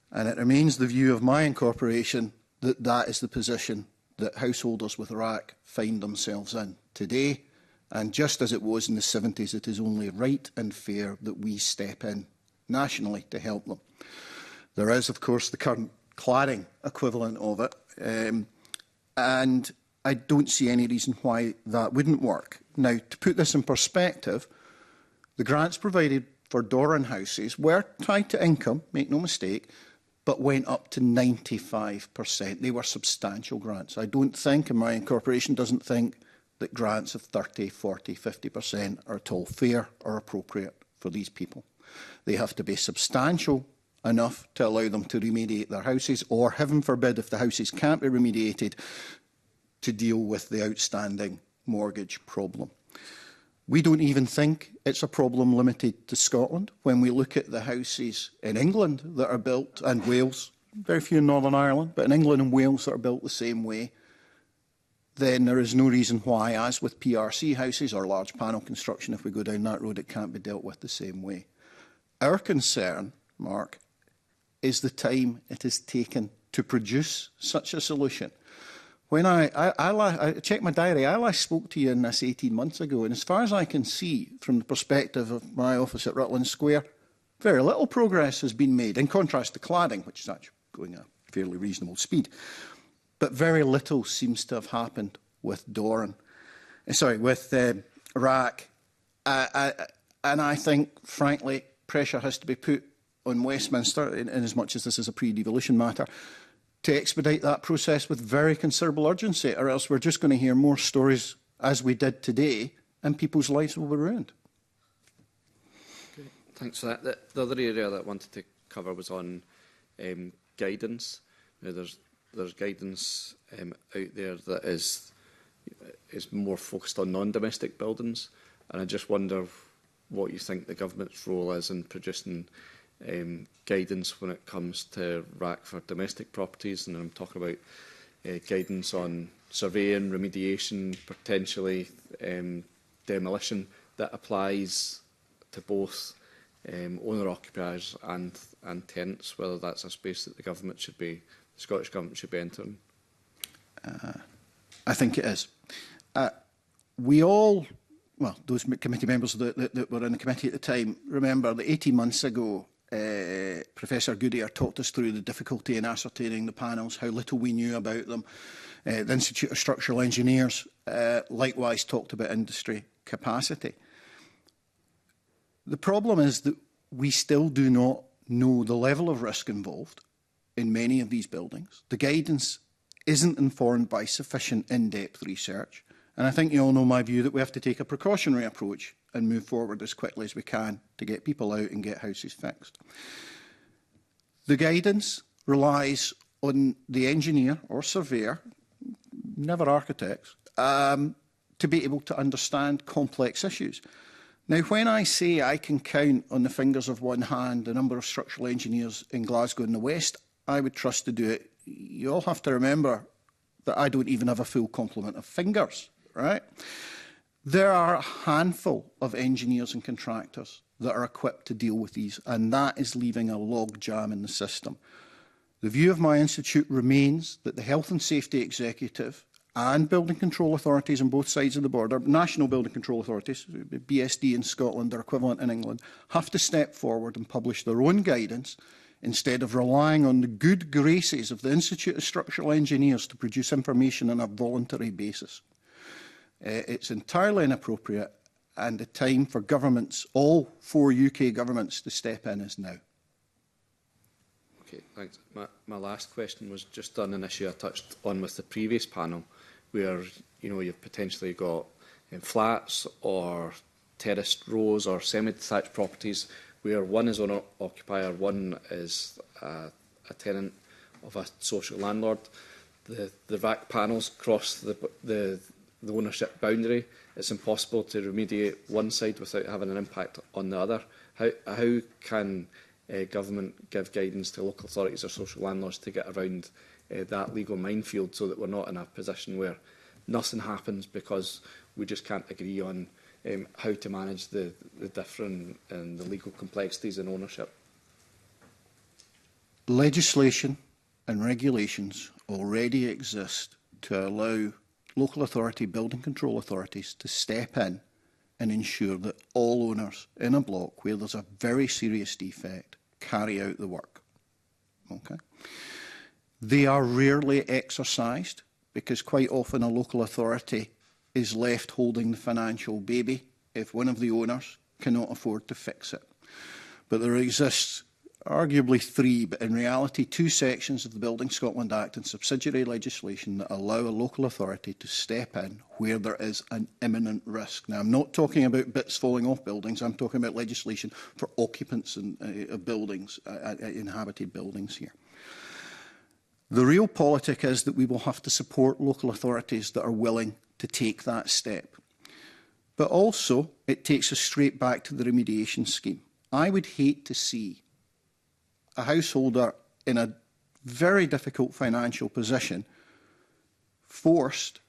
And it remains the view of my incorporation that that is the position that householders with RAC find themselves in today. And just as it was in the 70s, it is only right and fair that we step in nationally to help them. There is, of course, the current cladding equivalent of it, and I don't see any reason why that wouldn't work. Now, to put this in perspective, the grants provided for Doran houses were tied to income, make no mistake, but went up to 95%. They were substantial grants. I don't think, and my incorporation doesn't think, that grants of 30, 40, 50% are at all fair or appropriate for these people. They have to be substantial enough to allow them to remediate their houses, or, heaven forbid, if the houses can't be remediated, to deal with the outstanding mortgage problem. We don't even think it's a problem limited to Scotland. When we look at the houses in England that are built, and Wales, very few in Northern Ireland, but in England and Wales that are built the same way, then there is no reason why, as with PRC houses or large panel construction, if we go down that road, it can't be dealt with the same way. Our concern, Mark, is the time it has taken to produce such a solution. When I checked my diary, I last spoke to you in this 18 months ago, and as far as I can see from the perspective of my office at Rutland Square, very little progress has been made, in contrast to cladding, which is actually going at a fairly reasonable speed. But very little seems to have happened with RAC. And I think, frankly, pressure has to be put on Westminster, in as much as this is a pre-devolution matter, to expedite that process with very considerable urgency, or else we're just going to hear more stories as we did today, and people's lives will be ruined. Okay. Thanks for that. The other area that I wanted to cover was on guidance. Now, there's guidance out there that is more focused on non-domestic buildings, and I just wonder what you think the government's role is in producing guidance when it comes to RAC for domestic properties, and I'm talking about guidance on surveying, remediation, potentially demolition, that applies to both owner-occupiers and tenants, whether that's a space that the Scottish Government should be entering. I think it is. We all, well, those committee members that were in the committee at the time, remember that 18 months ago, Professor Goodyear talked us through the difficulty in ascertaining the panels, how little we knew about them. The Institute of Structural Engineers likewise talked about industry capacity. The problem is that we still do not know the level of risk involved in many of these buildings. The guidance isn't informed by sufficient in-depth research. And I think you all know my view that we have to take a precautionary approach and move forward as quickly as we can to get people out and get houses fixed. The guidance relies on the engineer or surveyor, never architects, to be able to understand complex issues. Now, when I say I can count on the fingers of one hand the number of structural engineers in Glasgow and the West I would trust to do it, you all have to remember that I don't even have a full complement of fingers, right? There are a handful of engineers and contractors that are equipped to deal with these, and that is leaving a log jam in the system. The view of my institute remains that the Health and Safety Executive and building control authorities on both sides of the border, national building control authorities, BSD in Scotland, their equivalent in England, have to step forward and publish their own guidance instead of relying on the good graces of the Institute of Structural Engineers to produce information on a voluntary basis. It's entirely inappropriate, and the time for governments, all 4 UK governments, to step in is now. Okay, thanks. My last question was just on an issue I touched on with the previous panel, where you've potentially got flats or terraced rows or semi-detached properties where one is owner-occupier, one is a tenant of a social landlord. The RAC panels cross the ownership boundary. It's impossible to remediate one side without having an impact on the other. How can government give guidance to local authorities or social landlords to get around that legal minefield so that we're not in a position where nothing happens because we just can't agree on how to manage the different and the legal complexities in ownership? Legislation and regulations already exist to allow local authority, building control authorities to step in and ensure that all owners in a block where there's a very serious defect carry out the work. Okay? They are rarely exercised because quite often a local authority is left holding the financial baby if one of the owners cannot afford to fix it. But there exists arguably 3, but in reality 2 sections of the Building Scotland Act and subsidiary legislation that allow a local authority to step in where there is an imminent risk. Now, I'm not talking about bits falling off buildings, I'm talking about legislation for occupants of buildings, inhabited buildings here. The real politic is that we will have to support local authorities that are willing to take that step. But also, it takes us straight back to the remediation scheme. I would hate to see a householder in a very difficult financial position forced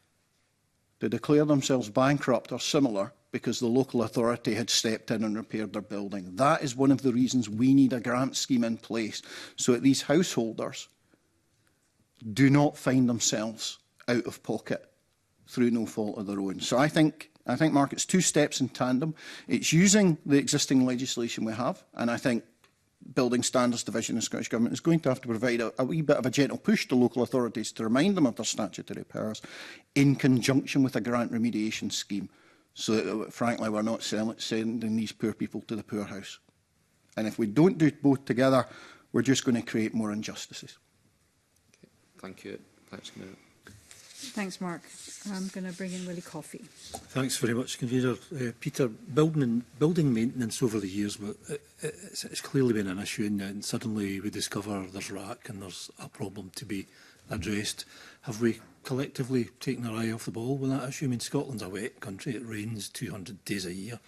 to declare themselves bankrupt or similar because the local authority had stepped in and repaired their building. That is one of the reasons we need a grant scheme in place so that these householders do not find themselves out of pocket through no fault of their own. So I think, Mark, it's 2 steps in tandem. It's using the existing legislation we have, and I think Building Standards Division of the Scottish Government is going to have to provide a wee bit of a gentle push to local authorities to remind them of their statutory powers in conjunction with a grant remediation scheme so that, frankly, we're not sending these poor people to the poorhouse. And if we don't do both together, we're just going to create more injustices. Okay. Thank you. Thanks, Convener. Thanks, Mark. I'm going to bring in Willie Coffey. Thanks very much, Convener. Peter, building maintenance over the years, but it's clearly been an issue, and suddenly we discover there's rack and there's a problem to be addressed. Have we collectively taken our eye off the ball with that issue? I mean, Scotland's a wet country. It rains 200 days a year.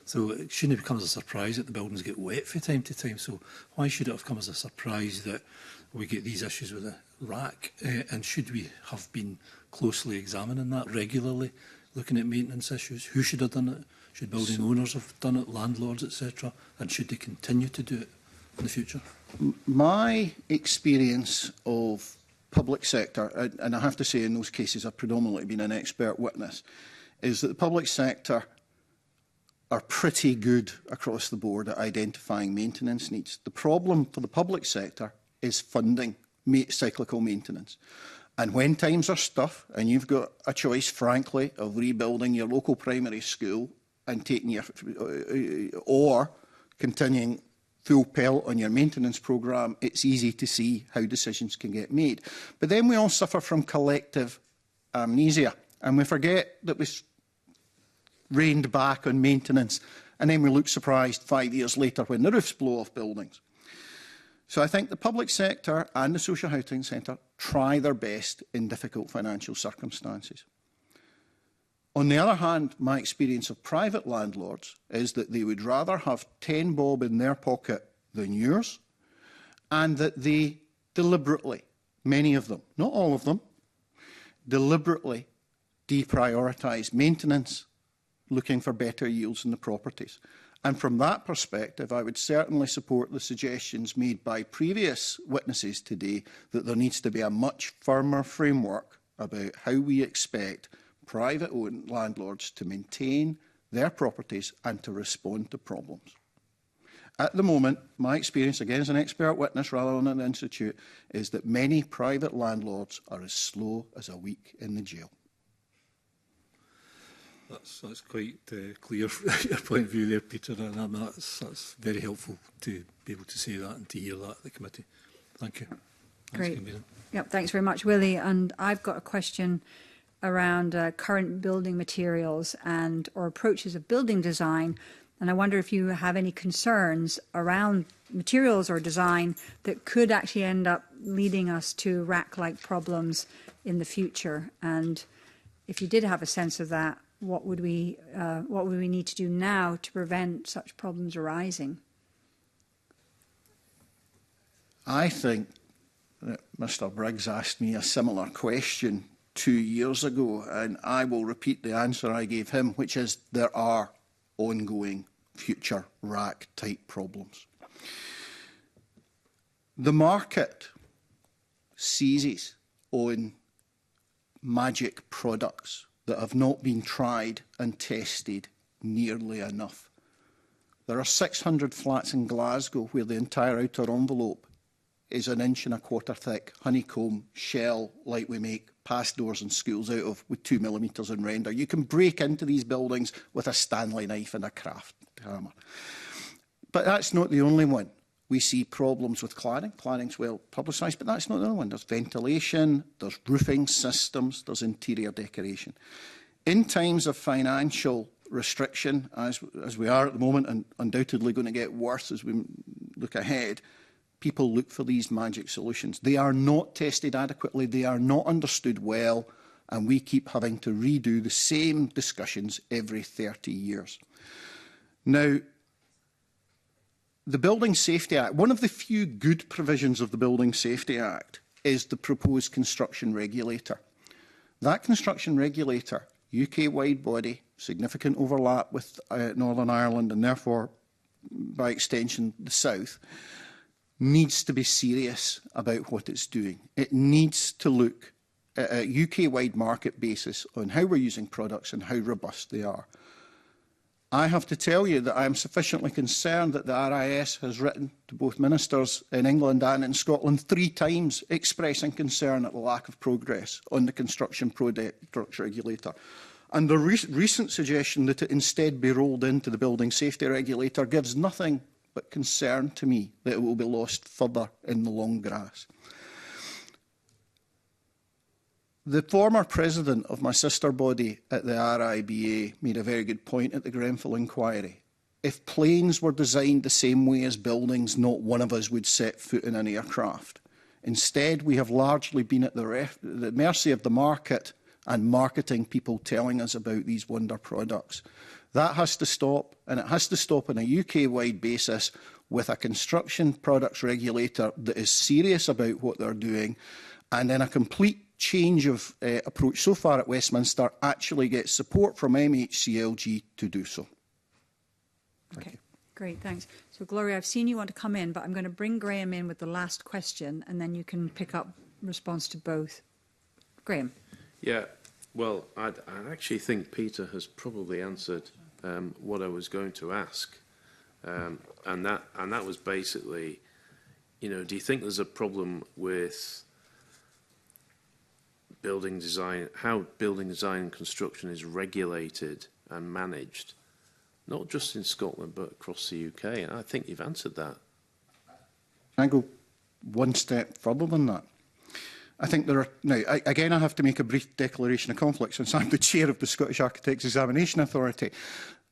So it shouldn't have come as a surprise that the buildings get wet from time to time. So why should it have come as a surprise that we get these issues with the rack? And should we have been closely examining that regularly, looking at maintenance issues? Who should have done it? Should building owners have done it, landlords, etc.? And should they continue to do it in the future? My experience of public sector, and I have to say in those cases I've predominantly been an expert witness, is that the public sector are pretty good across the board at identifying maintenance needs. The problem for the public sector is funding cyclical maintenance. And when times are tough and you've got a choice, frankly, of rebuilding your local primary school and taking your, or continuing full pelt on your maintenance programme, it's easy to see how decisions can get made. But then we all suffer from collective amnesia, and we forget that we reined back on maintenance, and then we look surprised 5 years later when the roofs blow off buildings. So I think the public sector and the social housing centre try their best in difficult financial circumstances. On the other hand, my experience of private landlords is that they would rather have 10 bob in their pocket than yours, and that they deliberately, many of them, not all of them, deliberately deprioritise maintenance, looking for better yields in the properties. And from that perspective, I would certainly support the suggestions made by previous witnesses today that there needs to be a much firmer framework about how we expect private-owned landlords to maintain their properties and to respond to problems. At the moment, my experience, again as an expert witness rather than an institute, is that many private landlords are as slow as a week in the jail. That's quite clear your point of view there, Peter, and that's very helpful to be able to say that and to hear that at the committee. Thank you. Great. Yep, thanks very much, Willie. And I've got a question around current building materials and or approaches of building design. And I wonder if you have any concerns around materials or design that could actually end up leading us to rack-like problems in the future. And if you did have a sense of that, what would we need to do now to prevent such problems arising? I think that Mr. Briggs asked me a similar question 2 years ago, and I will repeat the answer I gave him, which is there are ongoing future rack-type problems. The market seizes on magic products that have not been tried and tested nearly enough. There are 600 flats in Glasgow where the entire outer envelope is 1.25 inches thick, honeycomb shell like we make past doors in schools out of with 2 millimetres in render. You can break into these buildings with a Stanley knife and a craft hammer. But that's not the only one. We see problems with cladding. Cladding's well publicised, but that's not the only one. There's ventilation, there's roofing systems, there's interior decoration. In times of financial restriction, as we are at the moment, and undoubtedly going to get worse as we look ahead, people look for these magic solutions. They are not tested adequately, they are not understood well, and we keep having to redo the same discussions every 30 years. Now, the Building Safety Act, one of the few good provisions of the Building Safety Act is the proposed construction regulator. That construction regulator, UK-wide body, significant overlap with Northern Ireland and therefore, by extension, the South, needs to be serious about what it's doing. It needs to look at a UK-wide market basis on how we're using products and how robust they are. I have to tell you that I am sufficiently concerned that the RIS has written to both ministers in England and in Scotland 3 times expressing concern at the lack of progress on the construction products regulator. And the recent suggestion that it instead be rolled into the building safety regulator gives nothing but concern to me that it will be lost further in the long grass. The former president of my sister body at the RIBA made a very good point at the Grenfell inquiry. If planes were designed the same way as buildings, not one of us would set foot in an aircraft. Instead, we have largely been at the mercy of the market and marketing people telling us about these wonder products. That has to stop, and it has to stop on a UK-wide basis with a construction products regulator that is serious about what they're doing, and then a complete change of approach so far at Westminster actually gets support from MHCLG to do so. Okay, great, thanks. So, Gloria, I've seen you want to come in, but I'm going to bring Graham in with the last question, and then you can pick up response to both. Graham. Yeah, well, I actually think Peter has probably answered what I was going to ask, and that was basically, you know, do you think there's a problem with building design, how building design and construction is regulated and managed, not just in Scotland but across the UK? And I think you've answered that. Can I go one step further than that? I think there are, now, again, I have to make a brief declaration of conflict since I'm the chair of the Scottish Architects Examination Authority.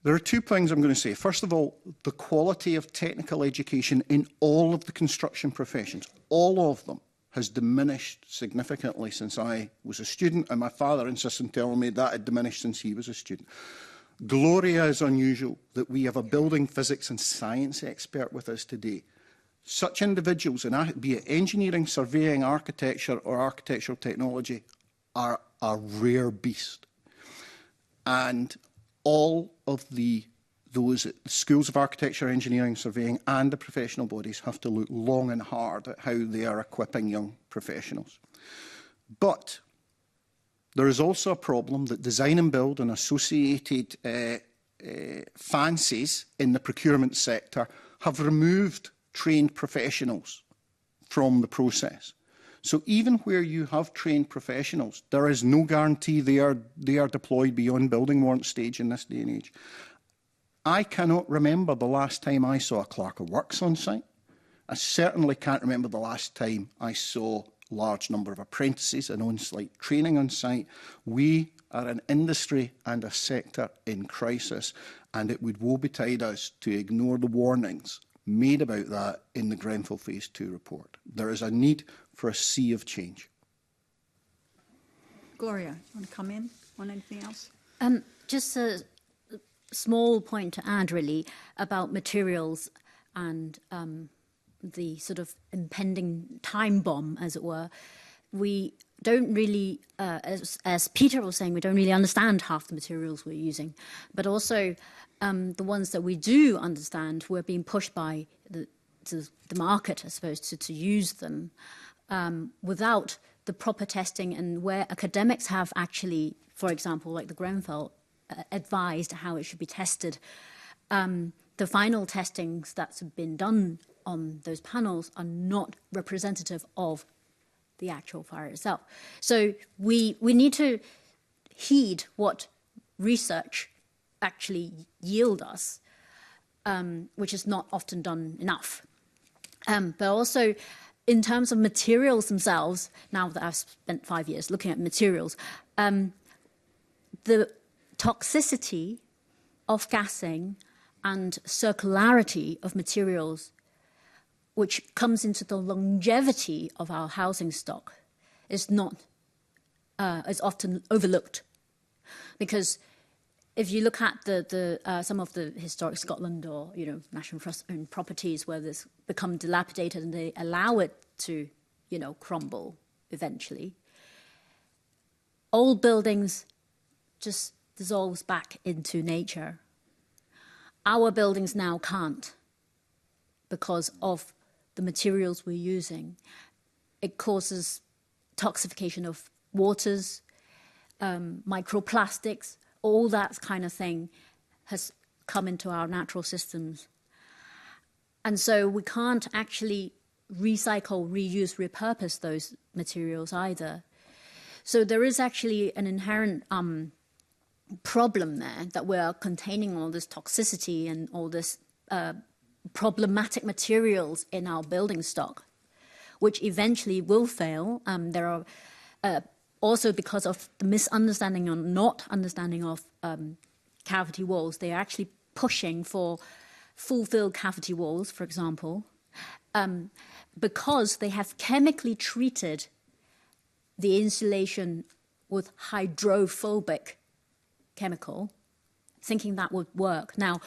There are 2 things I'm going to say. First of all, the quality of technical education in all of the construction professions, all of them, has diminished significantly since I was a student, and my father insists on telling me that had diminished since he was a student. Gloria is unusual that we have a building physics and science expert with us today. Such individuals, and be it engineering, surveying, architecture or architectural technology, are a rare beast. And all of those schools of architecture, engineering, surveying and the professional bodies have to look long and hard at how they are equipping young professionals. But there is also a problem that design and build and associated fancies in the procurement sector have removed trained professionals from the process. So even where you have trained professionals, there is no guarantee they are deployed beyond building warrant stage in this day and age. I cannot remember the last time I saw a clerk of works on site. I certainly can't remember the last time I saw a large number of apprentices and on-site training on site. We are an industry and a sector in crisis, and it would woe betide us to ignore the warnings made about that in the Grenfell Phase 2 report. There is a need for a sea of change. Gloria, you want to come in on anything else? Just a small point to add, really, about materials and the sort of impending time bomb, as it were. We don't really, as Peter was saying, we don't really understand half the materials we're using. But also, the ones that we do understand, we're being pushed by the market, I suppose, to use them without the proper testing, and where academics have actually, for example, like the Grenfell, advised how it should be tested. The final testings that have been done on those panels are not representative of the actual fire itself. So we need to heed what research actually yield us, which is not often done enough. But also, in terms of materials themselves, now that I've spent 5 years looking at materials, the toxicity of gassing and circularity of materials, which comes into the longevity of our housing stock, is often overlooked. Because if you look at some of the historic Scotland or National Trust-owned properties where this become dilapidated and they allow it to crumble eventually, old buildings just dissolves back into nature. Our buildings now can't because of the materials we're using. It causes toxification of waters, microplastics, all that kind of thing has come into our natural systems. And so we can't actually recycle, reuse, repurpose those materials either. So there is actually an inherent problem there that we're containing all this toxicity and all this problematic materials in our building stock, which eventually will fail. There are also, because of the misunderstanding or not understanding of cavity walls, they are actually pushing for full-filled cavity walls, for example, because they have chemically treated the insulation with hydrophobic chemical, thinking that would work. Now,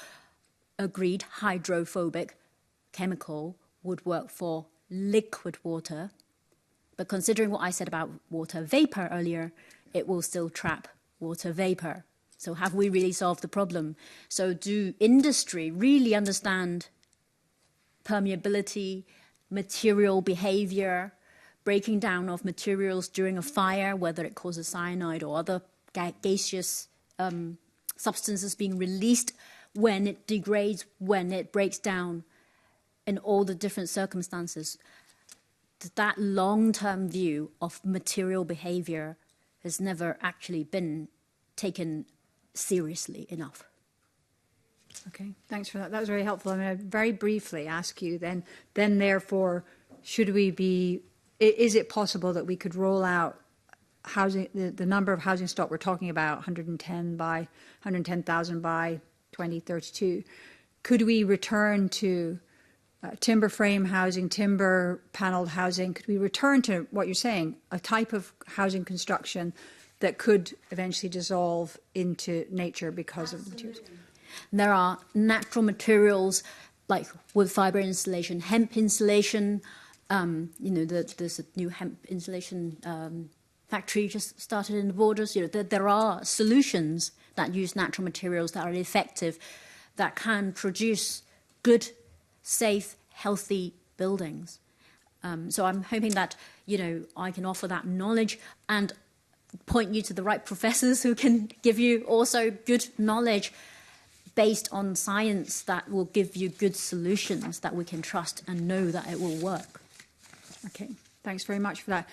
agreed, hydrophobic chemical would work for liquid water, but considering what I said about water vapor earlier, it will still trap water vapor. So have we really solved the problem? So do industry really understand permeability, material behavior, breaking down of materials during a fire, whether it causes cyanide or other gaseous substances being released when it degrades, when it breaks down, in all the different circumstances? That long-term view of material behavior has never actually been taken seriously enough. Okay, thanks for that. That was very helpful. I'm going to very briefly ask you then therefore, should we be, is it possible that we could roll out housing, the number of housing stock we're talking about, 110,000 by 2032, could we return to timber frame housing, timber panelled housing? Could we return to what you're saying, a type of housing construction that could eventually dissolve into nature because of the materials? There are natural materials like wood fibre insulation, hemp insulation. There's a new hemp insulation factory just started in the Borders. There are solutions that use natural materials that are effective, that can produce good, safe, healthy buildings. So I'm hoping that, I can offer that knowledge and point you to the right professors who can give you also good knowledge based on science that will give you good solutions that we can trust and know that it will work. Okay, thanks very much for that.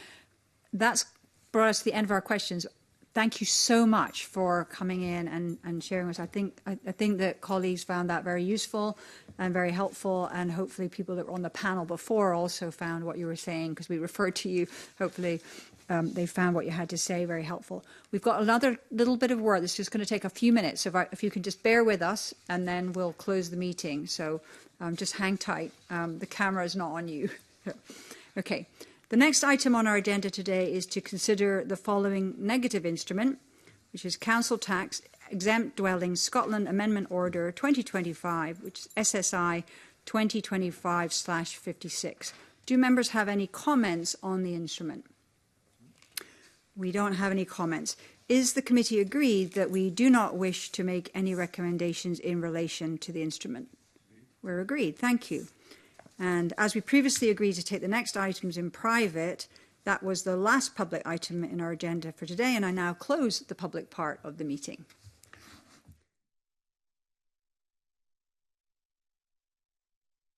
That's brought us to the end of our questions. Thank you so much for coming in and sharing with us. I think that colleagues found that very useful and very helpful, and hopefully people that were on the panel before also found what you were saying, because we referred to you. Hopefully they found what you had to say very helpful. We've got another little bit of work that's just going to take a few minutes. So if you can just bear with us, and then we'll close the meeting. So just hang tight. The camera is not on you. Okay. The next item on our agenda today is to consider the following negative instrument, which is Council Tax Exempt Dwellings Scotland Amendment Order 2025, which is SSI 2025/56. Do members have any comments on the instrument? We don't have any comments. Is the committee agreed that we do not wish to make any recommendations in relation to the instrument? We're agreed. Thank you. And as we previously agreed to take the next items in private, that was the last public item in our agenda for today, and I now close the public part of the meeting.